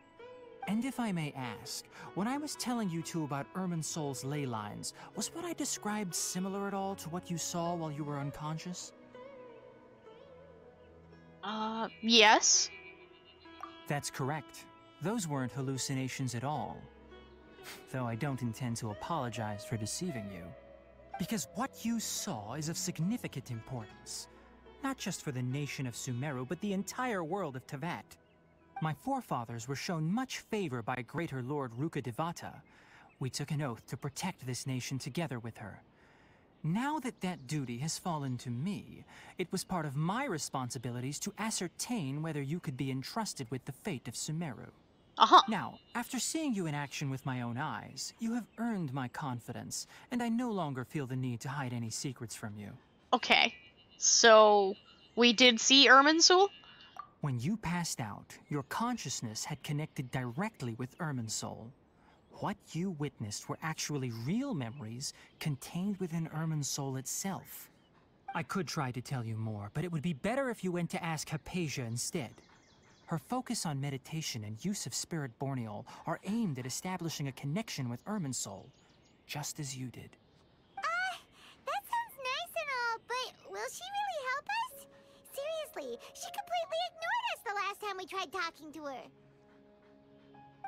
And if I may ask, when I was telling you two about Irminsol's ley lines, was what I described similar at all to what you saw while you were unconscious? Yes. That's correct. Those weren't hallucinations at all. Though I don't intend to apologize for deceiving you. Because what you saw is of significant importance. Not just for the nation of Sumeru, but the entire world of Tevat. My forefathers were shown much favor by Greater Lord Rukkhadevata. We took an oath to protect this nation together with her. Now that that duty has fallen to me, it was part of my responsibilities to ascertain whether you could be entrusted with the fate of Sumeru. Uh-huh. Now, after seeing you in action with my own eyes, you have earned my confidence, and I no longer feel the need to hide any secrets from you. Okay. So, we did see Irminsul? When you passed out, your consciousness had connected directly with Irminsul. What you witnessed were actually real memories contained within Irminsul itself. I could try to tell you more, but it would be better if you went to ask Hypatia instead. Her focus on meditation and use of Spirit Borneol are aimed at establishing a connection with Irminsul, just as you did. That sounds nice and all, but will she really help us? Seriously, she completely ignored us the last time we tried talking to her.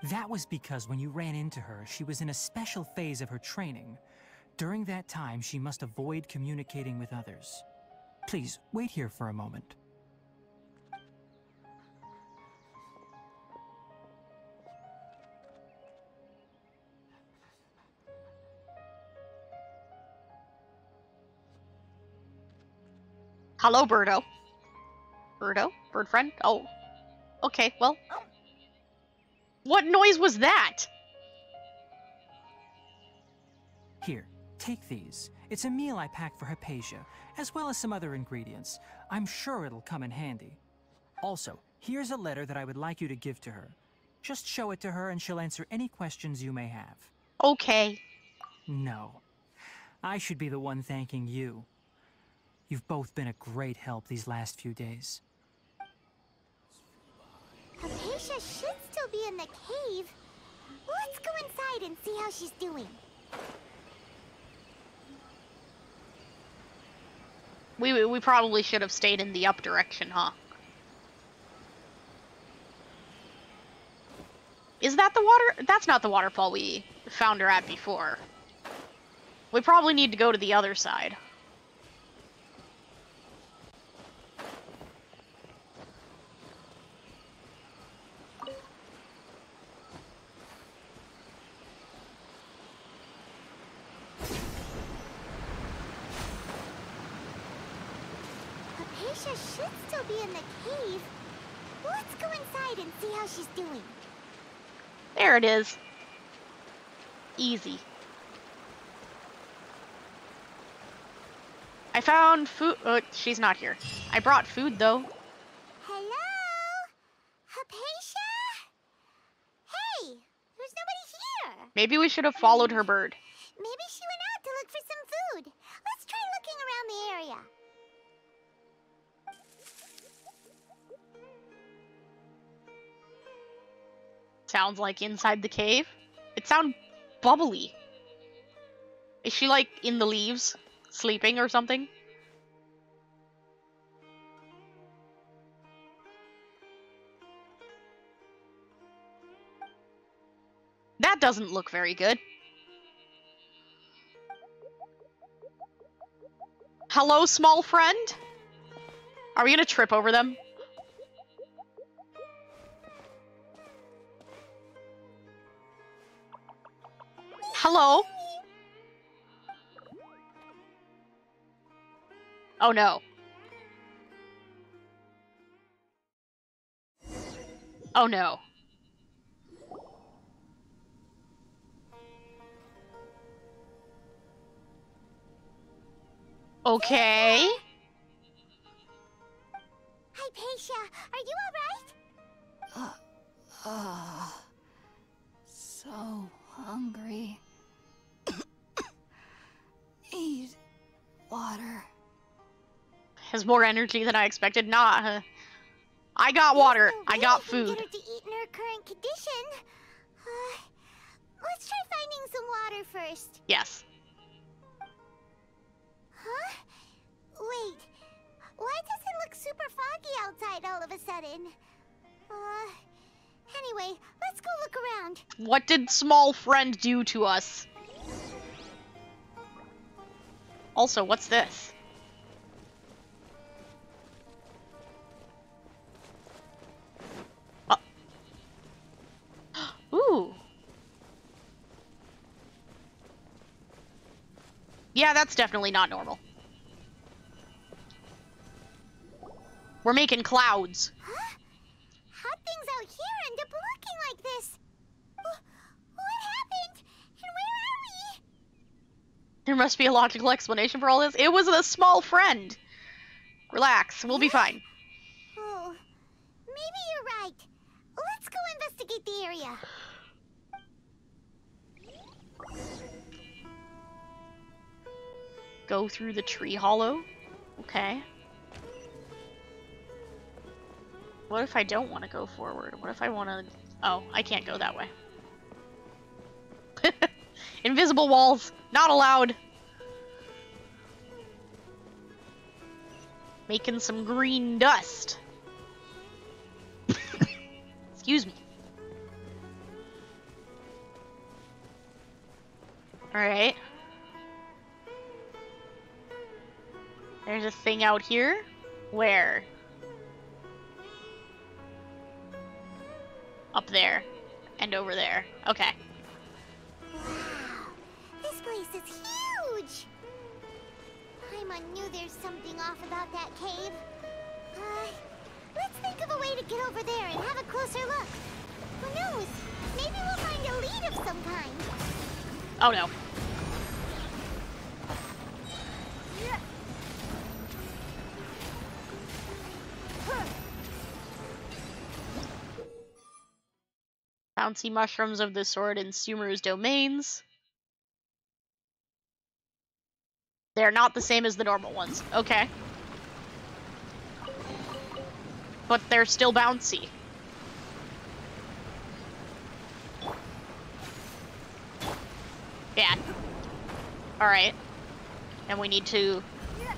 That was because when you ran into her, she was in a special phase of her training. During that time, she must avoid communicating with others. Please, wait here for a moment. Hello, Birdo. Birdo? Bird friend? Oh. Okay, well. What noise was that? Here, take these. It's a meal I packed for Hypatia, as well as some other ingredients. I'm sure it'll come in handy. Also, here's a letter that I would like you to give to her. Just show it to her and she'll answer any questions you may have. Okay. No. I should be the one thanking you. You've both been a great help these last few days. Hypatia should still be in the cave. Let's go inside and see how she's doing. We probably should have stayed in the up direction, huh? Is that the water? That's not the waterfall we found her at before. We probably need to go to the other side. Hypatia should still be in the cave. Let's go inside and see how she's doing. There it is. Easy. I found food. She's not here. I brought food, though. Hello? Hypatia? Hey, there's nobody here. Maybe we should have followed her bird. Maybe she went out to look for some food. Let's try looking around the area. Sounds like inside the cave. It sounds bubbly. Is she like in the leaves, sleeping or something? That doesn't look very good. Hello, small friend? Are we gonna trip over them? Hello? Oh no. Oh no. Okay. Hypatia, are you alright? So hungry. Need water. Has more energy than I expected. Nah. I got water. I got food. Get her to eat in her current condition. Let's try finding some water first. Yes. Huh? Wait. Why does it look super foggy outside all of a sudden? Anyway, let's go look around. What did small friend do to us? Also, what's this? Ooh. Yeah, that's definitely not normal. We're making clouds. Huh? How'd things out here end up looking like this? What happened? And where are we? There must be a logical explanation for all this. It was a small friend. Relax, we'll be fine. Oh, maybe you're right. Let's go investigate the area. Go through the tree hollow. Okay. What if I don't want to go forward? What if I want to... Oh, I can't go that way. Invisible walls. Not allowed. Making some green dust. Excuse me. Alright. There's a thing out here. Where? Up there. And over there. Okay. Wow. This place is huge. Paimon knew there's something off about that cave. Let's think of a way to get over there and have a closer look. Who knows? Maybe we'll find a lead of some kind. Oh no. Bouncy mushrooms of the sort in Sumeru's domains. They're not the same as the normal ones. Okay. But they're still bouncy. Yeah. Alright. And we need to...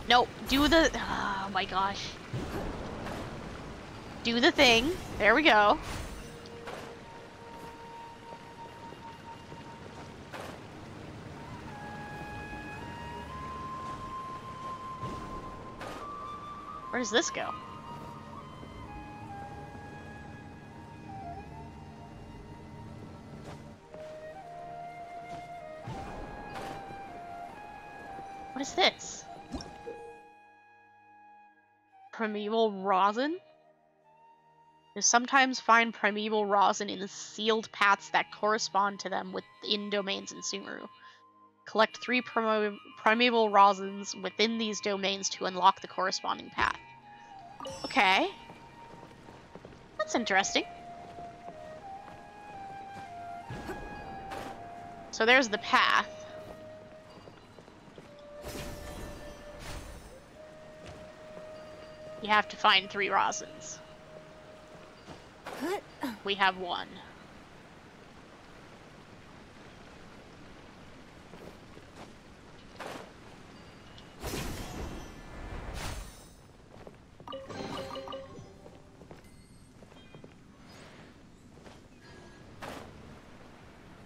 Nope. Do the... Oh my gosh. Do the thing. There we go. Where does this go? What is this? Primeval rosin? You sometimes find primeval rosin in the sealed paths that correspond to them within domains in Sumeru. Collect 3 primeval rosins within these domains to unlock the corresponding path. Okay. That's interesting. So there's the path. You have to find 3 rosins. We have 1.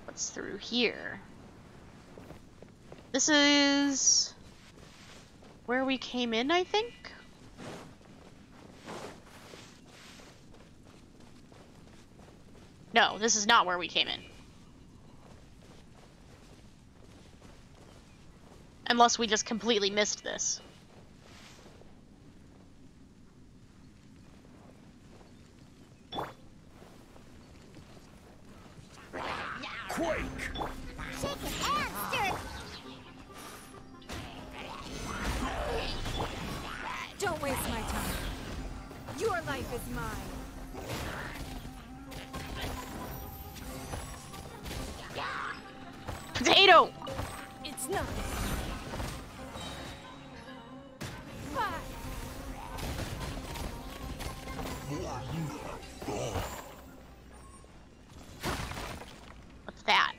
What's through here? This is where we came in, I think? No, this is not where we came in. Unless we just completely missed this. Quake! Shake it and stir. Don't waste my time. Your life is mine. Potato! It's not. Fire. What's that?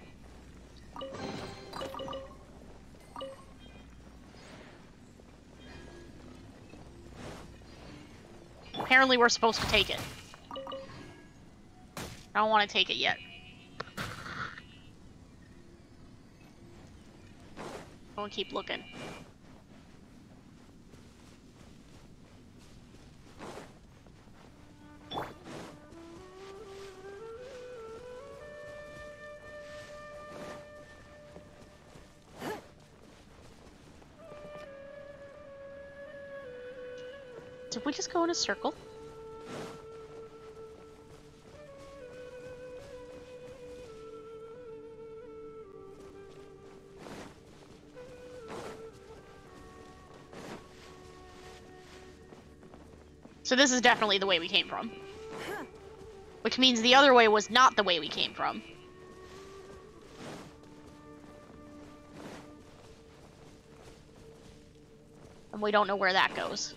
Apparently we're supposed to take it. I don't want to take it yet. I'll keep looking. Did we just go in a circle? So this is definitely the way we came from. Which means the other way was not the way we came from. And we don't know where that goes.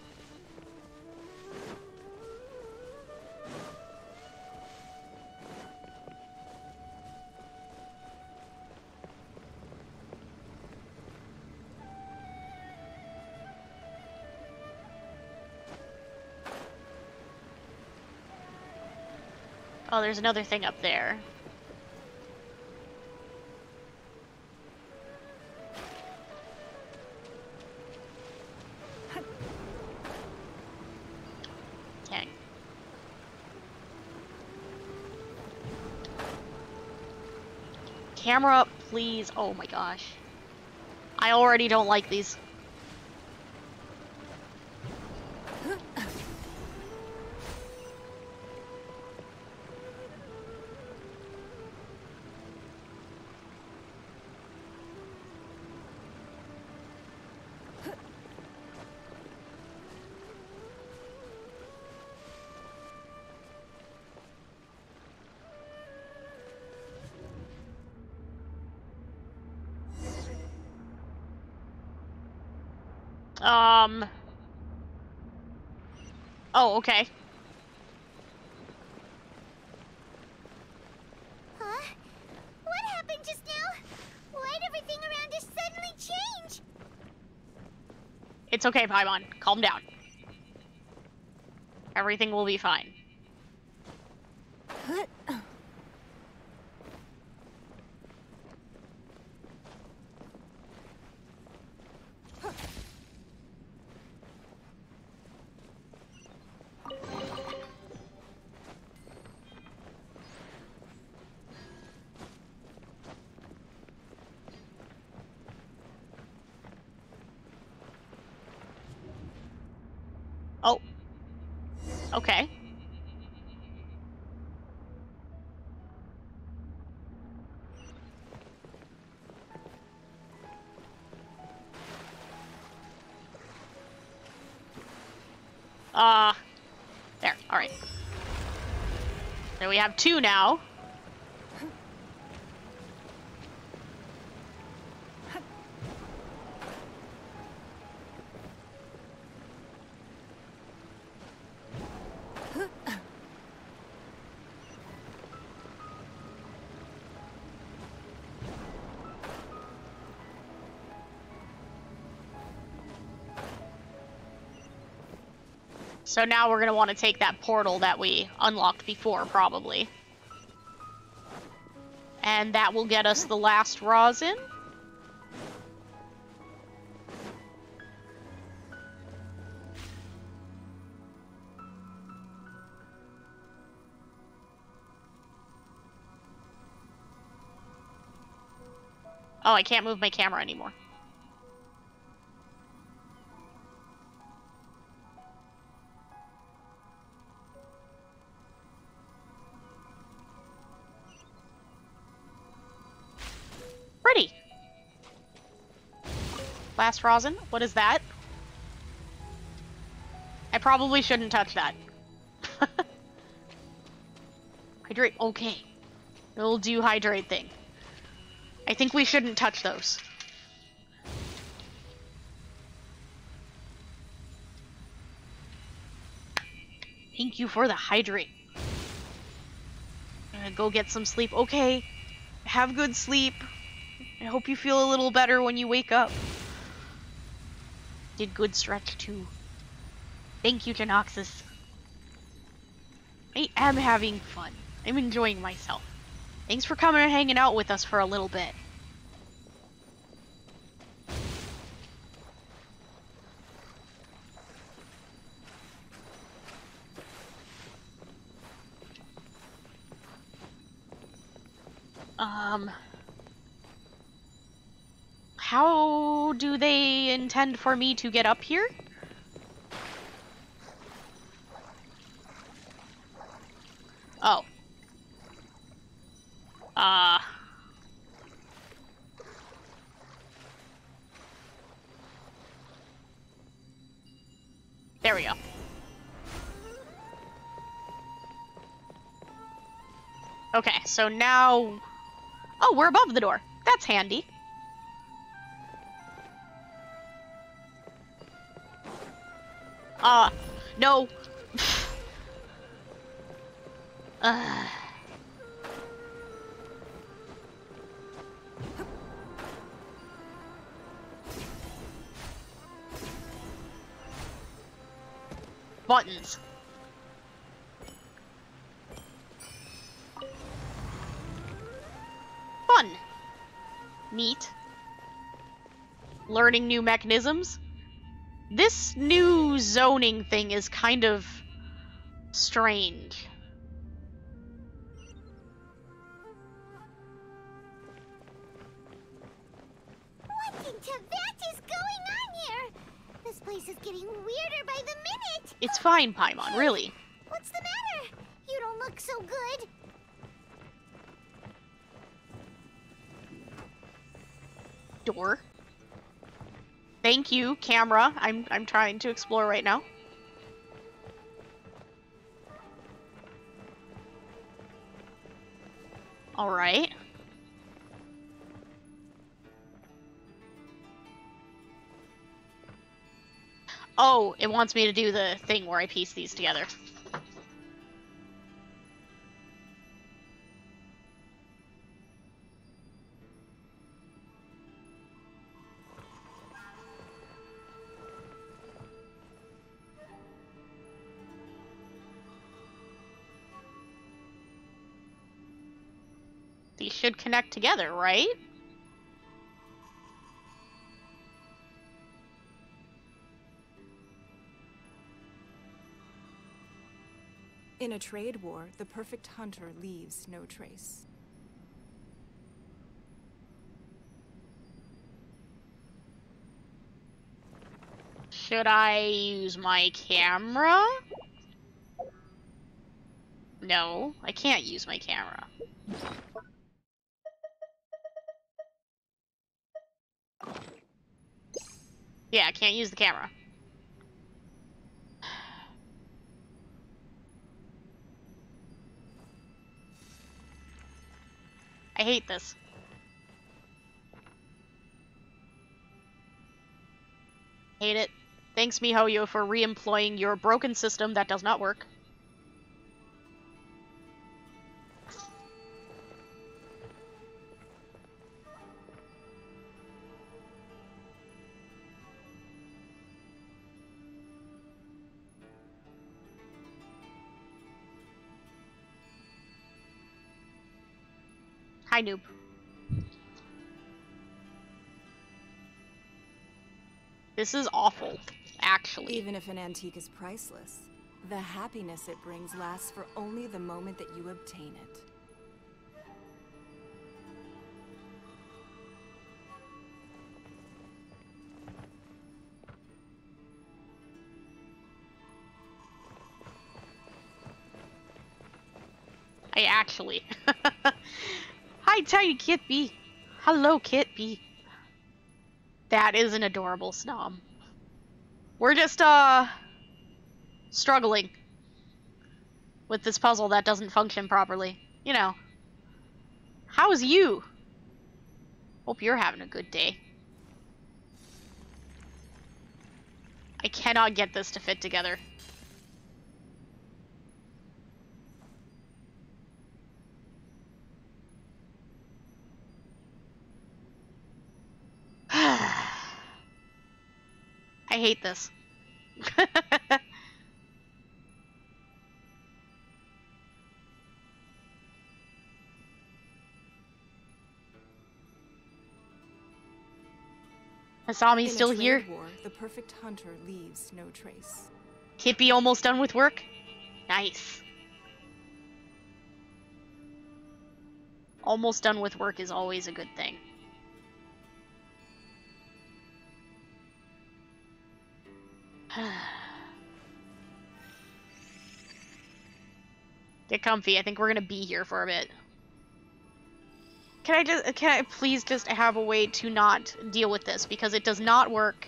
Oh, there's another thing up there. Dang. Camera up, please. Oh my gosh. I already don't like these. Oh, okay. Huh? What happened just now? Why'd everything around us suddenly change? It's okay, Paimon. Calm down. Everything will be fine. Oh. Okay. There. Alright. So we have 2 now. So now we're gonna want to take that portal that we unlocked before, probably. And that will get us the last rosin. Oh, I can't move my camera anymore. Pretty. Last rosin. What is that? I probably shouldn't touch that. Hydrate. Okay. It'll do hydrate thing. I think we shouldn't touch those. Thank you for the hydrate. I'm gonna go get some sleep. Okay. Have good sleep. I hope you feel a little better when you wake up. Did good stretch too. Thank you, Janoxus. I am having fun. I'm enjoying myself. Thanks for coming and hanging out with us for a little bit. How do they intend for me to get up here? Oh. There we go. Okay, so now... Oh, we're above the door. That's handy. No. Buttons. Fun. Neat. Learning new mechanisms. This new zoning thing is kind of strange. What in Tibet is going on here? This place is getting weirder by the minute. It's fine, Paimon, really. What's the matter? You don't look so good. Door. Thank you, camera. I'm trying to explore right now. All right. Oh, it wants me to do the thing where I piece these together. These should connect together, right? In a trade war, the perfect hunter leaves no trace. Should I use my camera? No, I can't use my camera. Yeah, I can't use the camera. I hate this. Hate it. Thanks, MiHoYo, for re-employing your broken system that does not work. Hi, noob. This is awful, actually. Even if an antique is priceless, the happiness it brings lasts for only the moment that you obtain it. I actually. Hi, Tiny Kit B. Hello, Kit B. That is an adorable snob. We're just, struggling with this puzzle that doesn't function properly. You know. How's you? Hope you're having a good day. I cannot get this to fit together. I hate this. Asami's still here. War, the perfect hunter leaves no trace. Kippy almost done with work? Nice. Almost done with work is always a good thing. Get comfy. I think we're gonna be here for a bit. Can I please just have a way to not deal with this, because it does not work.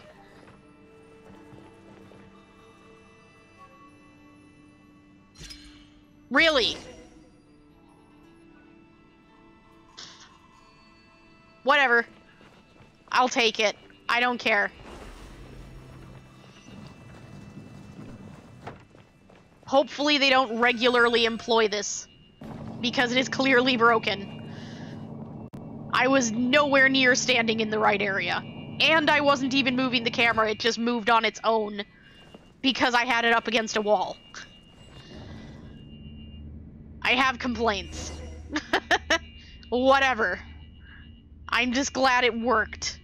Really? Whatever. I'll take it. I don't care. Hopefully they don't regularly employ this, because it is clearly broken. I was nowhere near standing in the right area. And I wasn't even moving the camera, it just moved on its own, because I had it up against a wall. I have complaints. Whatever. I'm just glad it worked.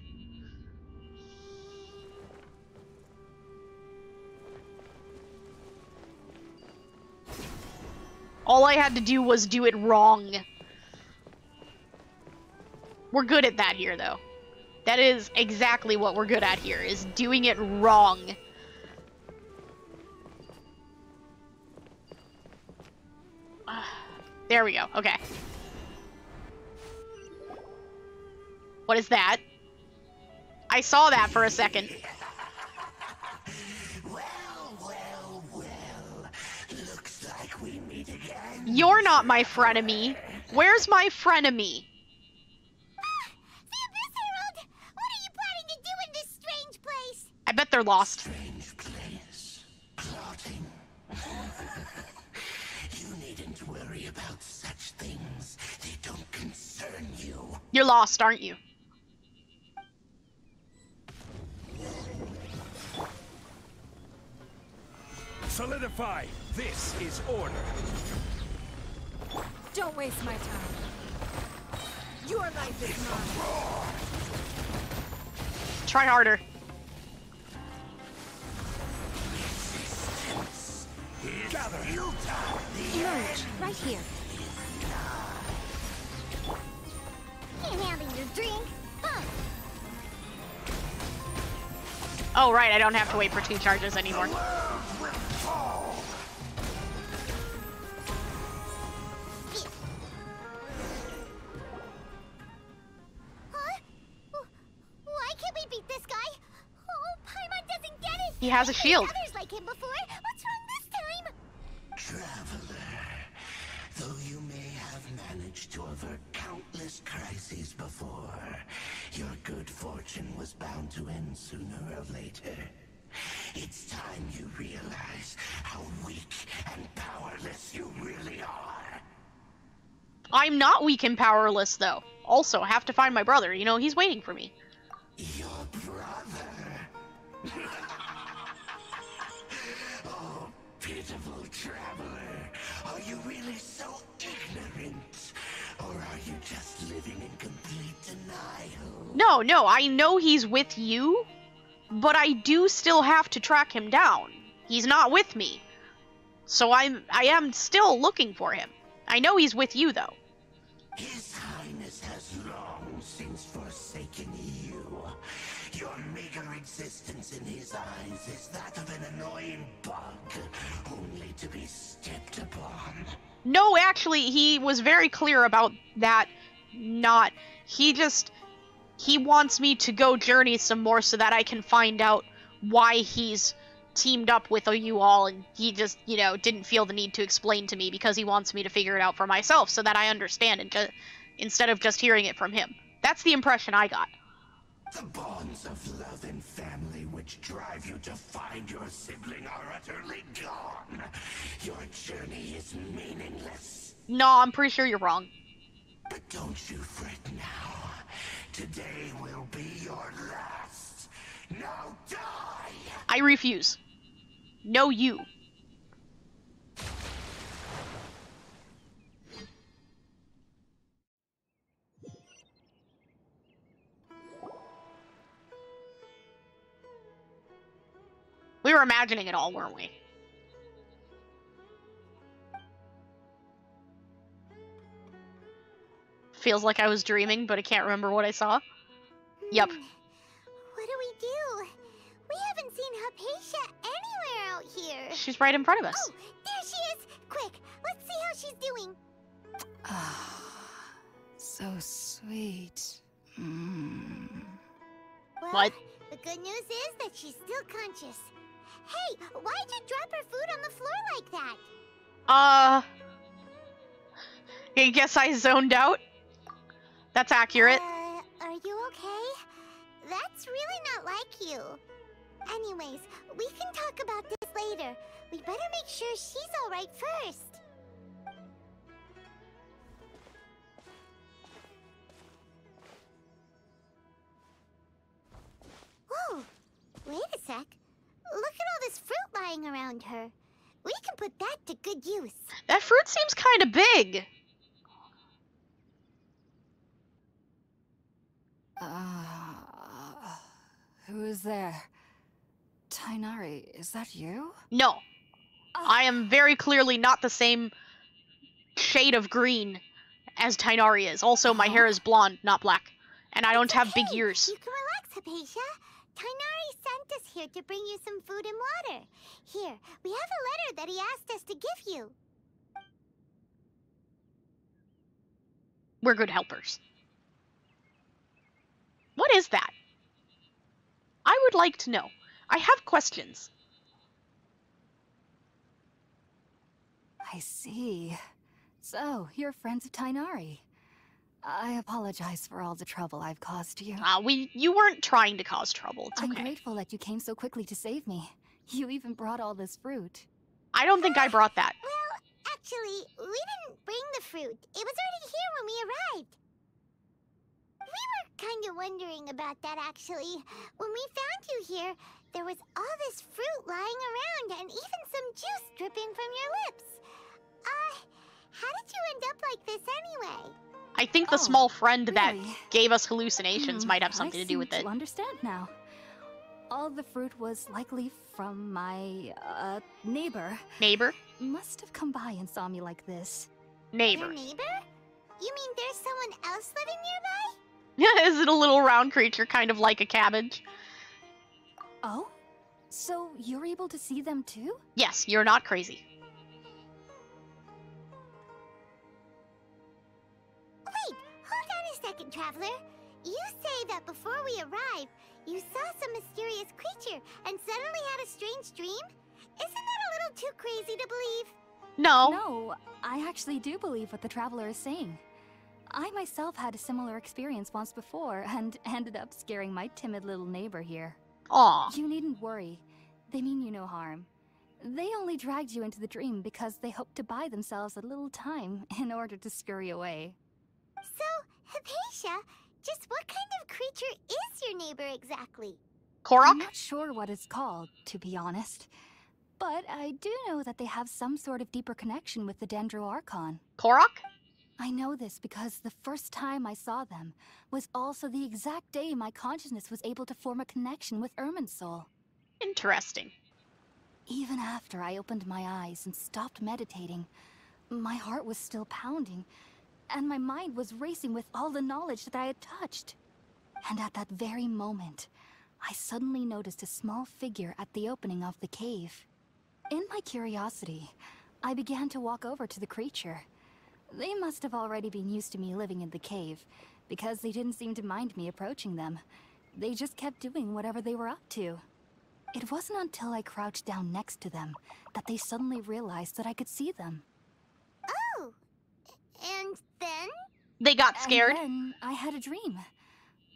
All I had to do was do it wrong. We're good at that here, though. That is exactly what we're good at here, is doing it wrong. There we go. Okay. What is that? I saw that for a second. Well. Looks like we meet again. You're not my frenemy. Where's my frenemy? The Abyss Herald! What are you planning to do in this strange place? I bet they're lost. Strange place. You're lost, aren't you? Solidify. This is order. Don't waste my time. Your life is mine. Try harder. Gather. Emerge, right here. Can't handle your drink. Huh. Oh, right, I don't have to wait for 2 charges anymore. Why can't we beat this guy? Oh, Paimon doesn't get it. He has a shield. Others like him before. What's wrong this time? Traveler, though you may have managed to avert countless crises before, your good fortune was bound to end sooner or later. It's time you realize how weak and powerless you really are. I'm not weak and powerless, though. Also, have to find my brother. You know, he's waiting for me. Your brother? Oh, pitiful traveler. Are you really so ignorant? Or are you just living in complete denial? No, I know he's with you, but I do still have to track him down. He's not with me. So I am still looking for him. I know he's with you, though. His Highness has long since forsaken you. Your meager existence in his eyes is that of an annoying bug, only to be stepped upon. No, actually, he was very clear about that. He wants me to go journey some more so that I can find out why he's teamed up with you all, and he just, didn't feel the need to explain to me because he wants me to figure it out for myself so that I understand it, instead of just hearing it from him. That's the impression I got. The bonds of love and family which drive you to find your sibling are utterly gone. Your journey is meaningless. No, I'm pretty sure you're wrong. But don't you fret now. Today will be your last. Now die! I refuse. No, you. We were imagining it all, weren't we? Feels like I was dreaming, but I can't remember what I saw. Yep. What do we do? We haven't seen Hypatia anywhere out here. She's right in front of us. Oh, there she is! Quick, let's see how she's doing. Ah, so sweet. Well, What? The good news is that she's still conscious. Hey, why'd you drop her food on the floor like that? I guess I zoned out. That's accurate. Are you okay? That's really not like you. Anyways, we can talk about this later. We better make sure she's alright first. Whoa! Wait a sec. Look at all this fruit lying around her. We can put that to good use. That fruit seems kind of big. Who is there? Tighnari, is that you? No. I am very clearly not the same shade of green as Tighnari is. Also, my hair is blonde, not black. And I don't have big ears. You can relax, Hypatia. Tighnari sent us here to bring you some food and water. Here, we have a letter that he asked us to give you. We're good helpers. What is that? I would like to know. I have questions. I see. So, you're friends of Tighnari. I apologize for all the trouble I've caused you. You weren't trying to cause trouble. It's I'm okay. grateful that you came so quickly to save me. You even brought all this fruit. I don't think I brought that. Well, actually, we didn't bring the fruit. It was already here when we arrived. kinda wondering about that, actually. When we found you here, there was all this fruit lying around and even some juice dripping from your lips. How did you end up like this anyway? I think the Oh, small friend that really? gave us hallucinations might have something I to do with seem it. to understand now. All the fruit was likely from my, neighbor. Neighbor? Must have come by and saw me like this. Neighbor. Your neighbor? You mean there's someone else living nearby? Is it a little round creature, kind of like a cabbage? Oh? So you're able to see them too? Yes, you're not crazy. Wait, hold on a second, Traveler. You say that before we arrived, you saw some mysterious creature and suddenly had a strange dream? Isn't that a little too crazy to believe? No. No, I actually do believe what the Traveler is saying. I myself had a similar experience once before and ended up scaring my timid little neighbor here. Aw. You needn't worry. They mean you no harm. They only dragged you into the dream because they hoped to buy themselves a little time in order to scurry away. So, Hypatia, just what kind of creature is your neighbor exactly? Korok? I'm not sure what it's called, to be honest. But I do know that they have some sort of deeper connection with the Dendroarchon. Korok? I know this because the first time I saw them was also the exact day my consciousness was able to form a connection with Irminsul. Interesting. Even after I opened my eyes and stopped meditating, my heart was still pounding, and my mind was racing with all the knowledge that I had touched. And at that very moment, I suddenly noticed a small figure at the opening of the cave. In my curiosity, I began to walk over to the creature. They must have already been used to me living in the cave, because they didn't seem to mind me approaching them. They just kept doing whatever they were up to. It wasn't until I crouched down next to them that they suddenly realized that I could see them. Oh, and then? They got scared? And then I had a dream.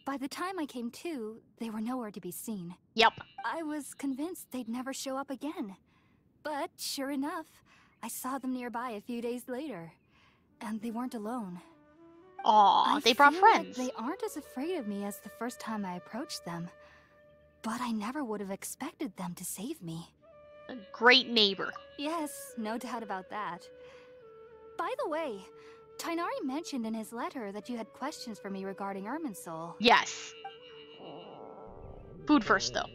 By the time I came to, they were nowhere to be seen. Yep. I was convinced they'd never show up again. But sure enough, I saw them nearby a few days later. And they weren't alone. Aw, they brought friends. Like they aren't as afraid of me as the first time I approached them. But I never would have expected them to save me. A great neighbor. Yes, no doubt about that. By the way, Tighnari mentioned in his letter that you had questions for me regarding Irminsul. Yes. Food first, though.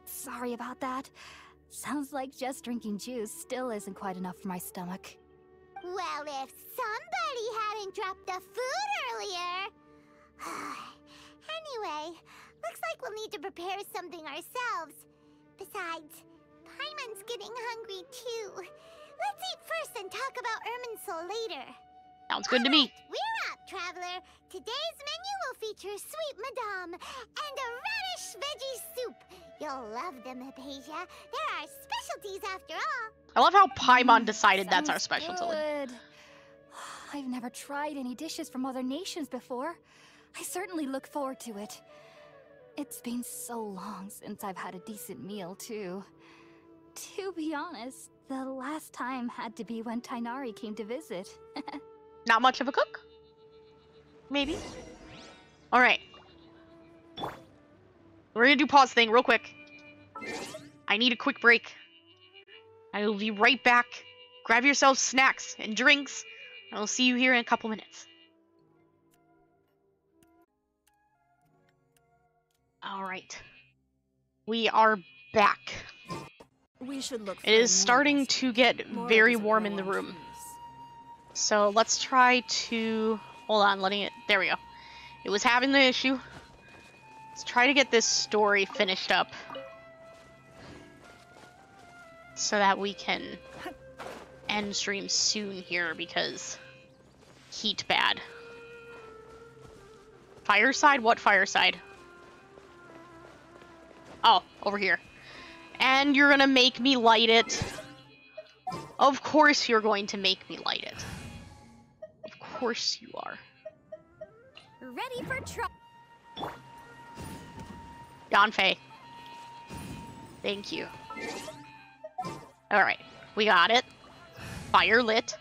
Sorry about that. Sounds like just drinking juice still isn't quite enough for my stomach. Well, if somebody hadn't dropped the food earlier... Anyway, looks like we'll need to prepare something ourselves. Besides, Paimon's getting hungry too. Let's eat first and talk about Irminsul later. Sounds good to me. We're up, Traveler. Today's menu will feature sweet madame and a radish veggie soup. You'll love them, Hypatia. They're our specialties after all. I love how Paimon decided that's our specialty. Good. I've never tried any dishes from other nations before. I certainly look forward to it. It's been so long since I've had a decent meal, too. To be honest, the last time had to be when Tighnari came to visit. Not much of a cook? Maybe. Alright. We're gonna do pause thing real quick. I need a quick break. I will be right back. Grab yourselves snacks and drinks. I will see you here in a couple minutes. Alright. We are back. We should look It is starting to get very warm in the room. So let's try to... Hold on, letting it... There we go. It was having the issue. Let's try to get this story finished up. So that we can end stream soon here, because heat bad. Fireside? What fireside? Oh, over here. And you're gonna make me light it. Of course you're going to make me light it. Of course you are. Ready for trouble. Yanfei. Thank you. Alright, we got it. Fire lit.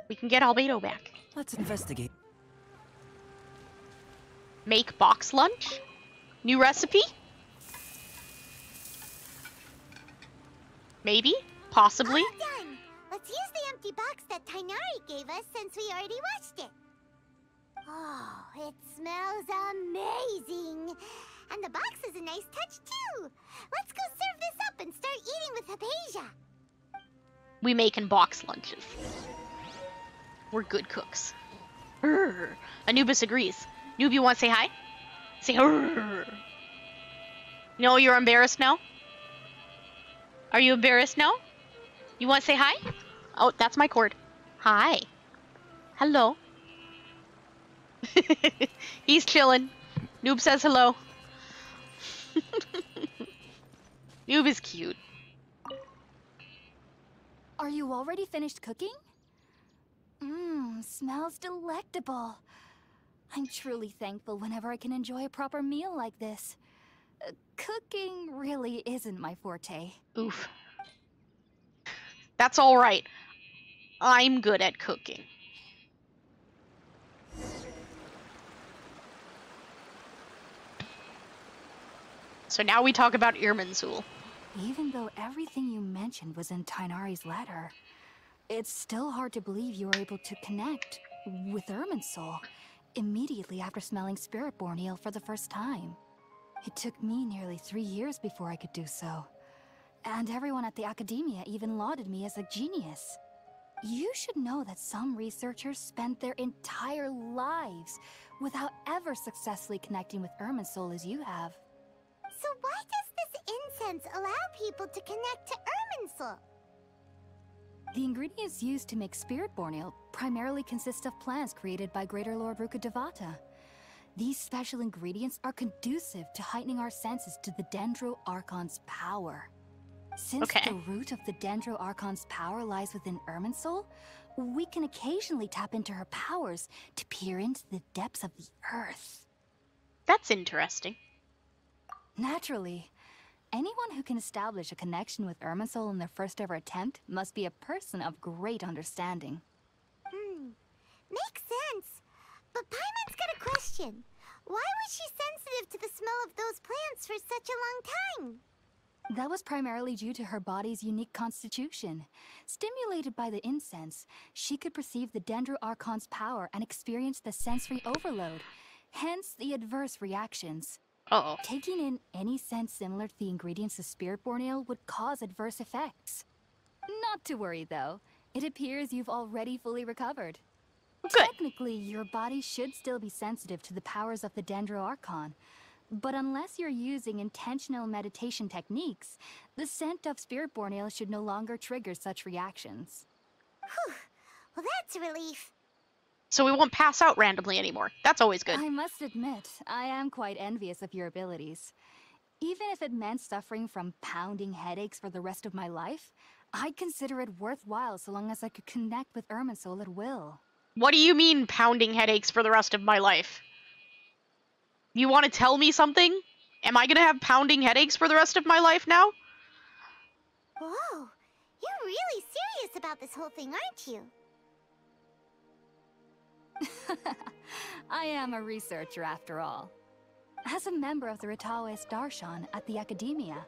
We can get Albedo back. Let's investigate. Make box lunch? New recipe? Maybe? Possibly? All done. Let's use the empty box that Tighnari gave us since we already washed it. Oh, it smells amazing. And the box is a nice touch, too. Let's go serve this up and start eating with Hypatia. We making box lunches. We're good cooks. Urgh. Anubis agrees. Noob, you want to say hi? Say urgh. No, you're embarrassed now? Are you embarrassed now? You want to say hi? Oh, that's my cord. Hi. Hello. He's chilling. Noob says hello. Noob is cute. Are you already finished cooking? Smells delectable. I'm truly thankful whenever I can enjoy a proper meal like this. Cooking really isn't my forte. Oof. That's all right. I'm good at cooking. So now we talk about Irminsul. Even though everything you mentioned was in Tighnari's letter, it's still hard to believe you were able to connect with Irminsul immediately after smelling Spiritborn Ale for the first time. It took me nearly 3 years before I could do so. And everyone at the Academia even lauded me as a genius. You should know that some researchers spent their entire lives without ever successfully connecting with Irminsul as you have. So why does this incense allow people to connect to Irminsul? The ingredients used to make Spiritborn Ale primarily consist of plants created by Greater Lord Rukkhadevata. These special ingredients are conducive to heightening our senses to the Dendro Archon's power. Since the root of the Dendro Archon's power lies within Irminsul, we can occasionally tap into her powers to peer into the depths of the earth. That's interesting. Naturally, anyone who can establish a connection with Irminsul in their first ever attempt must be a person of great understanding. Makes sense. But Paimon's got a question. Why was she sensitive to the smell of those plants for such a long time? That was primarily due to her body's unique constitution. Stimulated by the incense, she could perceive the Dendro Archon's power and experience the sensory overload, hence the adverse reactions. Taking in any scent similar to the ingredients of Spiritborn Ale would cause adverse effects. Not to worry, though. It appears you've already fully recovered. Technically, your body should still be sensitive to the powers of the Dendro Archon, but unless you're using intentional meditation techniques, the scent of Spiritborn Ale should no longer trigger such reactions. Whew. Well, that's a relief. So we won't pass out randomly anymore. That's always good. I must admit, I am quite envious of your abilities. Even if it meant suffering from pounding headaches for the rest of my life, I'd consider it worthwhile so long as I could connect with Irminsul at will. What do you mean, pounding headaches for the rest of my life? You want to tell me something? Am I gonna have pounding headaches for the rest of my life now? Whoa, you're really serious about this whole thing, aren't you? I am a researcher after all. As a member of the Ritawe Darshan at the Academia,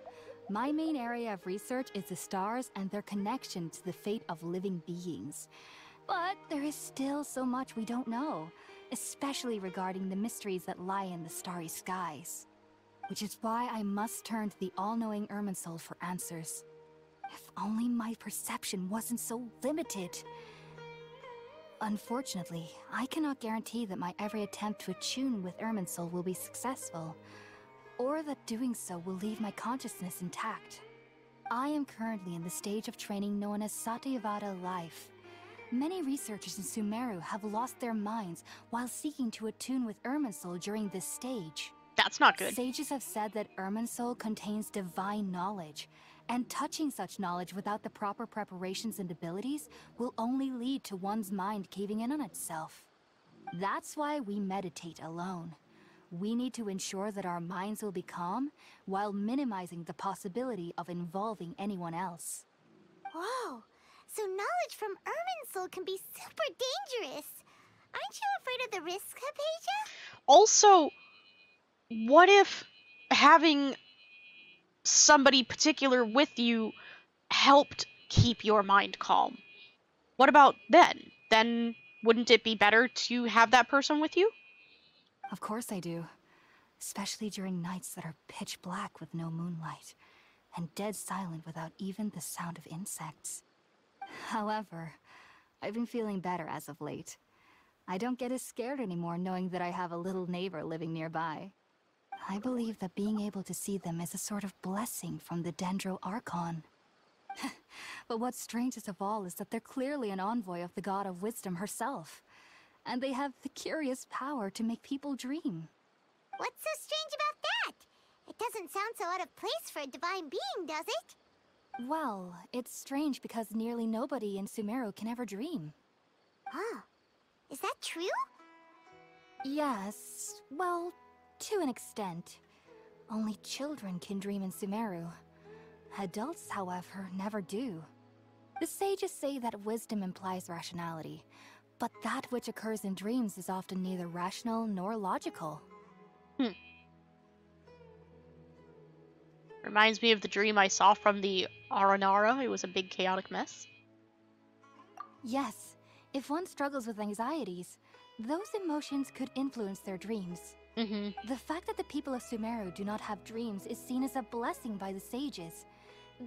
my main area of research is the stars and their connection to the fate of living beings. But there is still so much we don't know, especially regarding the mysteries that lie in the starry skies. Which is why I must turn to the all-knowing Irminsul for answers. If only my perception wasn't so limited. Unfortunately, I cannot guarantee that my every attempt to attune with Irminsul will be successful, or that doing so will leave my consciousness intact. I am currently in the stage of training known as Satyavada life. Many researchers in Sumeru have lost their minds while seeking to attune with Irminsul during this stage. That's not good. Sages have said that Irminsul contains divine knowledge, and touching such knowledge without the proper preparations and abilities will only lead to one's mind caving in on itself. That's why we meditate alone. We need to ensure that our minds will be calm while minimizing the possibility of involving anyone else. Whoa, so knowledge from Irminsul can be super dangerous. Aren't you afraid of the risk, Hypatia? Also, what if having somebody particular with you helped keep your mind calm? What about then? Then wouldn't it be better to have that person with you? Of course I do. Especially during nights that are pitch black with no moonlight, and dead silent without even the sound of insects. However, I've been feeling better as of late. I don't get as scared anymore knowing that I have a little neighbor living nearby. I believe that being able to see them is a sort of blessing from the Dendro Archon. But what's strangest of all is that they're clearly an envoy of the God of Wisdom herself. And they have the curious power to make people dream. What's so strange about that? It doesn't sound so out of place for a divine being, does it? Well, it's strange because nearly nobody in Sumeru can ever dream. Oh, is that true? Yes, well, to an extent. Only children can dream in Sumeru. Adults, however, never do. The sages say that wisdom implies rationality, but that which occurs in dreams is often neither rational nor logical. Reminds me of the dream I saw from the Aranara. It was a big chaotic mess. Yes, if one struggles with anxieties, those emotions could influence their dreams. The fact that the people of Sumeru do not have dreams is seen as a blessing by the sages.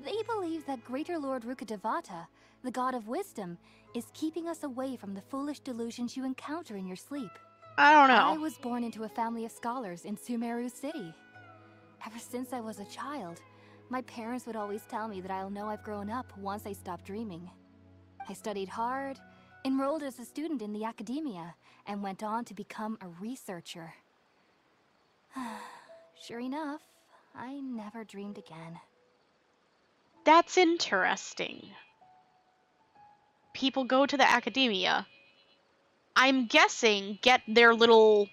They believe that Greater Lord Rukkhadevata, the god of wisdom, is keeping us away from the foolish delusions you encounter in your sleep. I don't know. I was born into a family of scholars in Sumeru City. Ever since I was a child, my parents would always tell me that I'll know I've grown up once I stop dreaming. I studied hard, enrolled as a student in the academia, and went on to become a researcher. Sure enough, I never dreamed again. That's interesting. People go to the academia. I'm guessing get their little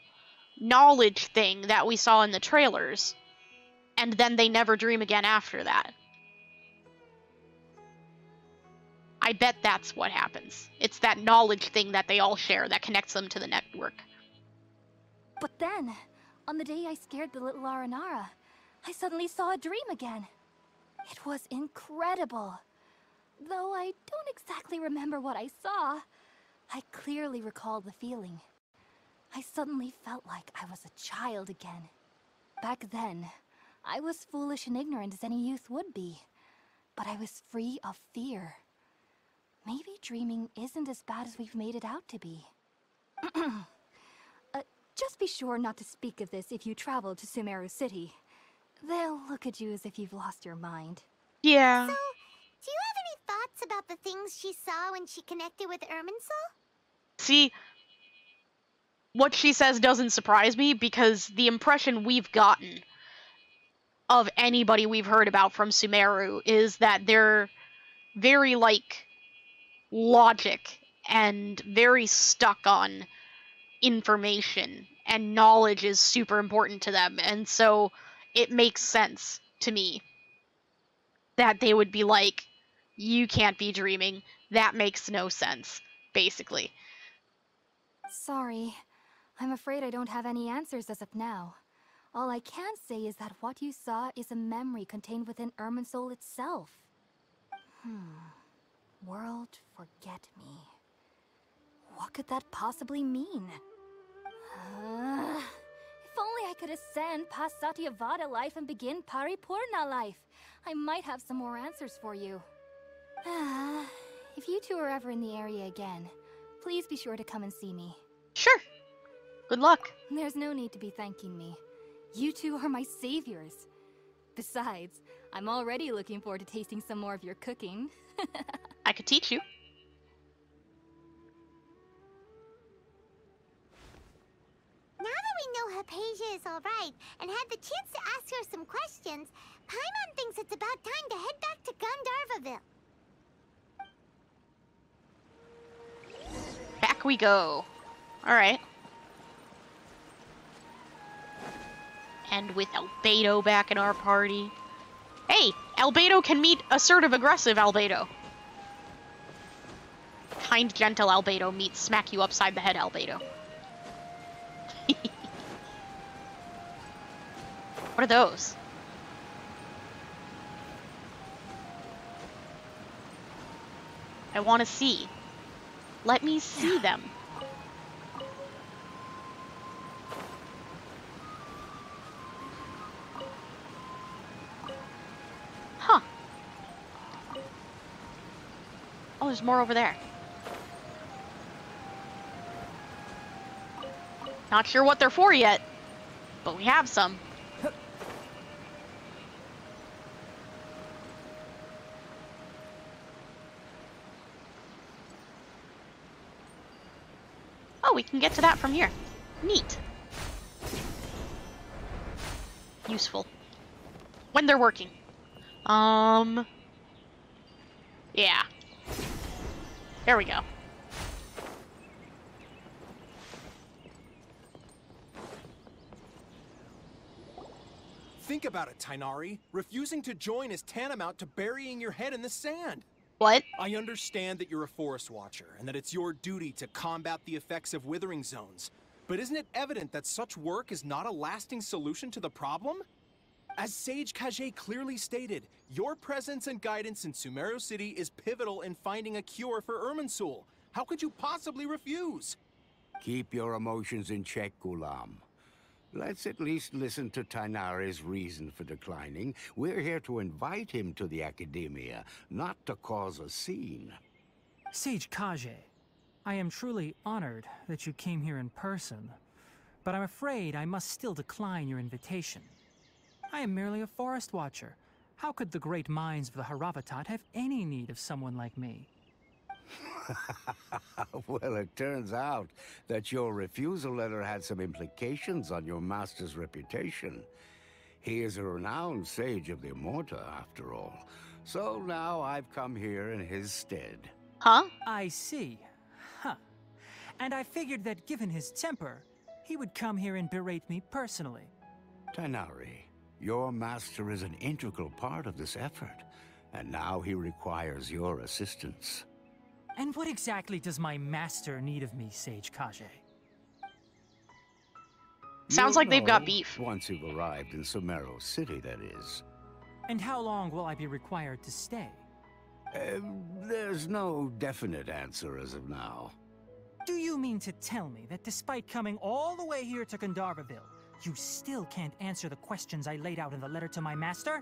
knowledge thing that we saw in the trailers, and then they never dream again after that. I bet that's what happens. It's that knowledge thing that they all share that connects them to the network. But then, on the day I scared the little Aranara, I suddenly saw a dream again. It was incredible. Though I don't exactly remember what I saw, I clearly recall the feeling. I suddenly felt like I was a child again. Back then, I was foolish and ignorant as any youth would be, but I was free of fear. Maybe dreaming isn't as bad as we've made it out to be. Just be sure not to speak of this if you travel to Sumeru City. They'll look at you as if you've lost your mind. Yeah. So, do you have any thoughts about the things she saw when she connected with Irminsul? See, what she says doesn't surprise me because the impression we've gotten of anybody we've heard about from Sumeru is that they're very, like, logic and very stuck on information, and knowledge is super important to them, and so it makes sense to me that they would be like, you can't be dreaming, that makes no sense, basically. Sorry, I'm afraid I don't have any answers as of now. All I can say is that what you saw is a memory contained within Irminsul itself. World forget me. What could that possibly mean? If only I could ascend past Satyavada life and begin Paripurna life, I might have some more answers for you. If you two are ever in the area again, please be sure to come and see me. Sure. Good luck. There's no need to be thanking me. You two are my saviors. Besides, I'm already looking forward to tasting some more of your cooking. I could teach you. Now that we know Hypatia is alright and had the chance to ask her some questions, Paimon thinks it's about time to head back to Gandharvaville. Back we go. Alright. And with Albaedo back in our party. Hey, Albaedo can meet assertive-aggressive Albaedo. kind, gentle Albedo meets smack you upside the head Albedo. What are those? I want to see. Let me see them. Huh. Oh, there's more over there. Not sure what they're for yet, but we have some. Oh, we can get to that from here. Neat. Useful. When they're working. Yeah. There we go. Think about it, Tighnari. Refusing to join is tantamount to burying your head in the sand. What? I understand that you're a forest watcher, and that it's your duty to combat the effects of withering zones. But isn't it evident that such work is not a lasting solution to the problem? As Sage Kage clearly stated, your presence and guidance in Sumeru City is pivotal in finding a cure for Irminsul. How could you possibly refuse? Keep your emotions in check, Ghulam. Let's at least listen to Tighnari's reason for declining. We're here to invite him to the Academia, not to cause a scene. Sage Kage, I am truly honored that you came here in person, but I'm afraid I must still decline your invitation. I am merely a forest watcher. How could the great minds of the Haravatat have any need of someone like me? Well, it turns out that your refusal letter had some implications on your master's reputation. He is a renowned sage of the Immorta, after all. So now I've come here in his stead. Huh? I see. Huh. And I figured that given his temper, he would come here and berate me personally. Tighnari, your master is an integral part of this effort, and now he requires your assistance. And what exactly does my master need of me, Sage Kage? Sounds like they've got beef. Once you've arrived in Sumeru City, that is. And how long will I be required to stay? There's no definite answer as of now. Do you mean to tell me that despite coming all the way here to Gandharvaville, you still can't answer the questions I laid out in the letter to my master?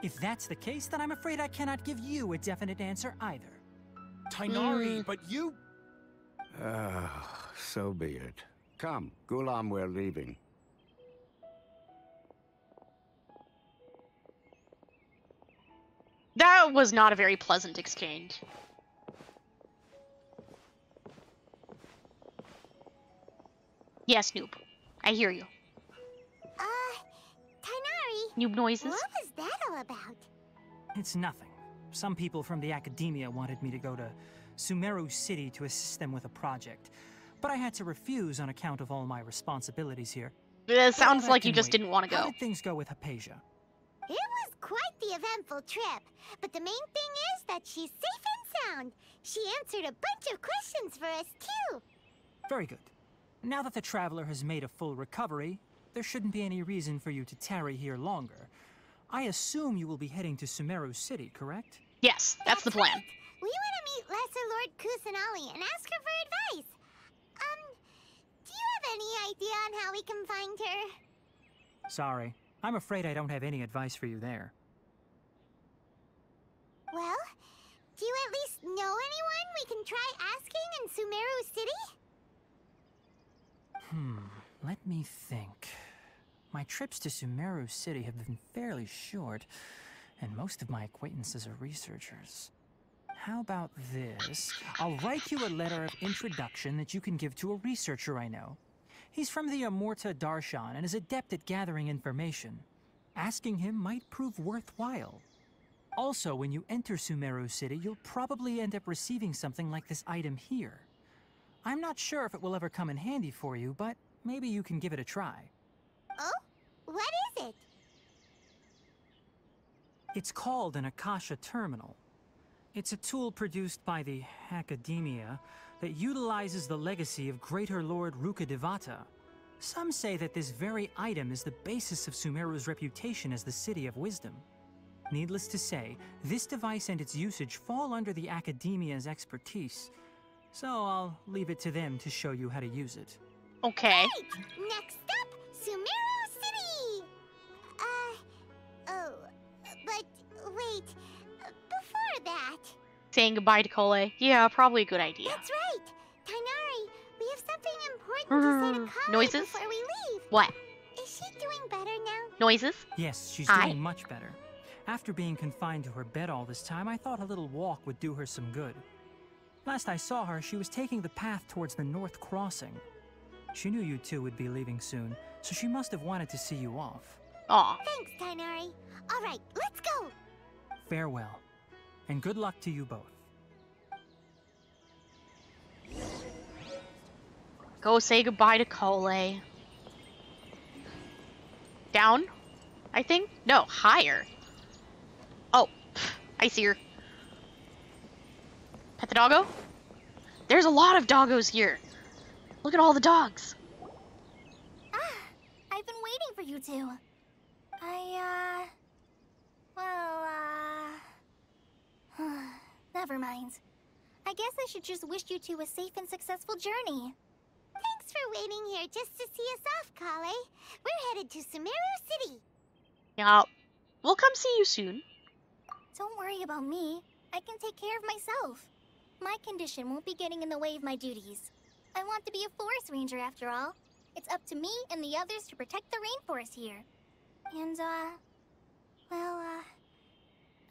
If that's the case, then I'm afraid I cannot give you a definite answer either. Tighnari, but you... So be it. Come, Ghulam, we're leaving. That was not a very pleasant exchange. Yes, Noob. I hear you. Tighnari. Noob noises. What was that all about? It's nothing. Some people from the Academia wanted me to go to Sumeru City to assist them with a project, but I had to refuse on account of all my responsibilities here. It sounds like you just wait. didn't want to go. How did things go with Hypatia? It was quite the eventful trip, but the main thing is that she's safe and sound. She answered a bunch of questions for us, too. Very good. Now that the Traveler has made a full recovery, there shouldn't be any reason for you to tarry here longer. I assume you will be heading to Sumeru City, correct? Yes, that's the plan. Right. We want to meet Lesser Lord Kusanali and ask her for advice. Do you have any idea on how we can find her? Sorry. I'm afraid I don't have any advice for you there. Well, do you at least know anyone we can try asking in Sumeru City? Let me think. My trips to Sumeru City have been fairly short, and most of my acquaintances are researchers. How about this? I'll write you a letter of introduction that you can give to a researcher I know. He's from the Immorta Darshan and is adept at gathering information. Asking him might prove worthwhile. Also, when you enter Sumeru City, you'll probably end up receiving something like this item here. I'm not sure if it will ever come in handy for you, but maybe you can give it a try. Oh? What is it? It's called an Akasha Terminal. It's a tool produced by the Academia that utilizes the legacy of Greater Lord Rukkhadevata. Some say that this very item is the basis of Sumeru's reputation as the City of Wisdom. Needless to say, this device and its usage fall under the Academia's expertise, so I'll leave it to them to show you how to use it. Okay. Right. Next up, Sumeru City! But wait, before that... Saying goodbye to Cole. Yeah, probably a good idea. That's right! Tighnari, we have something important to say to Cole Noises? before we leave. What? Is she doing better now? Noises? Yes, she's Hi. doing much better. After being confined to her bed all this time, I thought a little walk would do her some good. Last I saw her, she was taking the path towards the North Crossing. She knew you two would be leaving soon, so she must have wanted to see you off. Aw. Thanks, Tighnari. All right, let's go. Farewell, and good luck to you both. Go say goodbye to Cole. Down? I think? No, higher. Oh, I see her. Pet the doggo? There's a lot of doggos here. Look at all the dogs. I've been waiting for you two. Never mind. I guess I should just wish you two a safe and successful journey. Thanks for waiting here just to see us off, Kale. We're headed to Sumeru City. Yeah, we'll come see you soon. Don't worry about me. I can take care of myself. My condition won't be getting in the way of my duties. I want to be a forest ranger after all. It's up to me and the others to protect the rainforest here. And,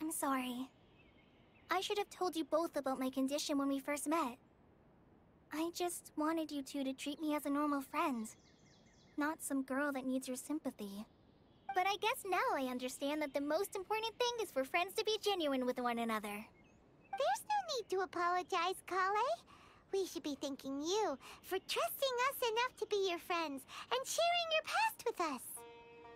I'm sorry. I should have told you both about my condition when we first met. I just wanted you two to treat me as a normal friend, not some girl that needs your sympathy. But I guess now I understand that the most important thing is for friends to be genuine with one another. There's no need to apologize, Kale. We should be thanking you for trusting us enough to be your friends and sharing your past with us.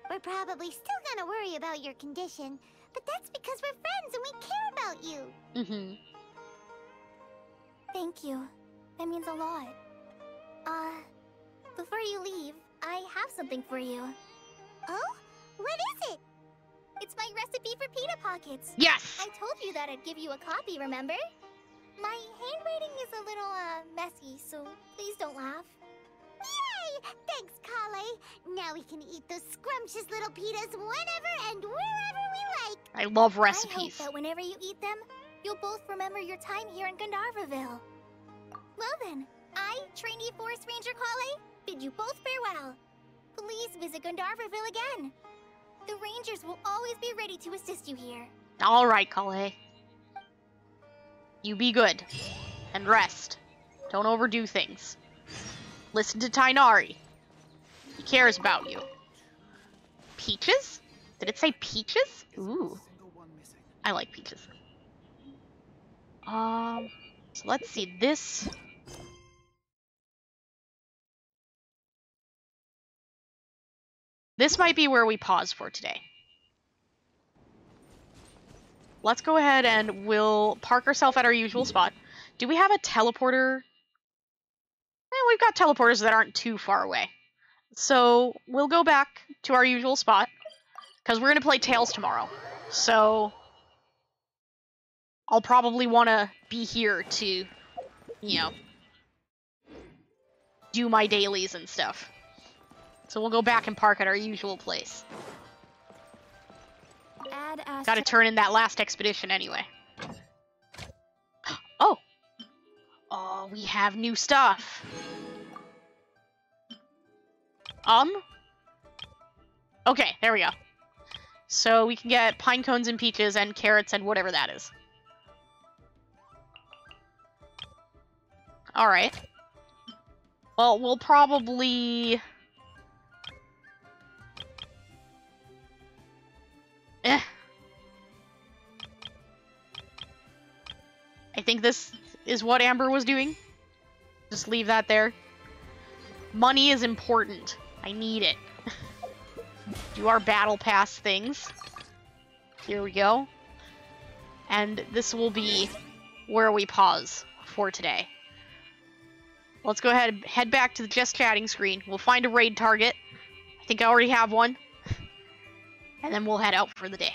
We're probably still gonna worry about your condition, but that's because we're friends and we care about you. Mm-hmm. Thank you. That means a lot. Before you leave, I have something for you. Oh? What is it? It's my recipe for pita pockets. Yes! I told you that I'd give you a copy, remember? My handwriting is a little, messy, so please don't laugh. Yay! Thanks, Kale. Now we can eat those scrumptious little pitas whenever and wherever we like. I love I recipes. hope that whenever you eat them, you'll both remember your time here in Gandharvaville. Well then, I, trainee Forest Ranger Kale, bid you both farewell. Please visit Gandharvaville again. The Rangers will always be ready to assist you here. All right, Kale. You be good. And rest. Don't overdo things. Listen to Tighnari. He cares about you. Peaches? Did it say peaches? Ooh. I like peaches. So let's see. This... This might be where we pause for today. Let's go ahead and we'll park ourselves at our usual spot. Do we have a teleporter? We've got teleporters that aren't too far away. So we'll go back to our usual spot, because we're going to play Tales tomorrow. So I'll probably want to be here to, you know, do my dailies and stuff. So we'll go back and park at our usual place. Gotta turn in that last expedition anyway. Oh! Oh, we have new stuff. Okay, there we go. So we can get pine cones and peaches and carrots and whatever that is. Alright. Well, we'll probably... I think this is what Amber was doing. Just leave that there. Money is important. I need it. Do our battle pass things. Here we go. and this will be where we pause for today. Let's go ahead and head back to the just chatting screen. We'll find a raid target. I think I already have one. And then we'll head out for the day.